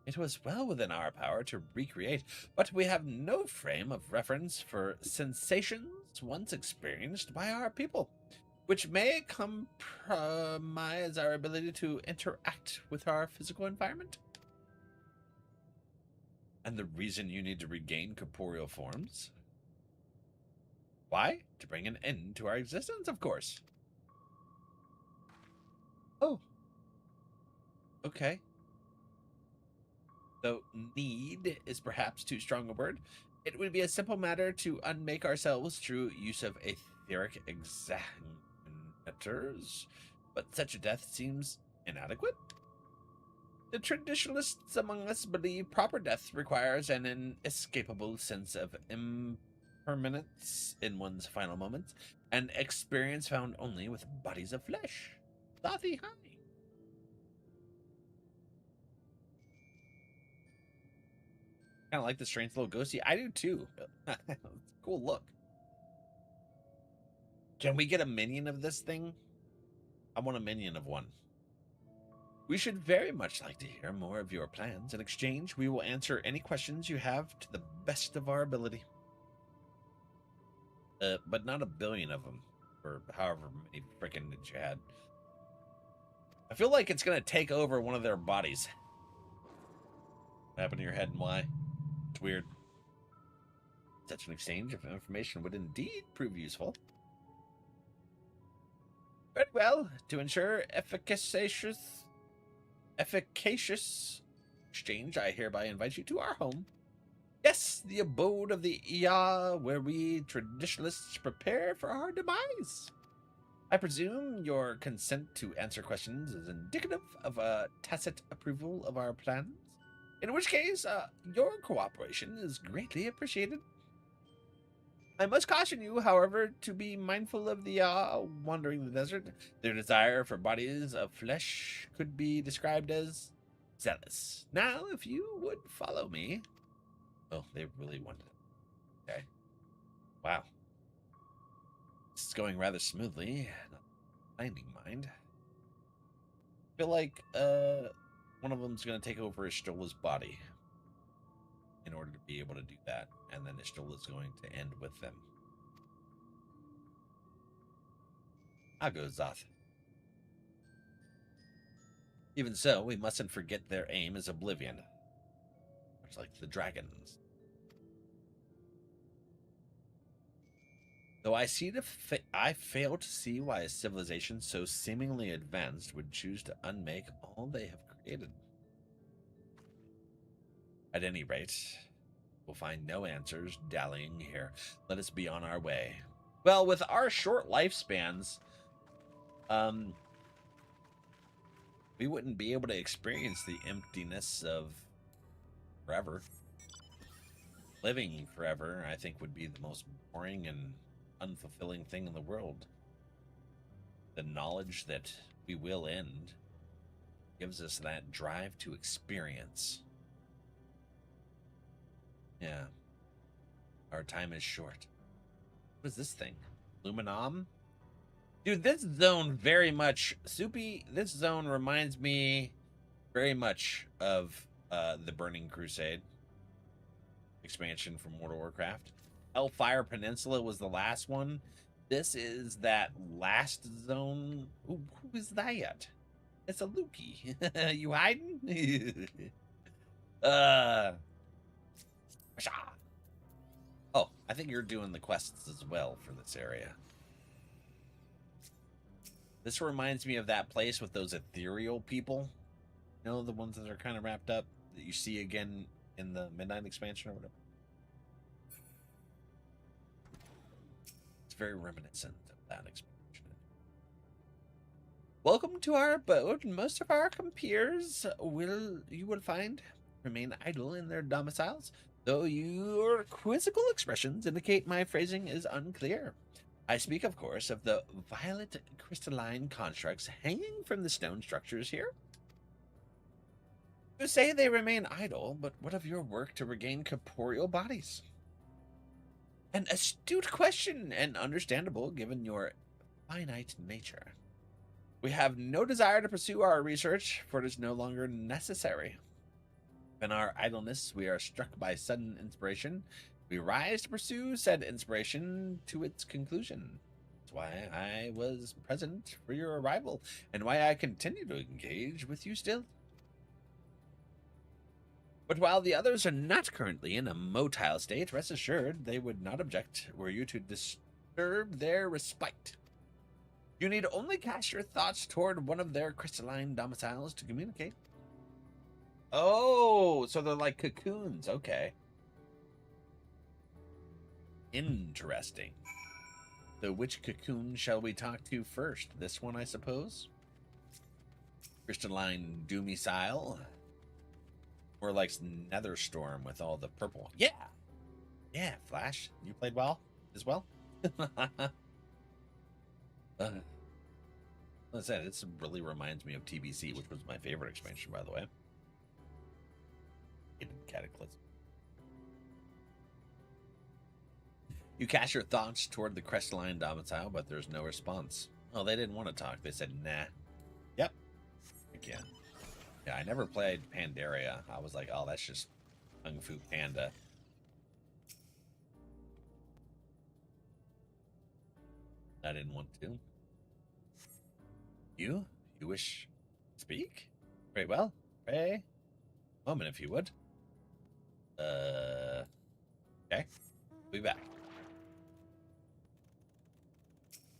It was well within our power to recreate, but we have no frame of reference for sensations once experienced by our people, which may compromise our ability to interact with our physical environment. And the reason you need to regain corporeal forms? Why? To bring an end to our existence, of course. Oh. Okay. Though need is perhaps too strong a word, it would be a simple matter to unmake ourselves through use of etheric examinators, but such a death seems inadequate. The traditionalists among us believe proper death requires an inescapable sense of impermanence in one's final moments, an experience found only with bodies of flesh. Thothy high. Kind of like the strange little ghosty. I do too. Cool look. Can we get a minion of this thing? I want a minion of one. We should very much like to hear more of your plans. In exchange, we will answer any questions you have to the best of our ability. But not a billion of them, or however many frickin' that you had. I feel like it's gonna take over one of their bodies. What happened to your head and why? It's weird. Such an exchange of information would indeed prove useful. Very well. To ensure efficacious exchange, I hereby invite you to our home. Yes, the abode of the IA, where we traditionalists prepare for our demise. I presume your consent to answer questions is indicative of a tacit approval of our plans. In which case, your cooperation is greatly appreciated. I must caution you, however, to be mindful of the wandering the desert. Their desire for bodies of flesh could be described as zealous. Now, if you would follow me... Oh, they really wanted it. Okay. Wow. This is going rather smoothly. Not finding mind. I feel like, one of them's going to take over Ishtola's body in order to be able to do that, and then Ishtola's going to end with them. I'll go Zoth. Even so, we mustn't forget their aim is oblivion, much like the dragons. Though I fail to see why a civilization so seemingly advanced would choose to unmake all they have created. At any rate, we'll find no answers dallying here. Let us be on our way. Well, with our short lifespans, we wouldn't be able to experience the emptiness of forever. Living forever, I think, would be the most boring and unfulfilling thing in the world. The knowledge that we will end gives us that drive to experience. Yeah. Our time is short. What is this thing? Luminam? Dude, this zone very much... Soupy, this zone reminds me very much of the Burning Crusade expansion from World of Warcraft. Hellfire Peninsula was the last one. This is that last zone. Who is that? It's a Lukey. You hiding? Oh, I think you're doing the quests as well for this area. This reminds me of that place with those ethereal people. You know, the ones that are kind of wrapped up that you see again in the Midnight expansion or whatever. It's very reminiscent of that expansion. Welcome to our abode. Most of our compeers you will find remain idle in their domiciles, though your quizzical expressions indicate my phrasing is unclear. I speak, of course, of the violet crystalline constructs hanging from the stone structures here. You say they remain idle, but what of your work to regain corporeal bodies? An astute question, and understandable given your finite nature. We have no desire to pursue our research, for it is no longer necessary. In our idleness, we are struck by sudden inspiration. We rise to pursue said inspiration to its conclusion. That's why I was present for your arrival, and why I continue to engage with you still. But while the others are not currently in a motile state, rest assured they would not object were you to Serve their respite. You need only cast your thoughts toward one of their crystalline domiciles to communicate. Oh, so they're like cocoons. Okay. Interesting. So which cocoon shall we talk to first? This one, I suppose? Crystalline domicile? Or like Netherstorm with all the purple. Yeah! Yeah, Flash. You played well as well? Like I said, it really reminds me of TBC, which was my favorite expansion, by the way. Hidden Cataclysm. You cast your thoughts toward the crystalline domicile, but there's no response. Oh, they didn't want to talk. They said, nah. Yep. Again. Yeah, I never played Pandaria. I was like, oh, that's just Kung Fu Panda. I didn't want to. You wish to speak? Very well. Pray. Moment, if you would. Okay. Be back.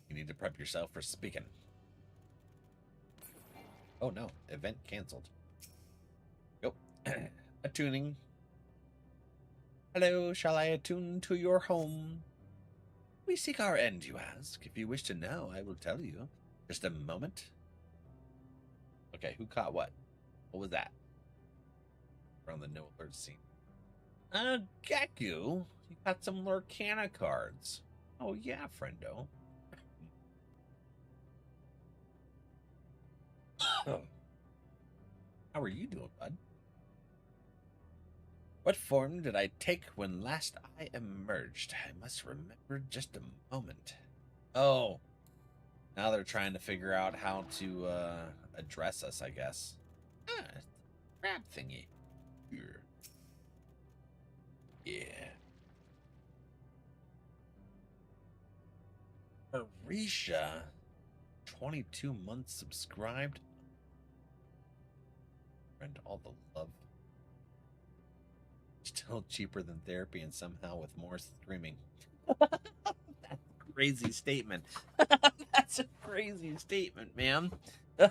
You need to prep yourself for speaking. Oh no, event canceled. Go. Attuning. Hello, shall I attune to your home? We seek our end, you ask. If you wish to know, I will tell you. Just a moment. Okay, who caught what? What was that? We're on the no alert scene. Gaku, you got some Lorcana cards. Oh yeah, friendo. How are you doing, bud? What form did I take when last I emerged? I must remember just a moment. Oh. Now they're trying to figure out how to address us, I guess. Ah, crab thingy. Here. Yeah. Arisha. 22 months subscribed. And all the love. Still cheaper than therapy and somehow with more streaming. That's a crazy statement. That's a crazy statement, man. Oh,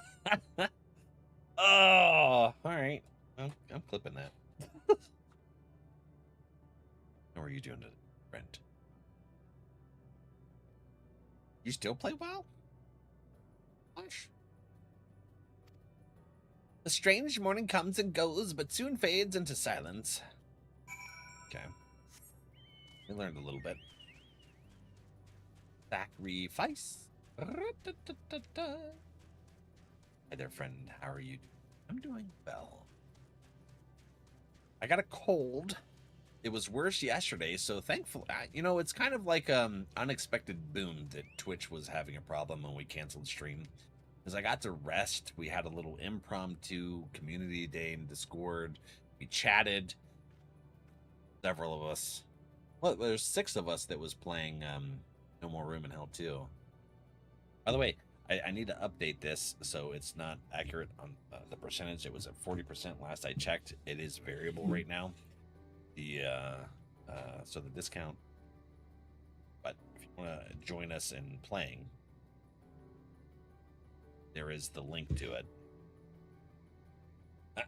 all right. I'm clipping that. How are you doing today, Brent? You still play WoW? Gosh. The strange morning comes and goes, but soon fades into silence. Okay. We learned a little bit. Sacrifice. Hi there, friend. How are you doing? I'm doing well. I got a cold. It was worse yesterday, so thankfully, you know, it's kind of like unexpected boon that Twitch was having a problem when we canceled stream. Because I got to rest. We had a little impromptu community day in Discord. We chatted. Several of us. Well, there's 6 of us that was playing No More Room in Hell 2. By the way, I need to update this so it's not accurate on the percentage. It was at 40% last I checked. It is variable right now. The so the discount. But if you want to join us in playing, there is the link to it.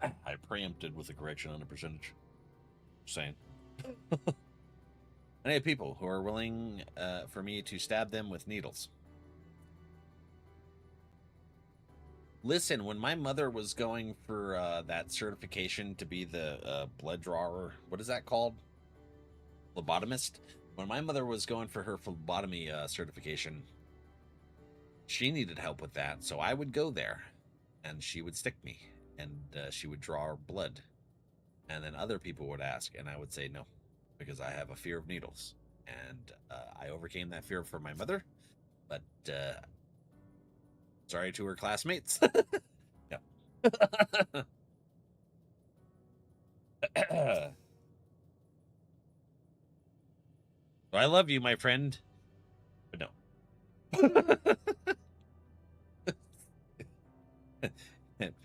I preempted with a correction on the percentage. Just saying. I have people who are willing for me to stab them with needles. Listen, when my mother was going for that certification to be the blood drawer, what is that called? Phlebotomist? When my mother was going for her phlebotomy certification, she needed help with that, so I would go there, and she would stick me, and she would draw blood. And then other people would ask, and I would say no, because I have a fear of needles. And I overcame that fear for my mother, but sorry to her classmates. Yep. I love you, my friend, but no.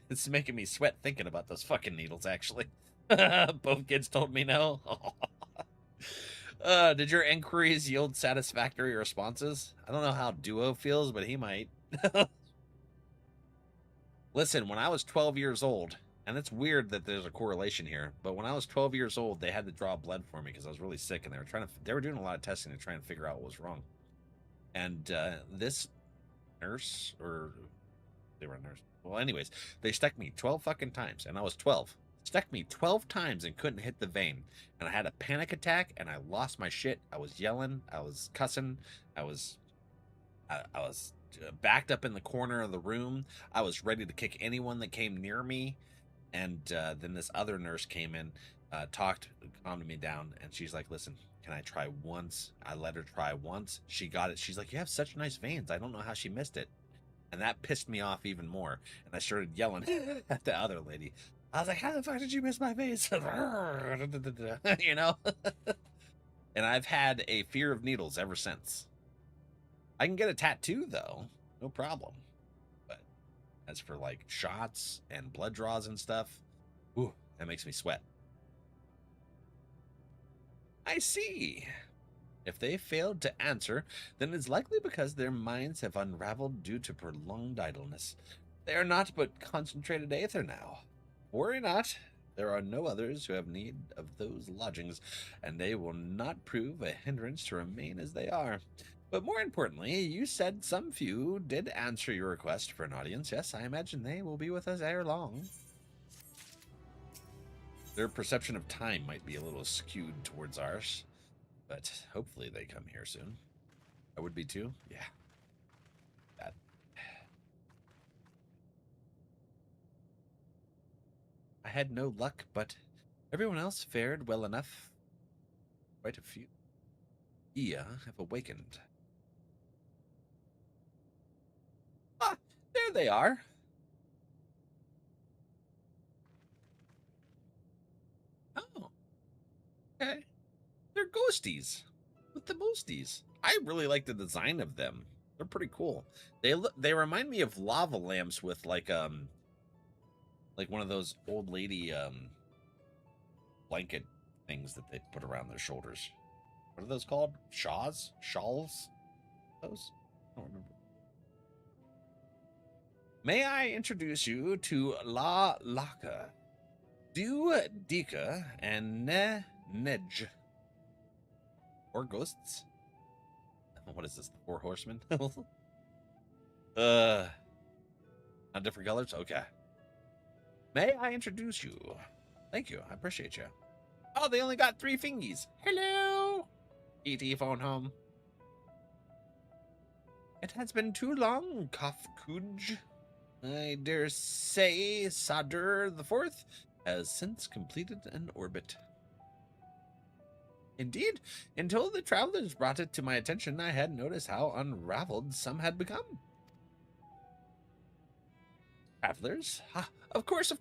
It's making me sweat thinking about those fucking needles, actually. Both kids told me no. Did your inquiries yield satisfactory responses? I don't know how Duo feels, but he might. Listen, when I was 12 years old, and it's weird that there's a correlation here, but when I was 12 years old, they had to draw blood for me because I was really sick, and they were doing a lot of testing to try and figure out what was wrong. And this nurse, or they were a nurse. Well, anyways, they stuck me 12 fucking times, and I was 12. Stuck me 12 times and couldn't hit the vein. And I had a panic attack, and I lost my shit. I was yelling. I was cussing. I was backed up in the corner of the room. I was ready to kick anyone that came near me. And then this other nurse came in, calmed me down, and she's like, listen, can I try once? I let her try once. She got it. She's like, you have such nice veins. I don't know how she missed it. And that pissed me off even more. And I started yelling at the other lady. I was like, how the fuck did you miss my face? You know? And I've had a fear of needles ever since. I can get a tattoo, though. No problem. But as for, like, shots and blood draws and stuff, ooh, that makes me sweat. I see. If they failed to answer, then it's likely because their minds have unraveled due to prolonged idleness. They are not but concentrated aether now. Worry not. There are no others who have need of those lodgings, and they will not prove a hindrance to remain as they are. But more importantly, you said some few did answer your request for an audience. Yes, I imagine they will be with us ere long. Their perception of time might be a little skewed towards ours, but hopefully they come here soon. I would be too. Yeah. That. I had no luck, but everyone else fared well enough. Quite a few. Ia have awakened. Ah, there they are. Oh. Okay. They're ghosties. With the mosties. I really like the design of them. They're pretty cool. They remind me of lava lamps with like one of those old lady blanket things that they put around their shoulders. What are those called? Shawls? Those? I don't remember. May I introduce you to La Laka, Du Dika, and Ne Nej. Or ghosts? What is this? The Four Horsemen? Not different colors? Okay. May I introduce you? Thank you. I appreciate you. Oh, they only got 3 fingies. Hello. E.T. phone home. It has been too long, Kafkuj. I dare say Sadur the Fourth has since completed an orbit. Indeed, until the travelers brought it to my attention, I had noticed how unraveled some had become. Travelers? Ah, of course.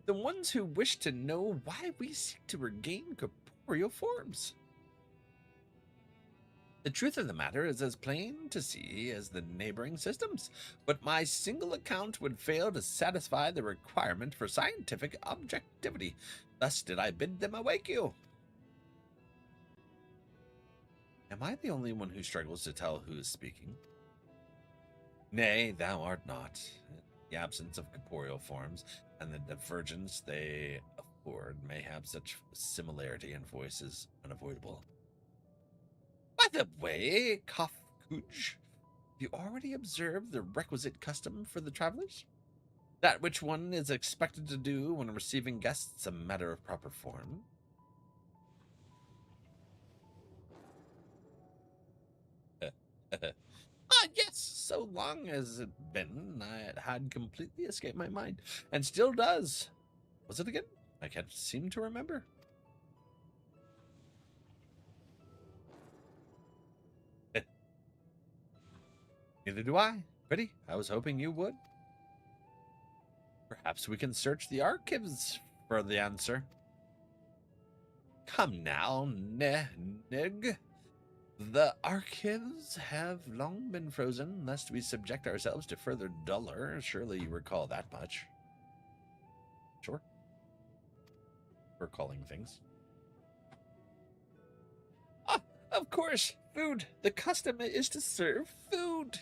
The ones who wish to know why we seek to regain corporeal forms. The truth of the matter is as plain to see as the neighboring systems, but my single account would fail to satisfy the requirement for scientific objectivity. Thus did I bid them awake you. Am I the only one who struggles to tell who is speaking? Nay, thou art not. The absence of corporeal forms and the divergence they afford may have such similarity in voices unavoidable. By the way, Kafkuj, you already observed the requisite custom for the travelers? That which one is expected to do when receiving guests a matter of proper form? Yes, so long as it been, it had completely escaped my mind, and still does. Was it again? I can't seem to remember. Neither do I. Pretty. I was hoping you would. Perhaps we can search the archives for the answer. Come now, Nig. The archives have long been frozen, lest we subject ourselves to further dullor. Surely you recall that much. Sure. Recalling things. Of course, food. The custom is to serve food.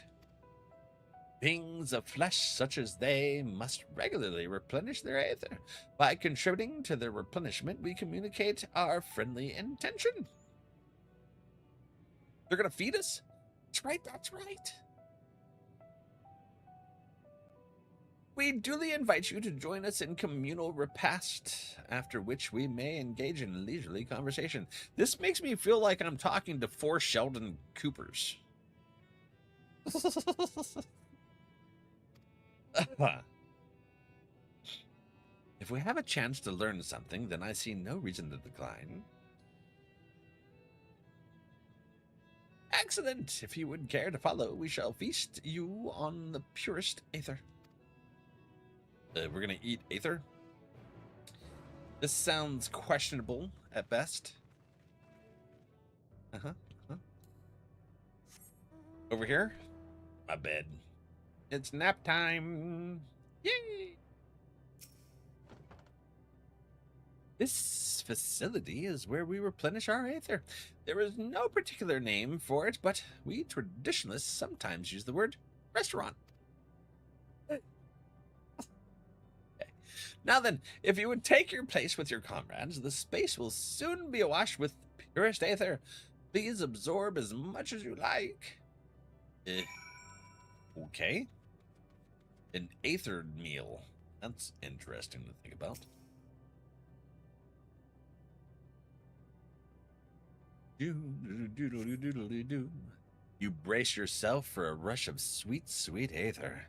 Beings of flesh such as they must regularly replenish their aether. By contributing to their replenishment, we communicate our friendly intention. They're going to feed us? That's right, that's right. We duly invite you to join us in communal repast, after which we may engage in leisurely conversation. This makes me feel like I'm talking to 4 Sheldon Coopers. If we have a chance to learn something, then I see no reason to decline. Excellent! If you would care to follow, we shall feast you on the purest aether. We're gonna eat aether? This sounds questionable at best. Over here? My bed. It's nap time. Yay! This facility is where we replenish our aether. There is no particular name for it, but we traditionalists sometimes use the word restaurant. Okay. Now then, if you would take your place with your comrades, the space will soon be awash with purest aether. Please absorb as much as you like. Okay. An aether meal. That's interesting to think about. You brace yourself for a rush of sweet, sweet aether.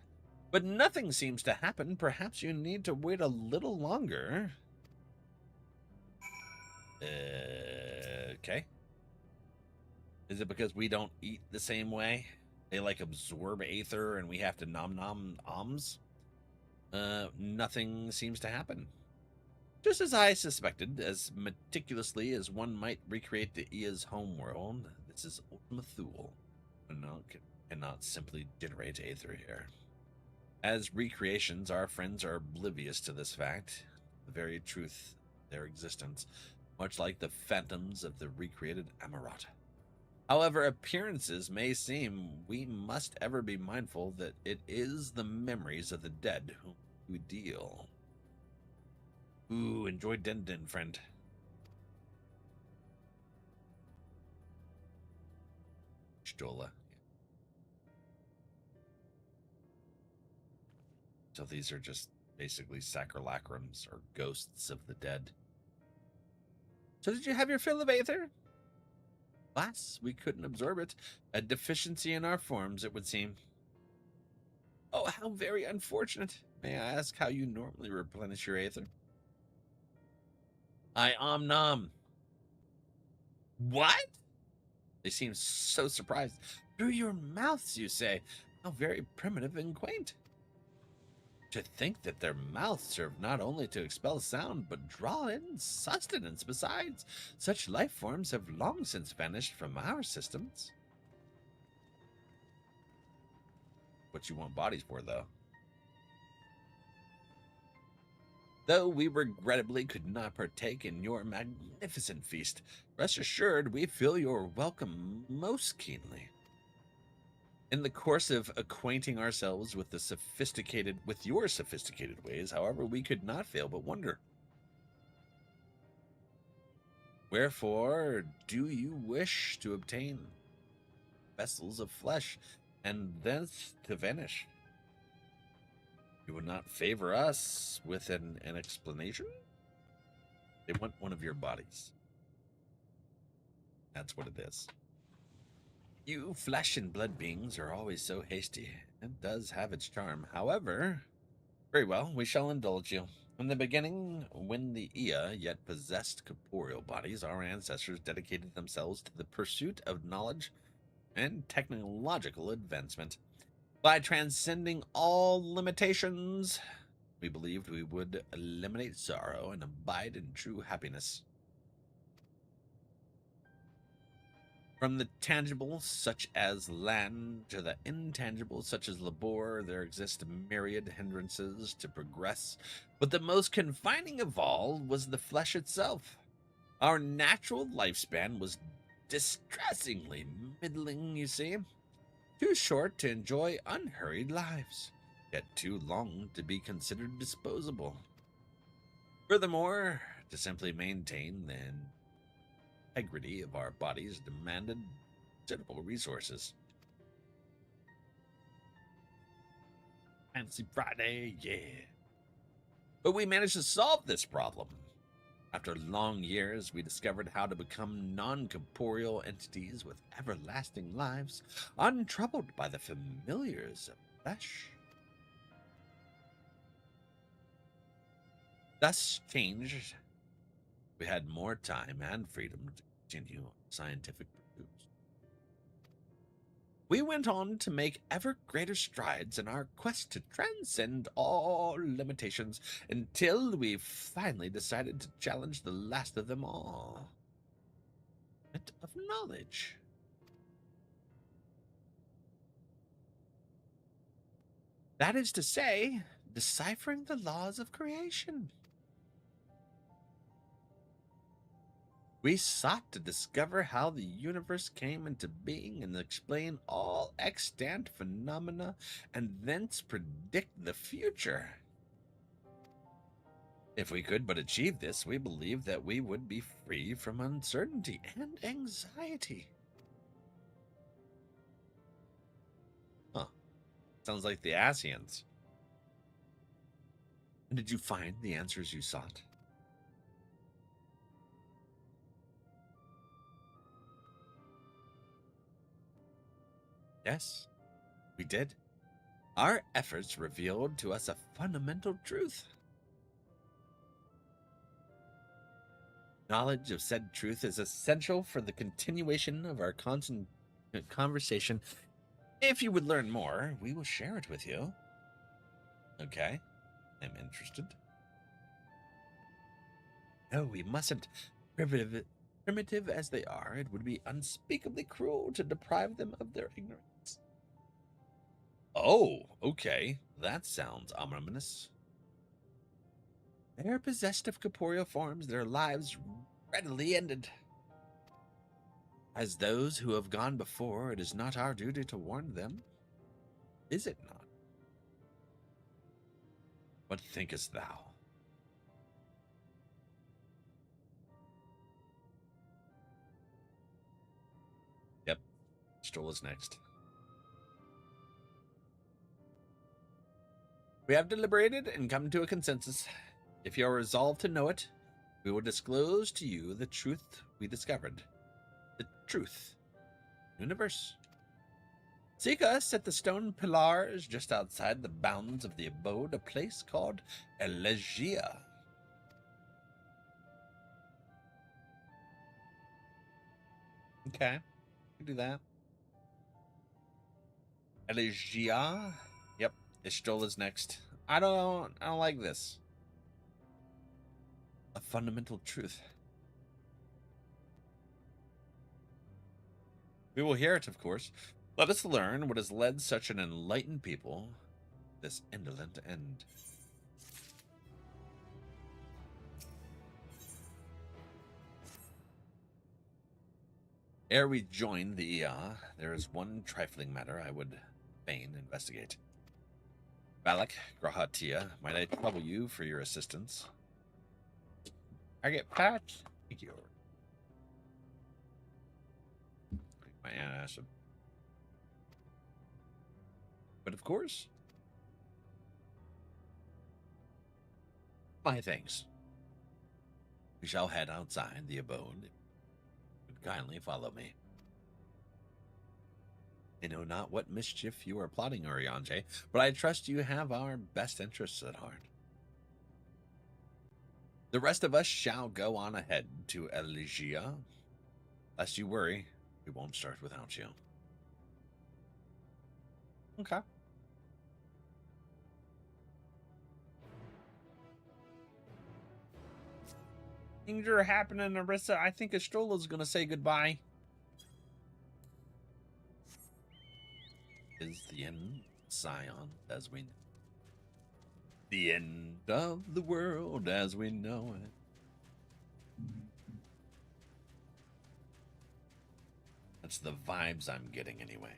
But nothing seems to happen. Perhaps you need to wait a little longer. Okay. Is it because we don't eat the same way? They like absorb aether and we have to nom oms? Nothing seems to happen. Just as I suspected, as meticulously as one might recreate the Ia's homeworld, this is Ultima Thule. Cannot simply generate aether here. As recreations, our friends are oblivious to this fact, the very truth of their existence, much like the phantoms of the recreated Amarata. However appearances may seem, we must ever be mindful that it is the memories of the dead whom we deal. Ooh, enjoy Din Din, friend. Stola. So these are just basically sacrolacrims or ghosts of the dead. So did you have your fill of aether? Alas, we couldn't absorb it. A deficiency in our forms, it would seem. Oh, how very unfortunate. May I ask how you normally replenish your aether? I nom. What? They seem so surprised. Through your mouths, you say. How very primitive and quaint. To think that their mouths serve not only to expel sound, but draw in sustenance besides. Such life forms have long since vanished from our systems. What you want bodies for, though? Though we regrettably could not partake in your magnificent feast, rest assured we feel your welcome most keenly. In the course of acquainting ourselves with your sophisticated ways, however, we could not fail but wonder. Wherefore do you wish to obtain vessels of flesh, and thence to vanish? You would not favor us with an explanation? They want one of your bodies. That's what it is. You flesh and blood beings are always so hasty. It does have its charm. However, very well, we shall indulge you. In the beginning, when the Ia yet possessed corporeal bodies, our ancestors dedicated themselves to the pursuit of knowledge and technological advancement. By transcending all limitations, we believed we would eliminate sorrow and abide in true happiness. From the tangible, such as land, to the intangible, such as labor, there exist myriad hindrances to progress, but the most confining of all was the flesh itself. Our natural lifespan was distressingly middling, you see. Too short to enjoy unhurried lives, yet too long to be considered disposable. Furthermore, to simply maintain the integrity of our bodies demanded considerable resources. Fancy Friday, yeah. But we managed to solve this problem. After long years, we discovered how to become non-corporeal entities with everlasting lives, untroubled by the familiars of flesh. Thus changed, we had more time and freedom to continue scientific pursuits. We went on to make ever greater strides in our quest to transcend all limitations until we finally decided to challenge the last of them all. Limit of knowledge. That is to say, deciphering the laws of creation. We sought to discover how the universe came into being and explain all extant phenomena and thence predict the future. If we could but achieve this, we believed that we would be free from uncertainty and anxiety. Huh. Sounds like the Scions. And did you find the answers you sought? Yes, we did. Our efforts revealed to us a fundamental truth. Knowledge of said truth is essential for the continuation of our constant conversation. If you would learn more, we will share it with you. Okay, I'm interested. No, we mustn't. Primitive as they are, it would be unspeakably cruel to deprive them of their ignorance. Oh, okay. That sounds ominous. They are possessed of corporeal forms, their lives readily ended. As those who have gone before, it is not our duty to warn them. Is it not? What thinkest thou? Yep, Stroll is next. We have deliberated and come to a consensus. If you are resolved to know it, we will disclose to you the truth we discovered. The truth. Universe. Seek us at the stone pillars just outside the bounds of the abode, a place called Elegia. Okay, we can do that. Elegia. Yep, Ishtal is next. I don't like this. A fundamental truth. We will hear it, of course. Let us learn what has led such an enlightened people to this indolent end. Ere we join the IA, there is one trifling matter I would fain investigate. Valak, Grahatia, might I trouble you for your assistance? I get patched. Thank you. My antacid. But of course, my thanks. We shall head outside the abode. Kindly follow me. I know not what mischief you are plotting, Oriange, but I trust you have our best interests at heart. The rest of us shall go on ahead to Elegia. Lest you worry, we won't start without you. Okay. Things are happening, Arissa. I think Estrola's gonna say goodbye. Is the end, Scion, as we know. The end of the world as we know it. That's the vibes I'm getting anyway.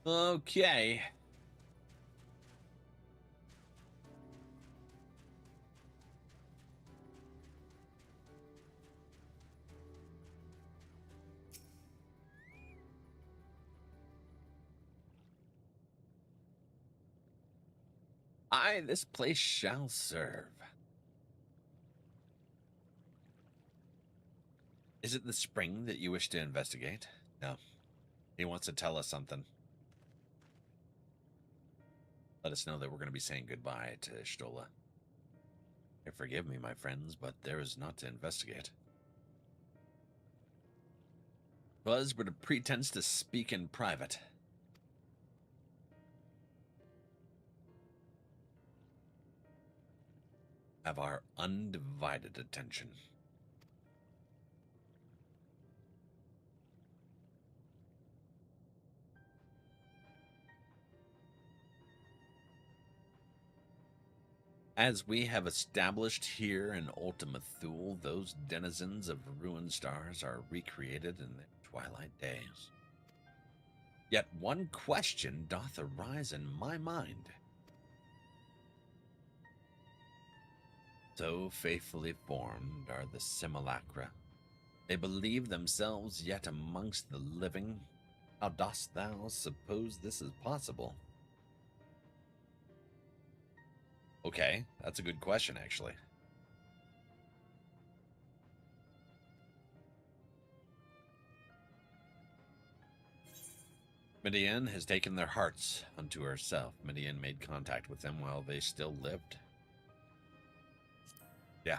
Okay. This place shall serve. Is it the spring that you wish to investigate? No. He wants to tell us something. Let us know that we're going to be saying goodbye to Stola. Forgive me, my friends, but there is not to investigate. Was but a pretense to speak in private. Have our undivided attention. As we have established here in Ultima Thule, those denizens of ruined stars are recreated in their twilight days. Yet one question doth arise in my mind. So faithfully formed are the simulacra. They believe themselves yet amongst the living. How dost thou suppose this is possible? Okay, that's a good question, actually. Midian has taken their hearts unto herself. Midian made contact with them while they still lived. Yeah.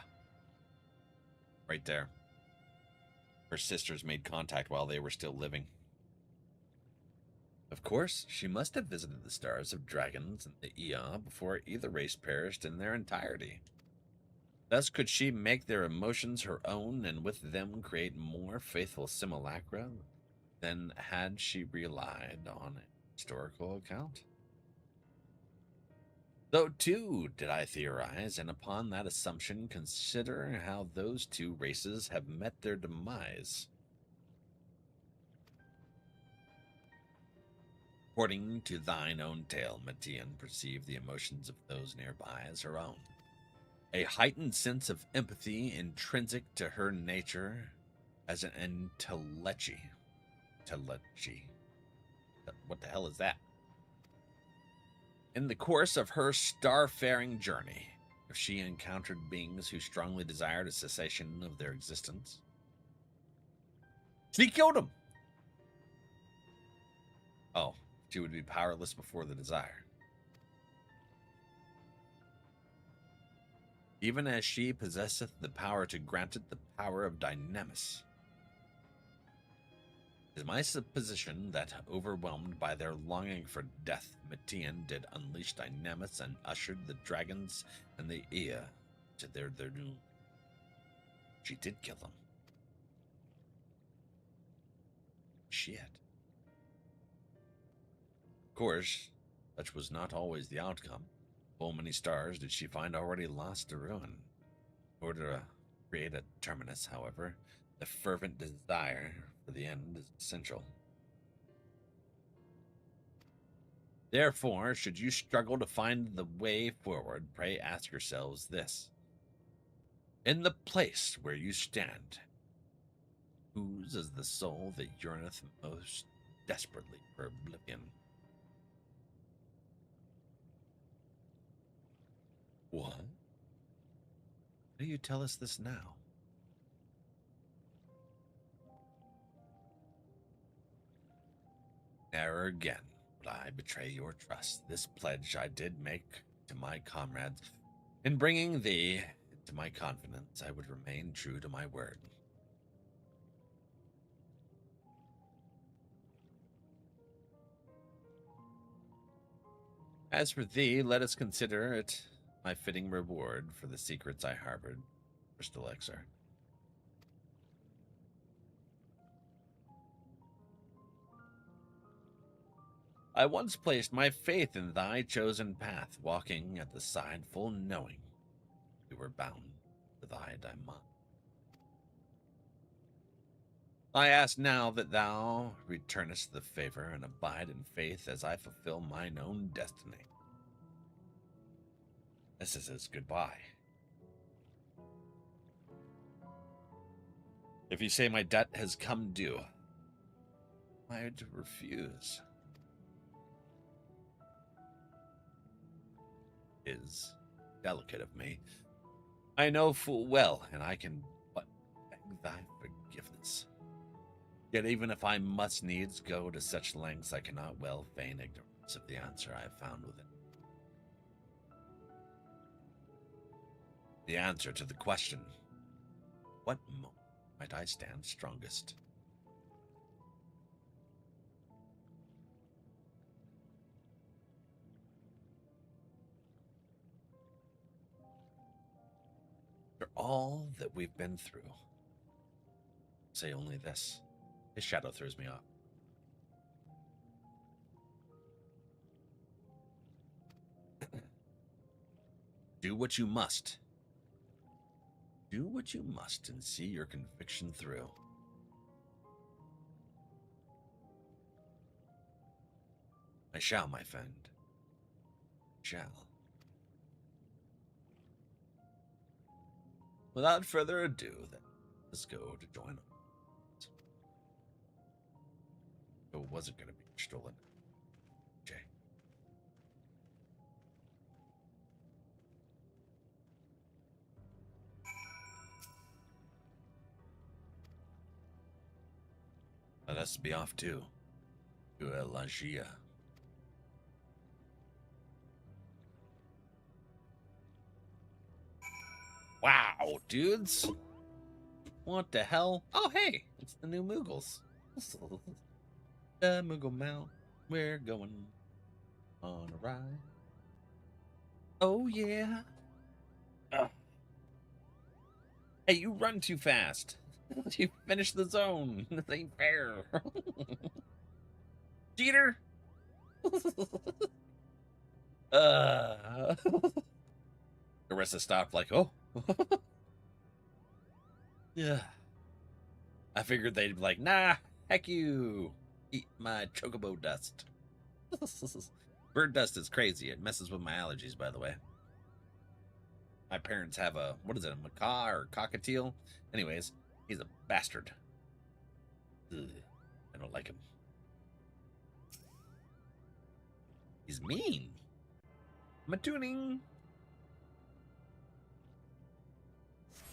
Right there. Her sisters made contact while they were still living. Of course, she must have visited the stars of dragons and the Ea before either race perished in their entirety. Thus could she make their emotions her own and with them create more faithful simulacra than had she relied on a historical account. So too did I theorize, and upon that assumption consider how those two races have met their demise. According to thine own tale, Matian perceived the emotions of those nearby as her own. A heightened sense of empathy intrinsic to her nature as an intellecti. What the hell is that? In the course of her starfaring journey, if she encountered beings who strongly desired a cessation of their existence, she killed them. Oh, she would be powerless before the desire. Even as she possesseth the power to grant it the power of dynamis. It is my supposition that, overwhelmed by their longing for death, Matian did unleash dynamis and ushered the dragons and the Ea to their doom. She did kill them. Shit. Of course, such was not always the outcome. Full many stars did she find already lost to ruin. In order to create a terminus, however, the fervent desire for the end is essential. Therefore, should you struggle to find the way forward, pray ask yourselves this. In the place where you stand, whose is the soul that yearneth most desperately for oblivion? What? Why do you tell us this now? Ne'er again would I betray your trust. This pledge I did make to my comrades. In bringing thee into my confidence, I would remain true to my word. As for thee, let us consider it my fitting reward for the secrets I harbored, first elixir. I once placed my faith in thy chosen path, walking at the side full knowing we were bound to thy daemon. I ask now that thou returnest the favor and abide in faith as I fulfill mine own destiny. This is his goodbye. If you say my debt has come due, I'd refuse. Is delicate of me. I know full well, and I can but beg thy forgiveness. Yet even if I must needs go to such lengths, I cannot well feign ignorance of the answer I have found within. The answer to the question, what moment might I stand strongest? After all that we've been through, say only this. His shadow throws me off. Do what you must. Do what you must and see your conviction through. I shall, my friend. Shall. Without further ado, then, let's go to join them. So it wasn't going to be stolen. Jay. Let us be off too. To Elagia. Wow, dudes. What the hell? Oh, hey, it's the new Moogles. The Moogle Mount. We're going on a ride. Oh, yeah. Hey, you run too fast. You finished the zone. This ain't fair. Cheater. Carissa stopped like, oh. Yeah. I figured they'd be like, nah, heck you. Eat my chocobo dust. Bird dust is crazy. It messes with my allergies, by the way. My parents have a, what is it, a macaw or cockatiel? Anyways, he's a bastard. Ugh, I don't like him. He's mean. I'm a tuning.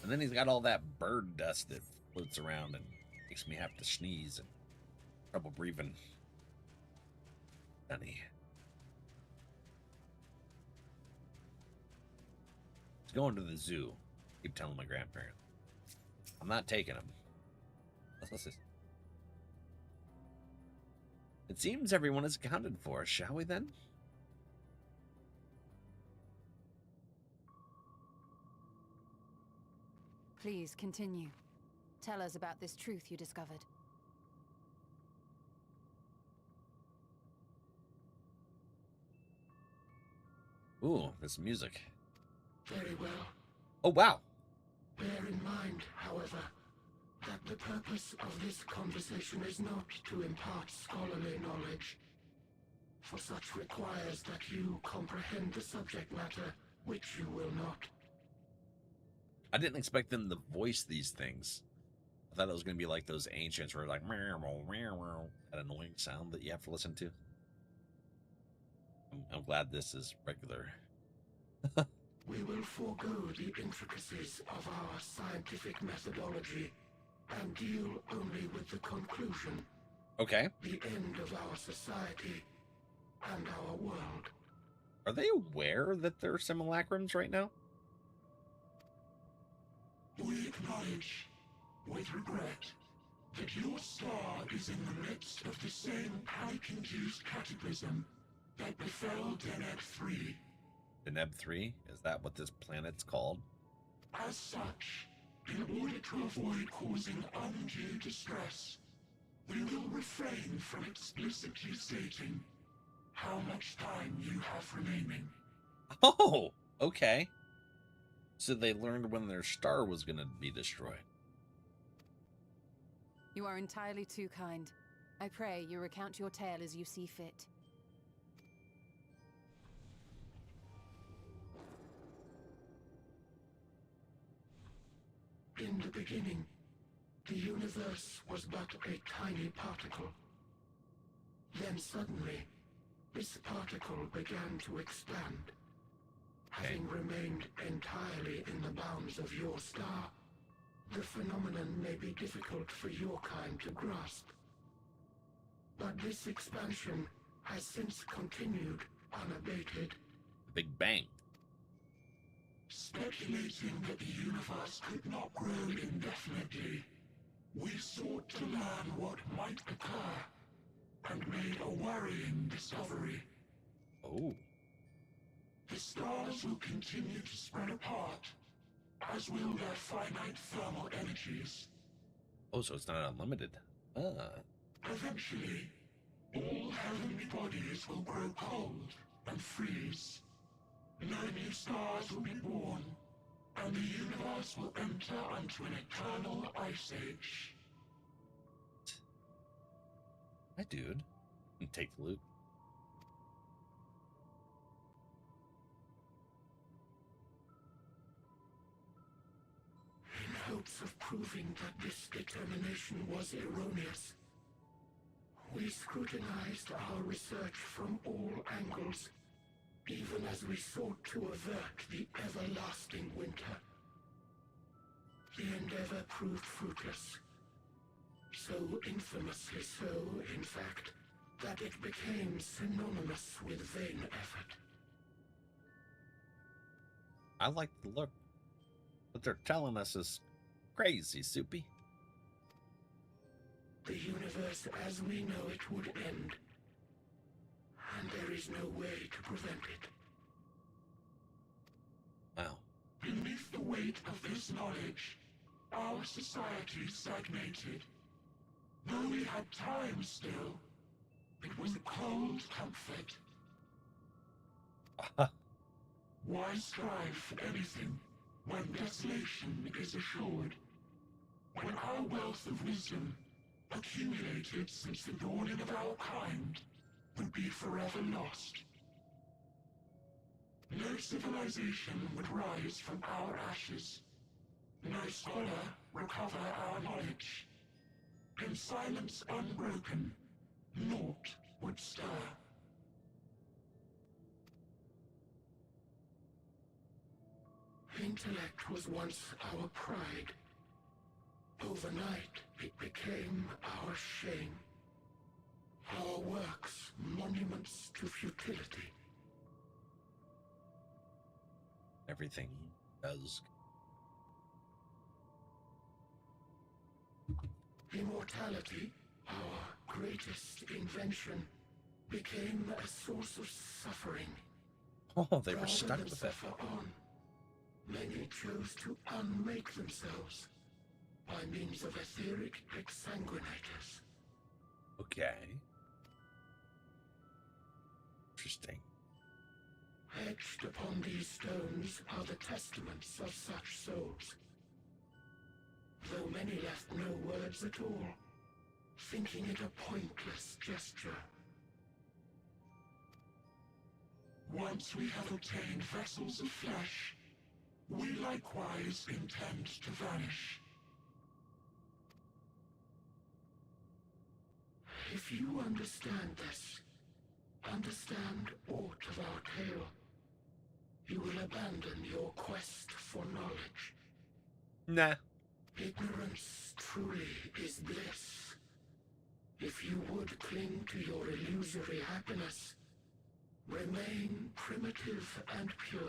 And then he's got all that bird dust that floats around and makes me have to sneeze and trouble breathing. Honey. He's going to the zoo. Keep telling my grandparents. I'm not taking him. It seems everyone is accounted for, shall we then? Please continue. Tell us about this truth you discovered. Ooh, this music. Very well. Oh, wow. Bear in mind, however, that the purpose of this conversation is not to impart scholarly knowledge, for such requires that you comprehend the subject matter, which you will not. I didn't expect them to voice these things. I thought it was going to be like those ancients where like, that annoying sound that you have to listen to. I'm glad this is regular. We will forego the intricacies of our scientific methodology and deal only with the conclusion. Okay. The end of our society and our world. Are they aware that there are simulacrums right now? We acknowledge, with regret, that your star is in the midst of the same highly confused cataclysm that befell Deneb-3. Deneb-3? Is that what this planet's called? As such, in order to avoid causing undue distress, we will refrain from explicitly stating how much time you have remaining. Oh, okay. So they learned when their star was going to be destroyed. You are entirely too kind. I pray you recount your tale as you see fit. In the beginning, the universe was but a tiny particle. Then suddenly, this particle began to expand. Having remained entirely in the bounds of your star, the phenomenon may be difficult for your kind to grasp. But this expansion has since continued unabated. Big Bang. Speculating that the universe could not grow indefinitely, we sought to learn what might occur, and made a worrying discovery. Oh. The stars will continue to spread apart, as will their finite thermal energies. Oh, so it's not unlimited. Eventually, all heavenly bodies will grow cold and freeze. No new stars will be born, and the universe will enter into an eternal ice age. Hi, dude. Take the loot. In hopes of proving that this determination was erroneous, we scrutinized our research from all angles, even as we sought to avert the everlasting winter. The endeavor proved fruitless. So infamously so, in fact, that it became synonymous with vain effort. I like the look. What they're telling us is crazy, Soupy. The universe as we know it would end, and there is no way to prevent it. Wow. Beneath the weight of this knowledge, our society stagnated. Though we had time still, it was a cold comfort. Why strive for anything when desolation is assured? When our wealth of wisdom, accumulated since the dawning of our kind, would be forever lost. No civilization would rise from our ashes. No scholar recover our knowledge. In silence unbroken, naught would stir. Intellect was once our pride. Overnight, it became our shame. Our works, monuments to futility. Everything does. Immortality, our greatest invention, became a source of suffering. Oh, they were Rather stuck than with it. suffer on, many chose to unmake themselves by means of etheric exsanguinators. Okay. Interesting. Etched upon these stones are the testaments of such souls. Though many left no words at all, thinking it a pointless gesture. Once we have obtained vessels of flesh, we likewise intend to vanish. If you understand this, understand aught of our tale, you will abandon your quest for knowledge. Nah. Ignorance truly is bliss. If you would cling to your illusory happiness, remain primitive and pure.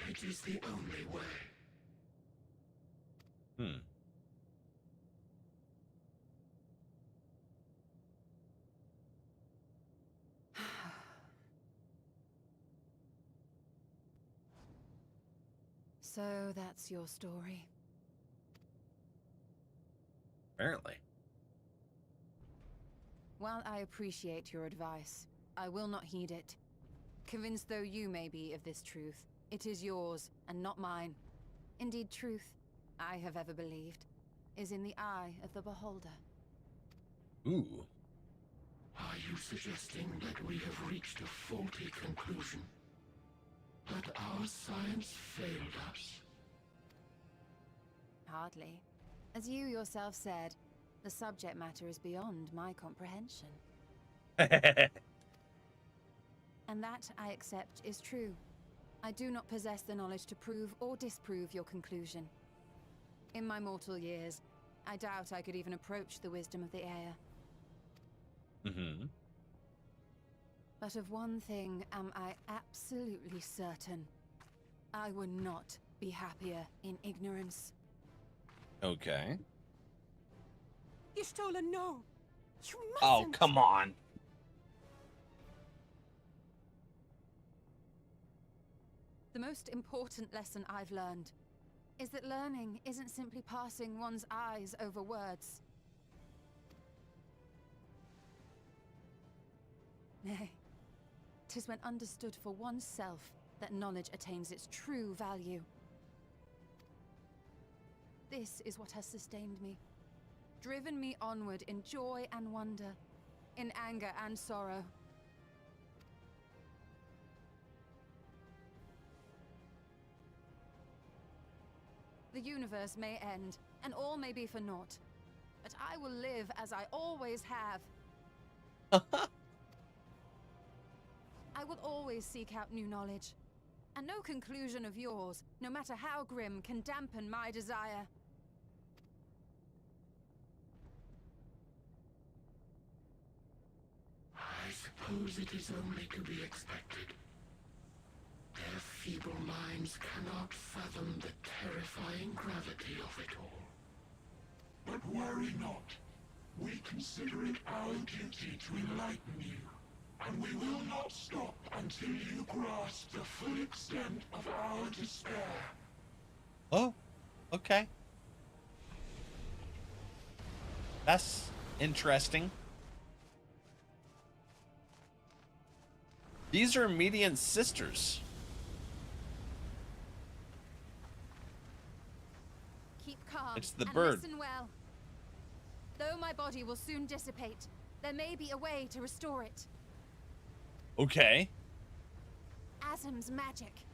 It is the only way. So that's your story. Apparently. While I appreciate your advice, I will not heed it. Convinced though you may be of this truth, it is yours and not mine. Indeed, truth, I have ever believed, is in the eye of the beholder. Ooh. Are you suggesting that we have reached a faulty conclusion? That our science failed us? Hardly. As you yourself said, the subject matter is beyond my comprehension. And that, I accept, is true. I do not possess the knowledge to prove or disprove your conclusion. In my mortal years, I doubt I could even approach the wisdom of the air. Mm-hmm. But of one thing am I absolutely certain. I would not be happier in ignorance. Okay. Y'shtola, no! You mustn't! Oh, come on. The most important lesson I've learned is that learning isn't simply passing one's eyes over words. Nay, 'tis when understood for oneself that knowledge attains its true value. This is what has sustained me, driven me onward in joy and wonder, in anger and sorrow. The universe may end, and all may be for naught. But I will live as I always have. I will always seek out new knowledge. And no conclusion of yours, no matter how grim, can dampen my desire. I suppose it is only to be expected. Their feeble minds cannot fathom the terrifying gravity of it all. But worry not. We consider it our duty to enlighten you, and we will not stop until you grasp the full extent of our despair. Oh, okay. That's interesting. These are Median sisters. Keep calm It's the and bird. listen well. Though my body will soon dissipate, there may be a way to restore it. Okay. Azim's magic.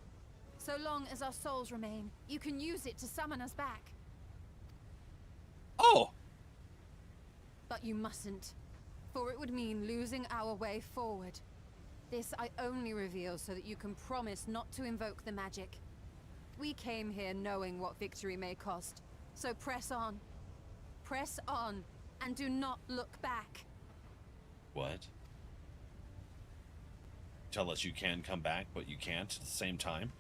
So long as our souls remain, you can use it to summon us back. Oh! But you mustn't, for it would mean losing our way forward. This I only reveal so that you can promise not to invoke the magic. We came here knowing what victory may cost, so press on. Press on, and do not look back. What? Tell us you can come back, but you can't at the same time?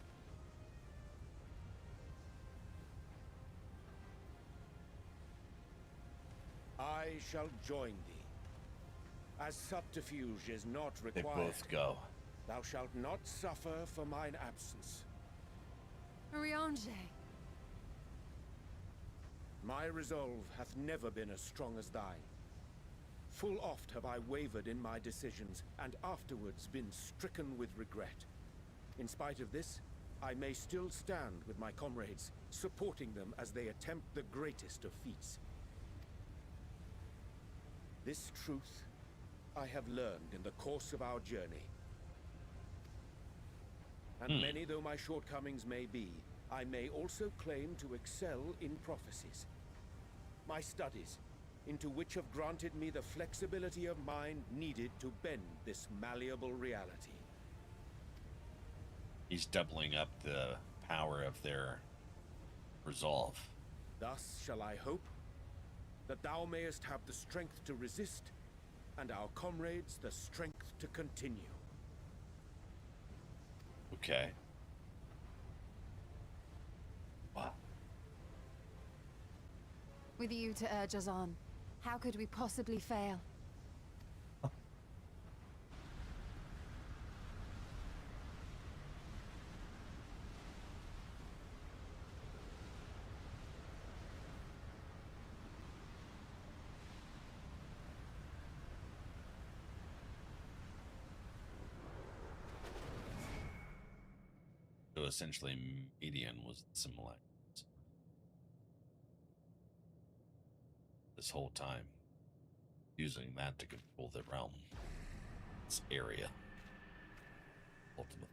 I shall join thee. As subterfuge is not They required, both go. thou shalt not suffer for mine absence. Riange. My resolve hath never been as strong as thine. Full oft have I wavered in my decisions, and afterwards been stricken with regret. In spite of this, I may still stand with my comrades, supporting them as they attempt the greatest of feats. This truth I have learned in the course of our journey. And many though my shortcomings may be, I may also claim to excel in prophecies. My studies, into which have granted me the flexibility of mind needed to bend this malleable reality. He's doubling up the power of their resolve. Thus shall I hope that thou mayest have the strength to resist, and our comrades the strength to continue. Okay. Wow. With you to urge us on, how could we possibly fail? essentially median was the similarities. This whole time. Using that to control the realm. This area. Ultima.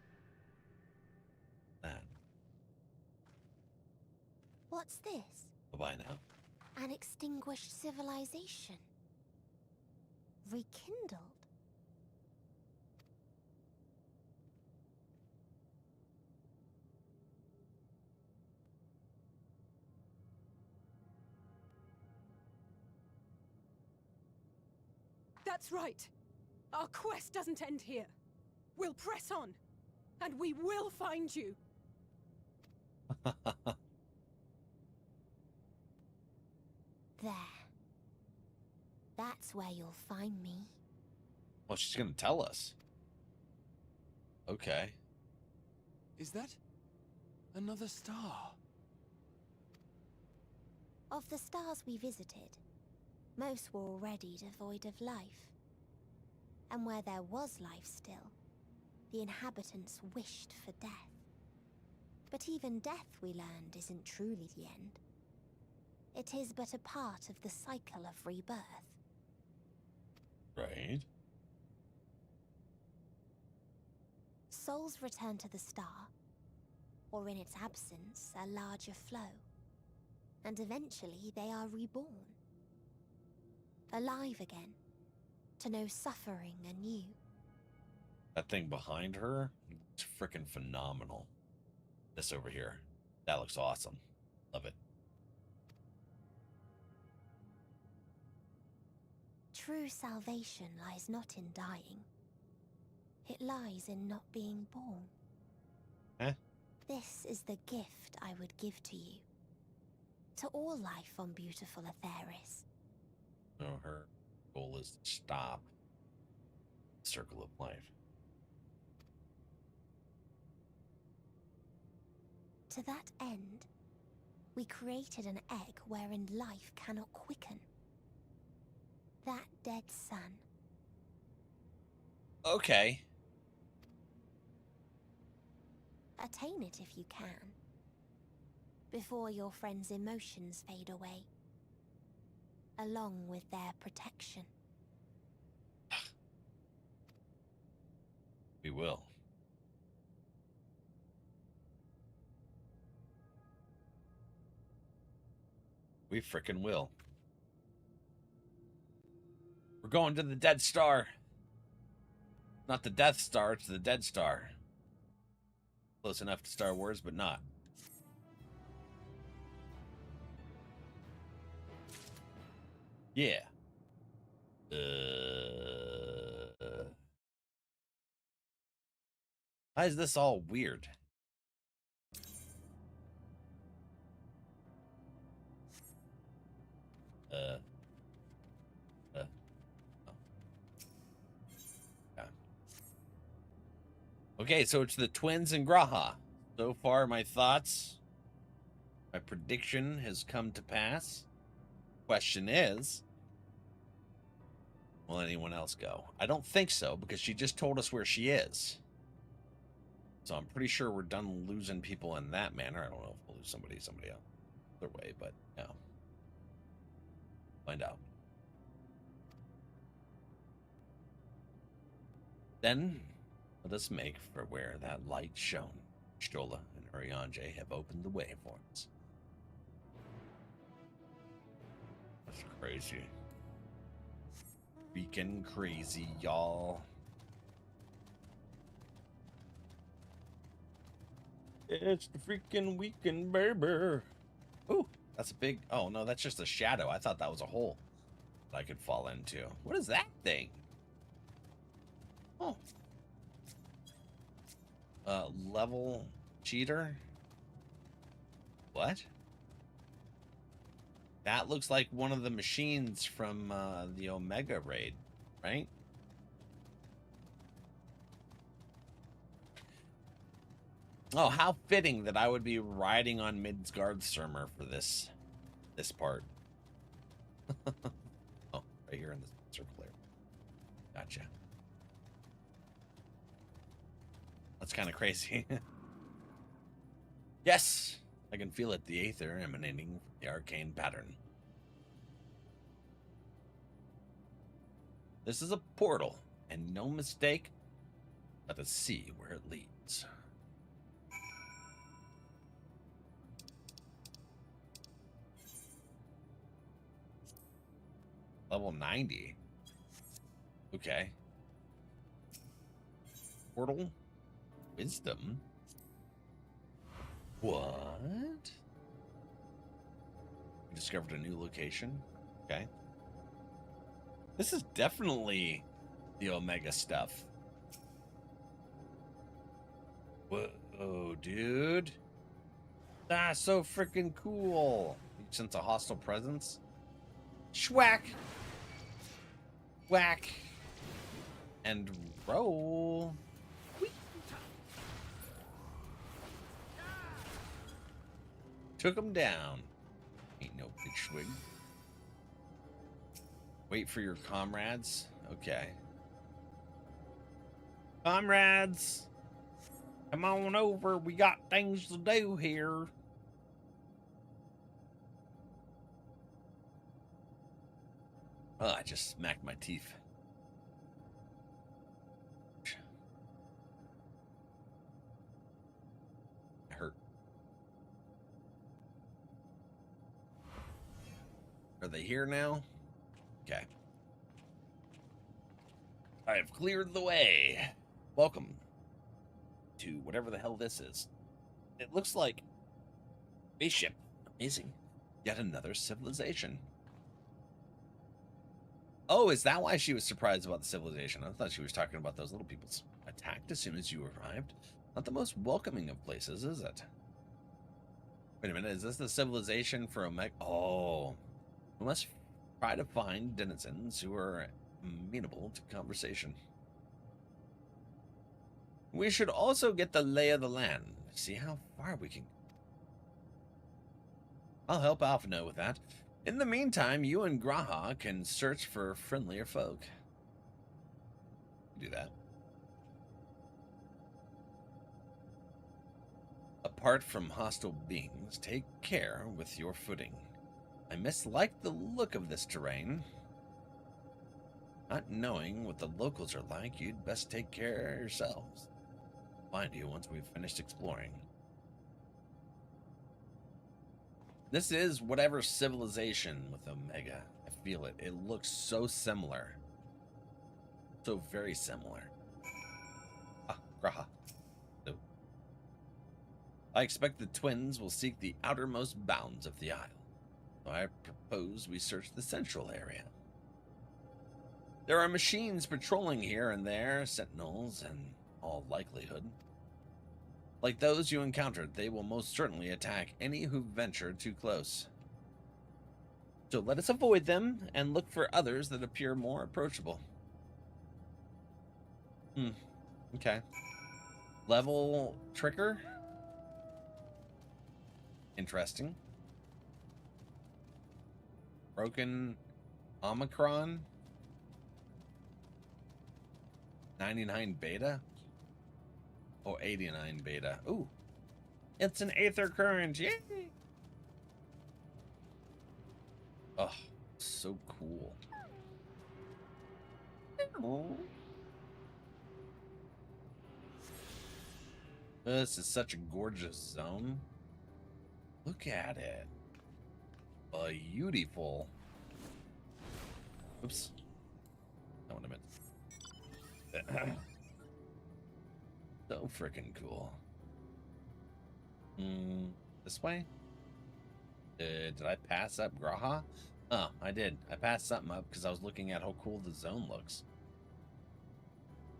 That. What's this? Bye-bye now. An extinguished civilization. Rekindled. That's right. Our quest doesn't end here. We'll press on, and we will find you. There. That's where you'll find me. Well, she's gonna tell us. Okay. Is that another star? Of the stars we visited, most were already devoid of life. And where there was life still, the inhabitants wished for death. But even death, we learned, isn't truly the end. It is but a part of the cycle of rebirth. Right. Souls return to the star, or in its absence, a larger flow. And eventually they are reborn. Alive again, to know suffering anew. That thing behind her, it's freaking phenomenal. This over here, that looks awesome. Love it. True salvation lies not in dying. It lies in not being born. Eh? This is the gift I would give to you. To all life on beautiful Aetheris. So her goal is to stop the circle of life. To that end, we created an egg wherein life cannot quicken. That dead sun. Okay. Attain it if you can. Before your friends' emotions fade away. Along with their protection. We will. We frickin' will. We're going to the Dead Star. Not the Death Star, it's the Dead Star. Close enough to Star Wars, but not. Yeah. Why is this all weird? Oh. Yeah. Okay, so it's the twins and Graha. So far, my thoughts, my prediction has come to pass. Question is, will anyone else go? I don't think so, because she just told us where she is. So I'm pretty sure we're done losing people in that manner. I don't know if we'll lose somebody else other way, but no. Find out. Then let us make for where that light shone. Stola and Urianger have opened the way for us. That's crazy. Freaking crazy, y'all. It's the freaking weekend, baby. Ooh, that's a big... Oh, no, that's just a shadow. I thought that was a hole that I could fall into. What is that thing? Oh. Level cheater? What? That looks like one of the machines from the Omega raid, right? Oh, how fitting that I would be riding on Midgard's Surmer for this part. Oh, right here in the circle there. Gotcha. That's kind of crazy. Yes, I can feel it, the aether emanating from the arcane pattern. This is a portal, and no mistake. Let us see where it leads. Level 90. Okay. Portal. Wisdom. What? We discovered a new location. Okay. This is definitely the Omega stuff. Whoa, dude. That's so freaking cool. You sense a hostile presence. Schwack. Whack. And roll. Took him down. Ain't no big swig. Wait for your comrades. Okay. Comrades, come on over. We got things to do here. Oh, I just smacked my teeth. It hurt. Are they here now? Okay. I have cleared the way. Welcome to whatever the hell this is. It looks like spaceship. Amazing. Yet another civilization. Oh, is that why she was surprised about the civilization? I thought she was talking about those little peoples. Attacked as soon as you arrived. Not the most welcoming of places, is it? Wait a minute, is this the civilization for Omega? Oh. We must try to find denizens who are amenable to conversation. We should also get the lay of the land. See how far we can. I'll help Alphino with that. In the meantime, you and Graha can search for friendlier folk. Do that. Apart from hostile beings, take care with your footing. I mislike the look of this terrain. Not knowing what the locals are like, you'd best take care of yourselves. Find you once we've finished exploring. This is whatever civilization with Omega. I feel it. It looks so similar. So very similar. Ah, Graha. No. I expect the twins will seek the outermost bounds of the isle. So I propose we search the central area. There are machines patrolling here and there, sentinels in all likelihood. Like those you encountered, they will most certainly attack any who venture too close. So let us avoid them and look for others that appear more approachable. Okay. Level trigger. Interesting. Broken Omicron. 99 beta. Oh, 89 beta. Ooh. It's an aether current. Yay! Oh, so cool. This is such a gorgeous zone. Look at it. Beautiful. Oops. Not what I meant. So freaking cool. This way? Did I pass up Graha? Oh, I did. I passed something up because I was looking at how cool the zone looks.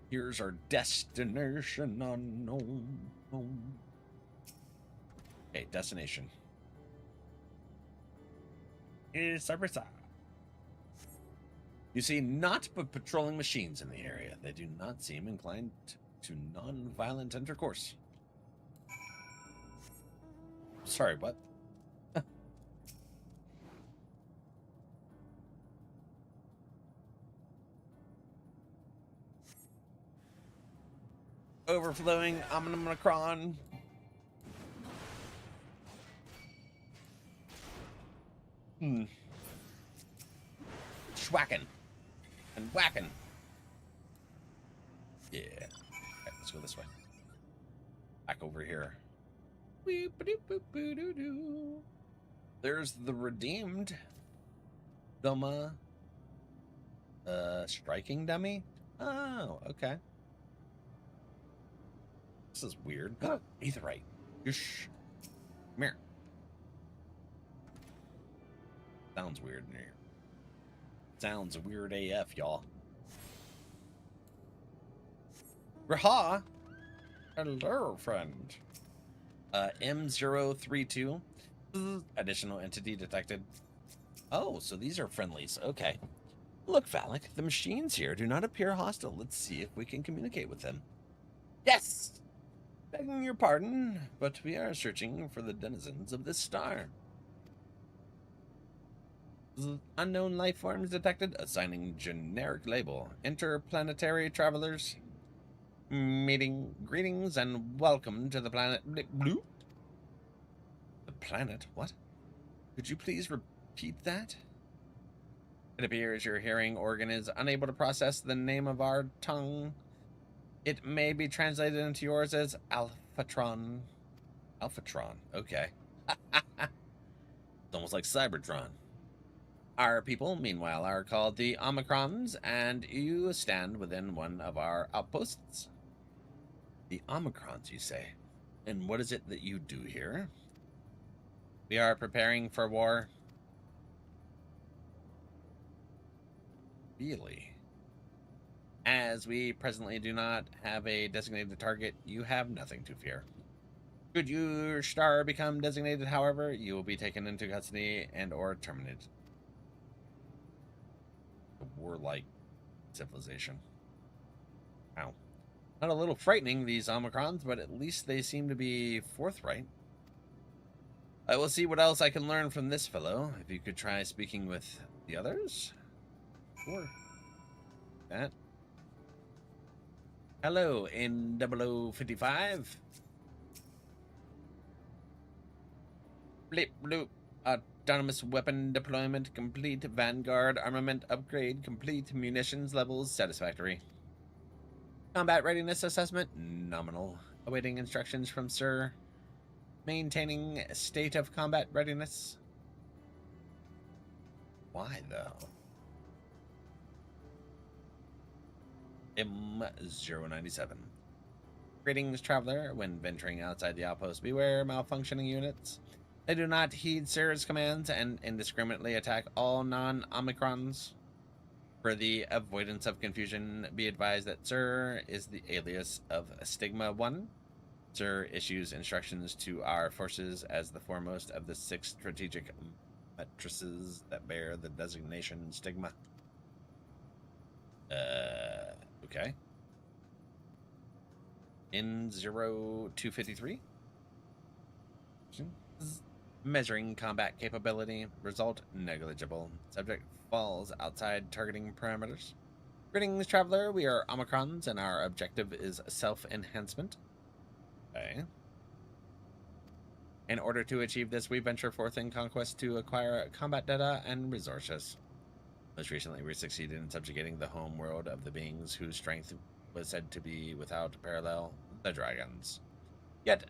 Here's our destination unknown. Okay, destination. Is Cybersa. You see naught but patrolling machines in the area. They do not seem inclined to non-violent intercourse. Sorry, what? Overflowing Omicron. Schwacking. And whacking. Yeah. Okay, let's go this way. Back over here. There's the redeemed Thuma striking dummy. Oh, okay. This is weird. Aetheryte. Yush. Come here. Sounds weird in here. Sounds weird AF, y'all. Raha. Hello, friend. M032. Additional entity detected. Oh, so these are friendlies. Okay. Look, Valak, the machines here do not appear hostile. Let's see if we can communicate with them. Yes! Begging your pardon, but we are searching for the denizens of this star. Unknown life forms detected. Assigning generic label. Interplanetary travelers. Greetings and welcome to the planet Blue. The planet? What? Could you please repeat that? It appears your hearing organ is unable to process the name of our tongue. It may be translated into yours as Alphatron. Alphatron, okay. It's almost like Cybertron. Our people, meanwhile, are called the Omicrons, and you stand within one of our outposts. The Omicrons, you say? And what is it that you do here? We are preparing for war. Really? As we presently do not have a designated target, you have nothing to fear. Should your star become designated, however, you will be taken into custody and or terminated. A warlike civilization. Wow. Not a little frightening, these Omicrons, but at least they seem to be forthright. I will see what else I can learn from this fellow. If you could try speaking with the others. Sure. That. Hello, N0055. Blip bloop. Autonomous weapon deployment complete. Vanguard armament upgrade complete. Munitions levels satisfactory. Combat readiness assessment nominal. Awaiting instructions from Sir. Maintaining state of combat readiness. Why though? M097. Greetings, traveler. When venturing outside the outpost, beware malfunctioning units. They do not heed Sir's commands and indiscriminately attack all non-Omicrons. For the avoidance of confusion, be advised that Sir is the alias of Stigma 1. Sir issues instructions to our forces as the foremost of the 6 strategic matrices that bear the designation Stigma. Okay. N0253. Measuring combat capability. Result negligible. Subject falls outside targeting parameters. Greetings, traveler. We are Omicrons, and our objective is self-enhancement. Okay. In order to achieve this, we venture forth in conquest to acquire combat data and resources. Most recently, we succeeded in subjugating the home world of the beings whose strength was said to be without parallel, the dragons. Yet,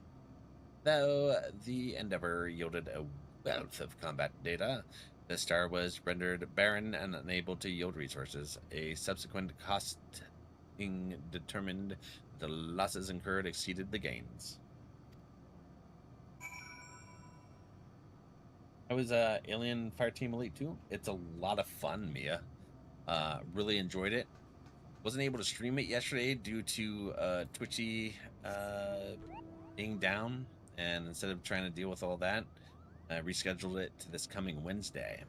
though the endeavor yielded a wealth of combat data, the star was rendered barren and unable to yield resources. A subsequent costing determined the losses incurred exceeded the gains. I was Alien Fireteam Elite 2. It's a lot of fun, Mia. Really enjoyed it. Wasn't able to stream it yesterday due to Twitchy being down, and instead of trying to deal with all that, I rescheduled it to this coming Wednesday.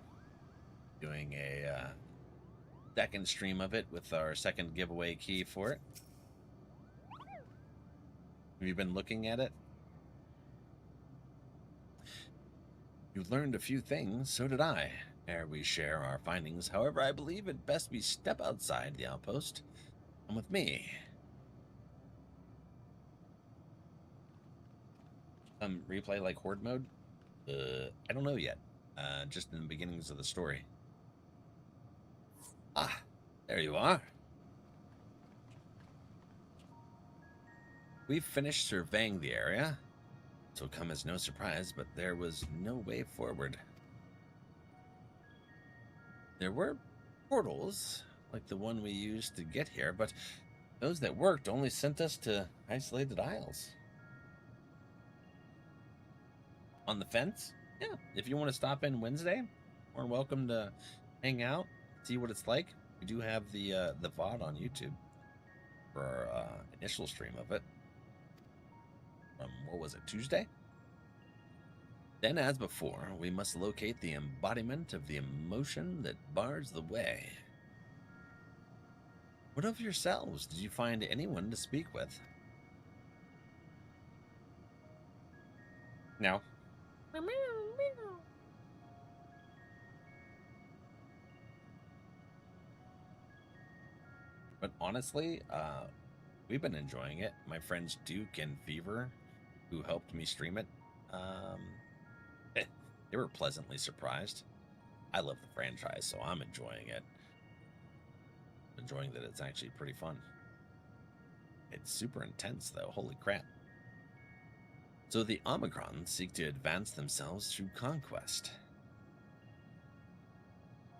Doing a second stream of it with our second giveaway key for it. Have you been looking at it? You learned a few things, so did I, ere we share our findings. However, I believe it best we step outside the outpost. Come with me. Replay like Horde mode? I don't know yet. just in the beginnings of the story. Ah, there you are. We've finished surveying the area, so come as no surprise, but there was no way forward. There were portals, like the one we used to get here, but those that worked only sent us to isolated isles. On the fence? Yeah, if you want to stop in Wednesday, more welcome to hang out, see what it's like. We do have the VOD on YouTube for our initial stream of it. From, what was it, Tuesday? Then, as before, we must locate the embodiment of the emotion that bars the way. What of yourselves? Did you find anyone to speak with? No. But honestly, we've been enjoying it. My friends Duke and Fever, who helped me stream it, they were pleasantly surprised. I love the franchise, so I'm enjoying it. Enjoying that it's actually pretty fun. It's super intense, though. Holy crap. So the Omicron seek to advance themselves through conquest.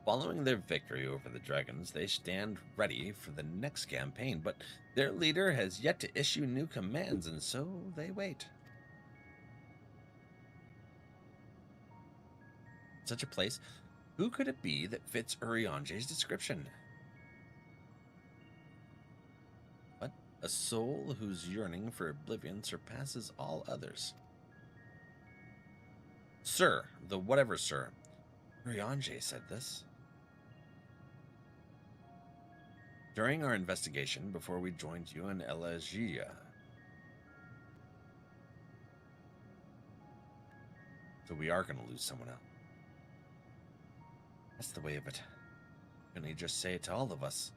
Following their victory over the dragons, they stand ready for the next campaign, but their leader has yet to issue new commands, and so they wait. Such a place, who could it be that fits Urianger's description? But a soul whose yearning for oblivion surpasses all others. Sir, the whatever sir, Urianger said this. During our investigation, before we joined you in Elegia. So we are going to lose someone else. That's the way of it. Couldn't he just say it to all of us?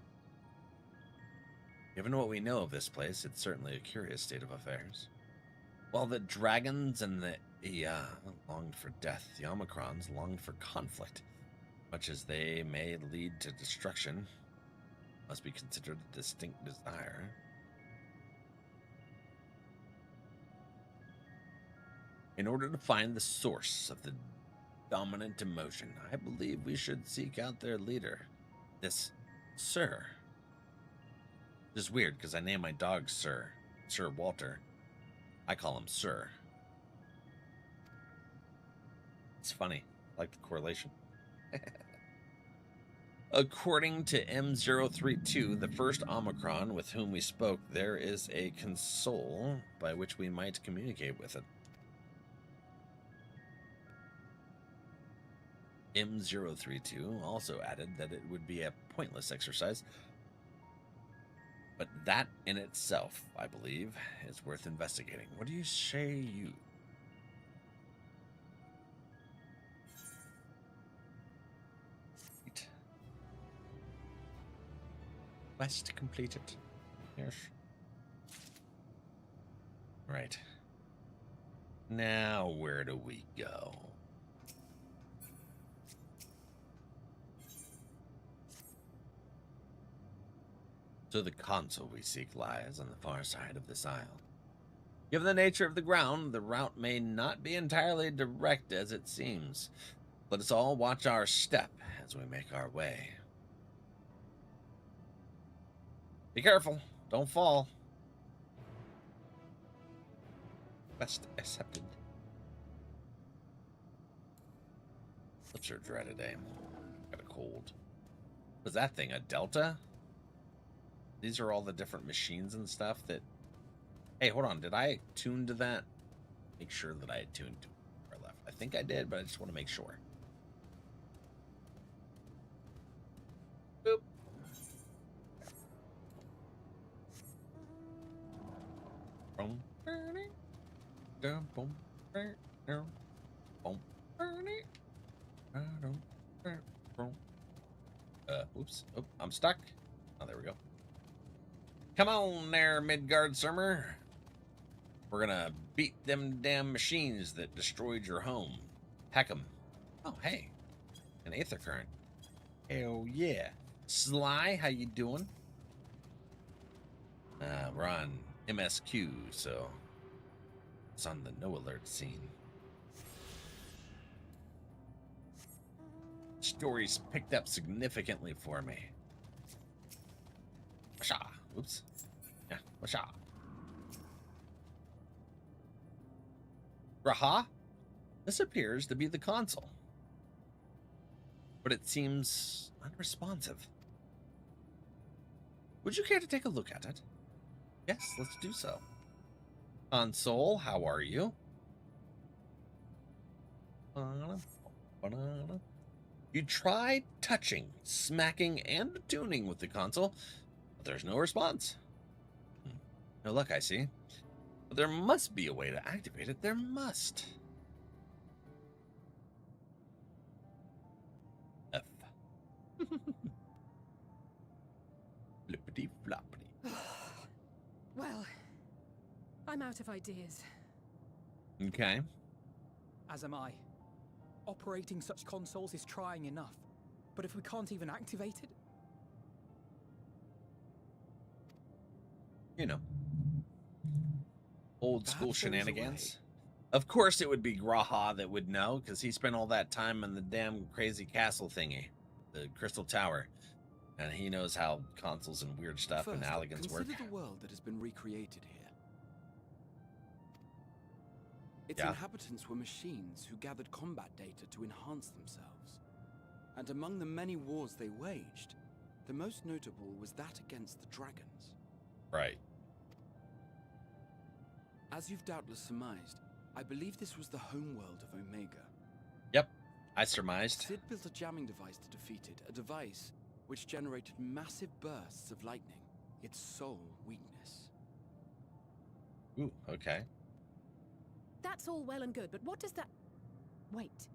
Given what we know of this place, it's certainly a curious state of affairs. While the dragons and the longed for death, the Omicrons longed for conflict. Much as they may lead to destruction, must be considered a distinct desire. In order to find the source of the dominant emotion, I believe we should seek out their leader, this Sir. This is weird because I name my dog Sir Walter. I call him Sir. It's funny, I like the correlation. According to M032, the first Omicron with whom we spoke, there is a console by which we might communicate with it. M032 also added that it would be a pointless exercise, but that in itself, I believe, is worth investigating. What do you say, you? Quest completed. Yes. Right. Now, where do we go? So the console we seek lies on the far side of this isle. Given the nature of the ground, the route may not be entirely direct as it seems. Let us all watch our step as we make our way. Be careful, don't fall. Quest accepted. Lips are dry today. Got a cold. Was that thing a Delta? These are all the different machines and stuff that... Hey, hold on. Did I tune to that? Make sure that I had tuned to where I left. I think I did, but I just want to make sure. Boop. Oops. Oh, I'm stuck. Oh, there we go. Come on there, Midgard Summer. We're gonna beat them damn machines that destroyed your home. Heck 'em. Oh, hey. An aether current. Hell yeah. Sly, how you doing? We're on MSQ, so it's on the no alert scene. Story's picked up significantly for me. Washa. Oops. Yeah, washa. Raha? This appears to be the console, but it seems unresponsive. Would you care to take a look at it? Yes, let's do so. Console, how are you? You tried touching, smacking, and tuning with the console, but there's no response. No luck, I see. But there must be a way to activate it. There must. F. Flippity floppity. Well, I'm out of ideas. Okay. As am I. Operating such consoles is trying enough. But if we can't even activate it? You know. Old school Perhaps there is a shenanigans. Of course it would be Graha that would know, because he spent all that time in the damn crazy castle thingy. The Crystal Tower. And he knows how consoles and weird stuff First, and elegance work. consider the world that has been recreated here. Its Yeah. inhabitants were machines who gathered combat data to enhance themselves. And among the many wars they waged, the most notable was that against the dragons. Right. As you've doubtless surmised, I believe this was the homeworld of Omega. Yep, I surmised. Sid built a jamming device to defeat it, a device which generated massive bursts of lightning, its sole weakness. Ooh, okay. That's all well and good, but what does that... Wait.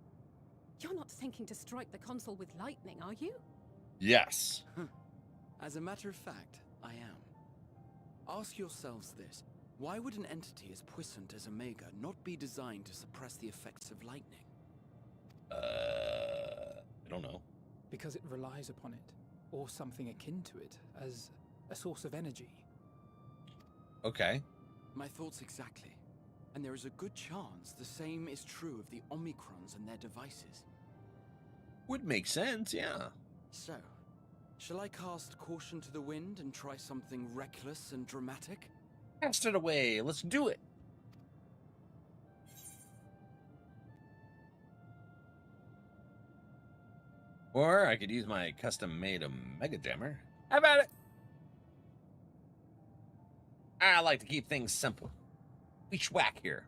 You're not thinking to strike the console with lightning, are you? Yes. As a matter of fact, I am. Ask yourselves this. Why would an entity as puissant as Omega not be designed to suppress the effects of lightning? I don't know. Because it relies upon it, or something akin to it, as a source of energy. Okay. My thoughts exactly. And there is a good chance the same is true of the Omicrons and their devices. Would make sense, yeah. So, shall I cast caution to the wind and try something reckless and dramatic? Cast it away. Let's do it. Or I could use my custom-made Omega Jammer. How about it? I like to keep things simple. We schwack here.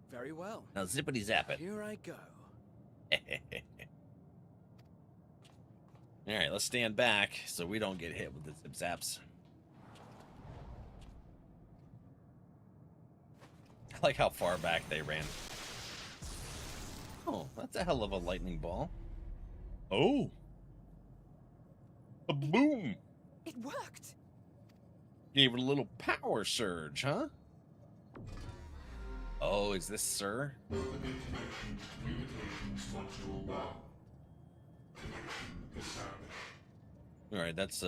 Very well. Now zippity zap it. Here I go. All right, let's stand back so we don't get hit with the zip zaps. I like how far back they ran. Oh, that's a hell of a lightning ball. Oh. A boom. It worked. Gave it a little power surge, huh? Oh, is this Sir? All right, that's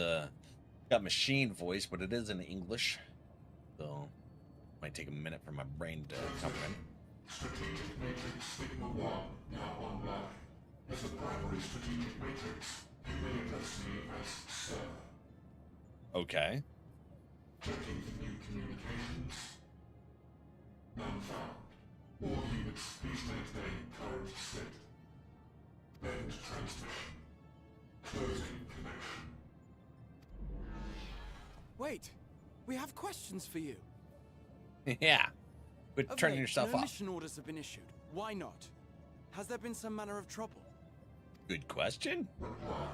got machine voice, but it is in English, so might take a minute for my brain to comprehend. Strategic Matrix Sigma 1 now online. As a primary strategic matrix, you may address me as Sir. Okay. Checking for new communications. None found. All units, please maintain current state. End transmission. Closing connection. Wait! We have questions for you. Yeah. But Of turning late, yourself no off. mission orders have been issued. Why not? Has there been some manner of trouble? Good question. Reply.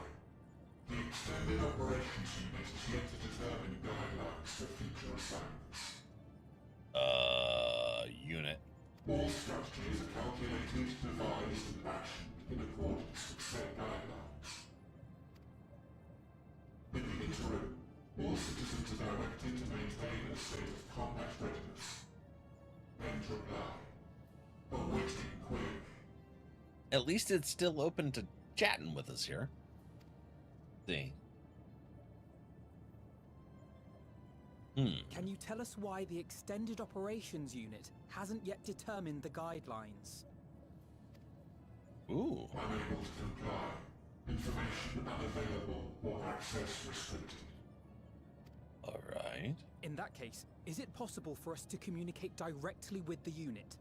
The extended operations unit is yet to determine guidelines for future assignments. Unit. All strategies are calculated, devised, and actioned in accordance with said guidelines. In the interim, all citizens are directed to maintain a state of combat readiness. End reply. Awaiting quick. at least it's still open to chatting with us here. See. Can you tell us why the Extended Operations Unit hasn't yet determined the guidelines? Ooh. Unable to comply. Information unavailable or access restricted. All right. In that case, is it possible for us to communicate directly with the unit?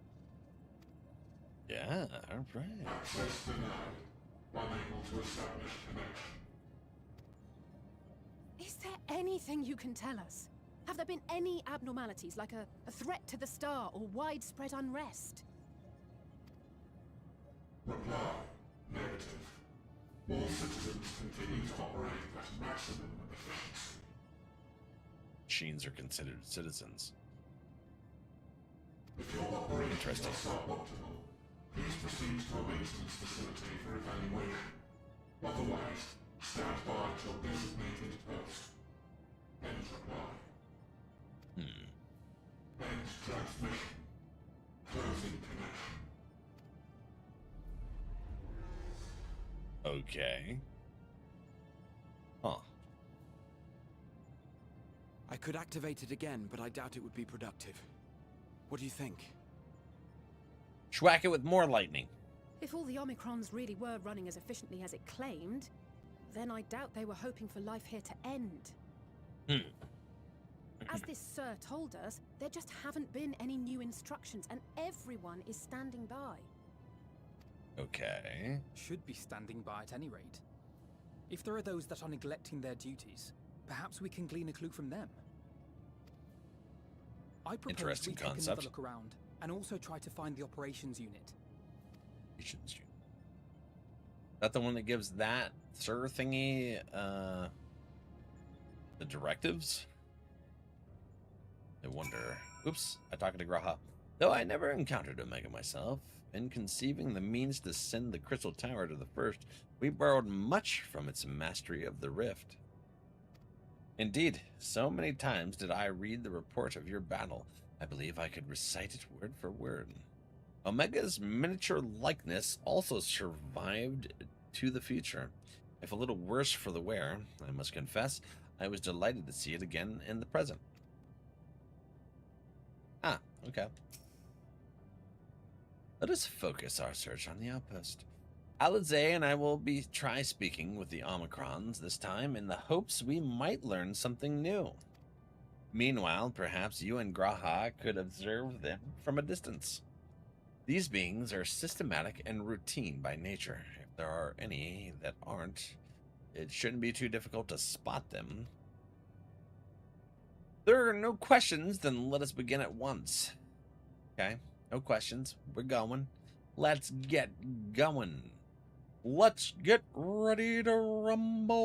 Yeah, all right. Access denied. Unable to establish connection. Is there anything you can tell us? Have there been any abnormalities, like a threat to the star or widespread unrest? Reply. Negative. All citizens continue to operate at maximum efficiency. Machines are considered citizens. If your operations Interesting. are suboptimal, please proceed to a maintenance facility for evaluation. Otherwise, stand by at your designated post. End reply. End transmission. Closing connection. Okay. Huh. I could activate it again, but I doubt it would be productive. What do you think? Schwack it with more lightning. If all the Omicrons really were running as efficiently as it claimed, then I doubt they were hoping for life here to end. As this Sir told us, there just haven't been any new instructions, and everyone is standing by. Okay. Should be standing by at any rate. If there are those that are neglecting their duties, perhaps we can glean a clue from them. I propose Interesting we take another concept. look around, and also try to find the operations unit. Is that the one that gives that Sir thingy the directives? I wonder. Oops, I'm talking to Graha. Though I never encountered Omega myself, in conceiving the means to send the Crystal Tower to the First, we borrowed much from its mastery of the Rift. Indeed, so many times did I read the report of your battle, I believe I could recite it word for word. Omega's miniature likeness also survived to the future. If a little worse for the wear, I must confess, I was delighted to see it again in the present. Ah, okay. Let us focus our search on the outpost. Alize and I will try speaking with the Omicrons this time in the hopes we might learn something new. Meanwhile, perhaps you and Graha could observe them from a distance. These beings are systematic and routine by nature. If there are any that aren't, it shouldn't be too difficult to spot them. There are no questions, then let us begin at once. Okay, no questions. We're going. Let's get going. Let's get ready to rumble.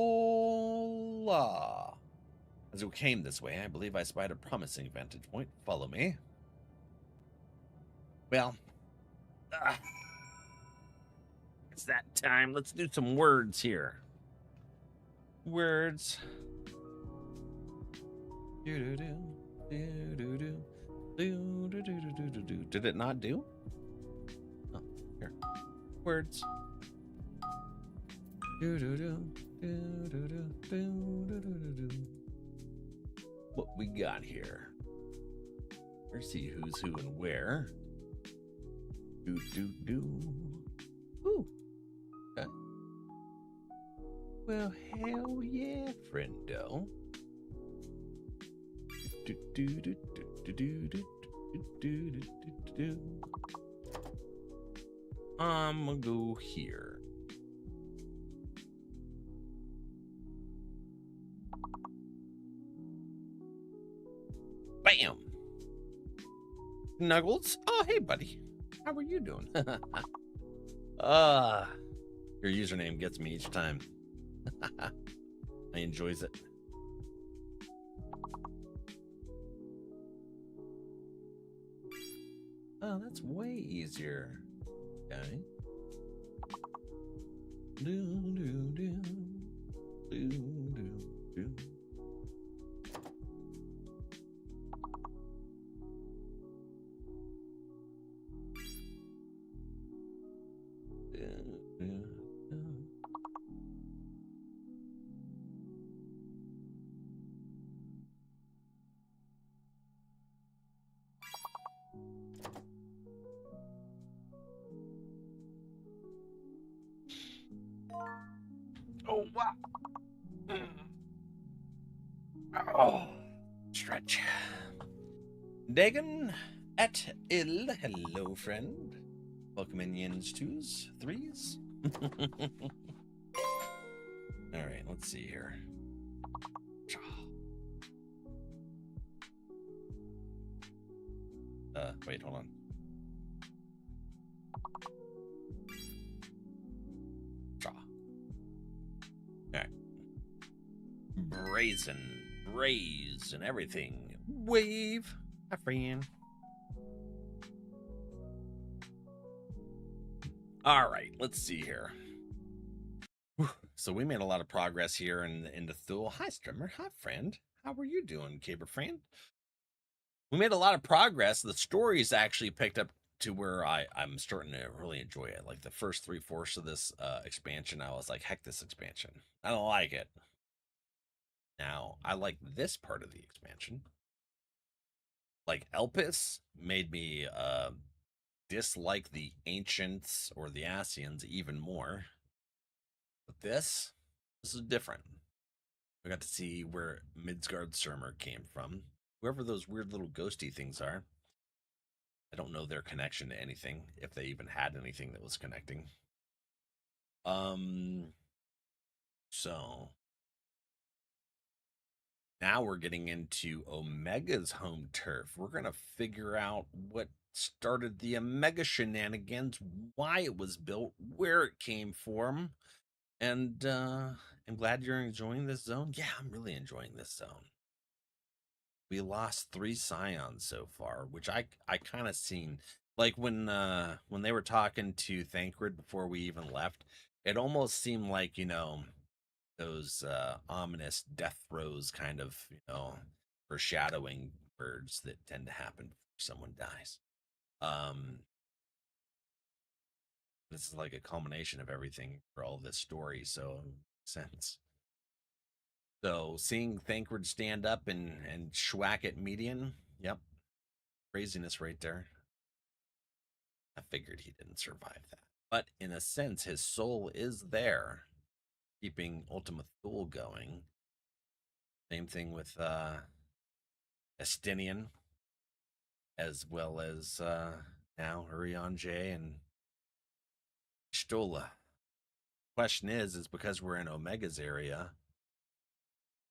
As we came this way, I believe I spied a promising vantage point. Follow me. Well, it's that time. Let's do some words here. Words. Did it not do? Oh, here. Words. What we got here? Let's see who's who and where. Ooh. Okay. Well, hell yeah, friendo. I'm gonna go here. Bam! Snuggles? Oh, hey, buddy. How are you doing? Your username gets me each time. I enjoys it. Oh, that's way easier. Okay. Dagon at ill. Hello, friend. Welcome in yens, twos, threes. All right, let's see here. Wait, hold on. All right. Braze and everything. Wave, my friend. All right, let's see here. So we made a lot of progress here in the Thule. Hi, Strimmer. Hi, friend. How are you doing, Caber friend? We made a lot of progress. The story's actually picked up to where I'm starting to really enjoy it. Like the first 3/4 of this expansion, I was like, heck, this expansion. I don't like it. Now, I like this part of the expansion. Like Elpis made me dislike the Ancients or the Ascians even more. But this is different. We got to see where Midgard Surmer came from. Whoever those weird little ghosty things are. I don't know their connection to anything, if they even had anything that was connecting. So now we're getting into Omega's home turf. We're going to figure out what started the Omega shenanigans, why it was built, where it came from. And I'm glad you're enjoying this zone. Yeah, I'm really enjoying this zone. We lost 3 Scions so far, which I kind of seen. Like when they were talking to Thancred before we even left, it almost seemed like, you know, those ominous death throes kind of, you know, foreshadowing words that tend to happen before someone dies. This is like a culmination of everything for all this story, so it makes sense. So seeing Thancred stand up and schwack at Median, yep, craziness right there. I figured he didn't survive that. But in a sense, his soul is there, keeping Ultima Thule going. Same thing with Estinian, as well as now Urian J and Stola. Question is because we're in Omega's area,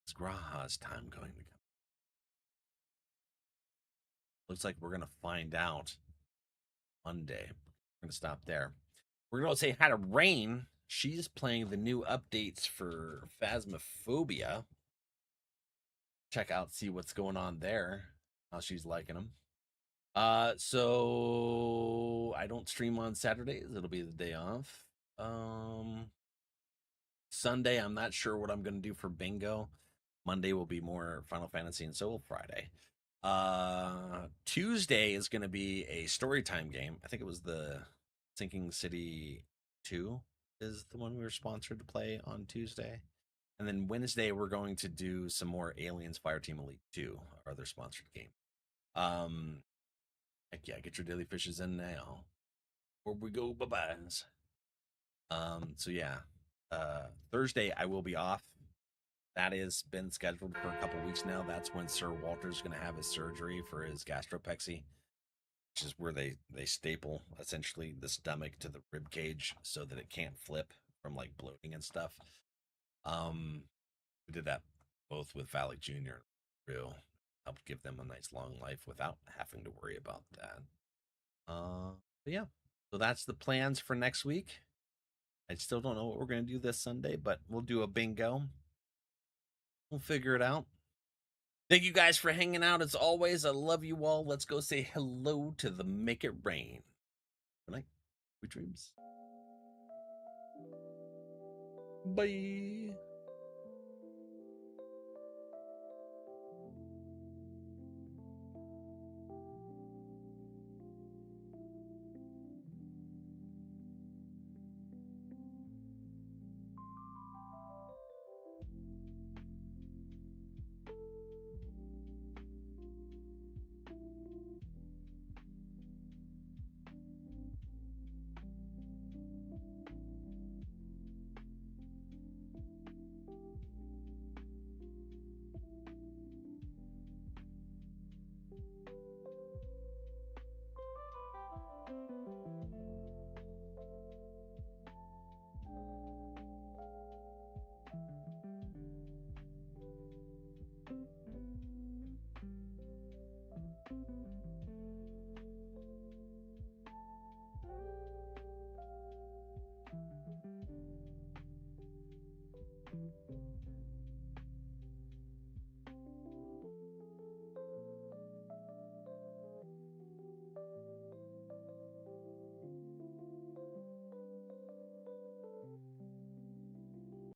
is Graha's time going to come? Looks like we're going to find out Monday. We're going to stop there. We're going to say hi to Rain. She's playing the new updates for Phasmophobia. Check out, see what's going on there. How she's liking them. So I don't stream on Saturdays. It'll be the day off. Sunday, I'm not sure what I'm going to do for bingo. Monday will be more Final Fantasy, and so will Friday. Tuesday is going to be a story time game. I think it was the Sinking City 2 is the one we were sponsored to play on Tuesday. And then Wednesday, we're going to do some more Aliens Fireteam Elite 2, our other sponsored game. Heck yeah, get your daily fishes in now. Or we go bye-byes. So yeah. Thursday, I will be off. That has been scheduled for a couple weeks now. That's when Sir Walter's going to have his surgery for his gastropexy, which is where they staple essentially the stomach to the rib cage so that it can't flip from like bloating and stuff. We did that both with Valak Jr. and Real. Helped give them a nice long life without having to worry about that. But yeah, so that's the plans for next week. I still don't know what we're going to do this Sunday, but we'll do a bingo. We'll figure it out. Thank you guys for hanging out. As always, I love you all. Let's go say hello to the Make It Rain. Good night. Sweet dreams. Bye.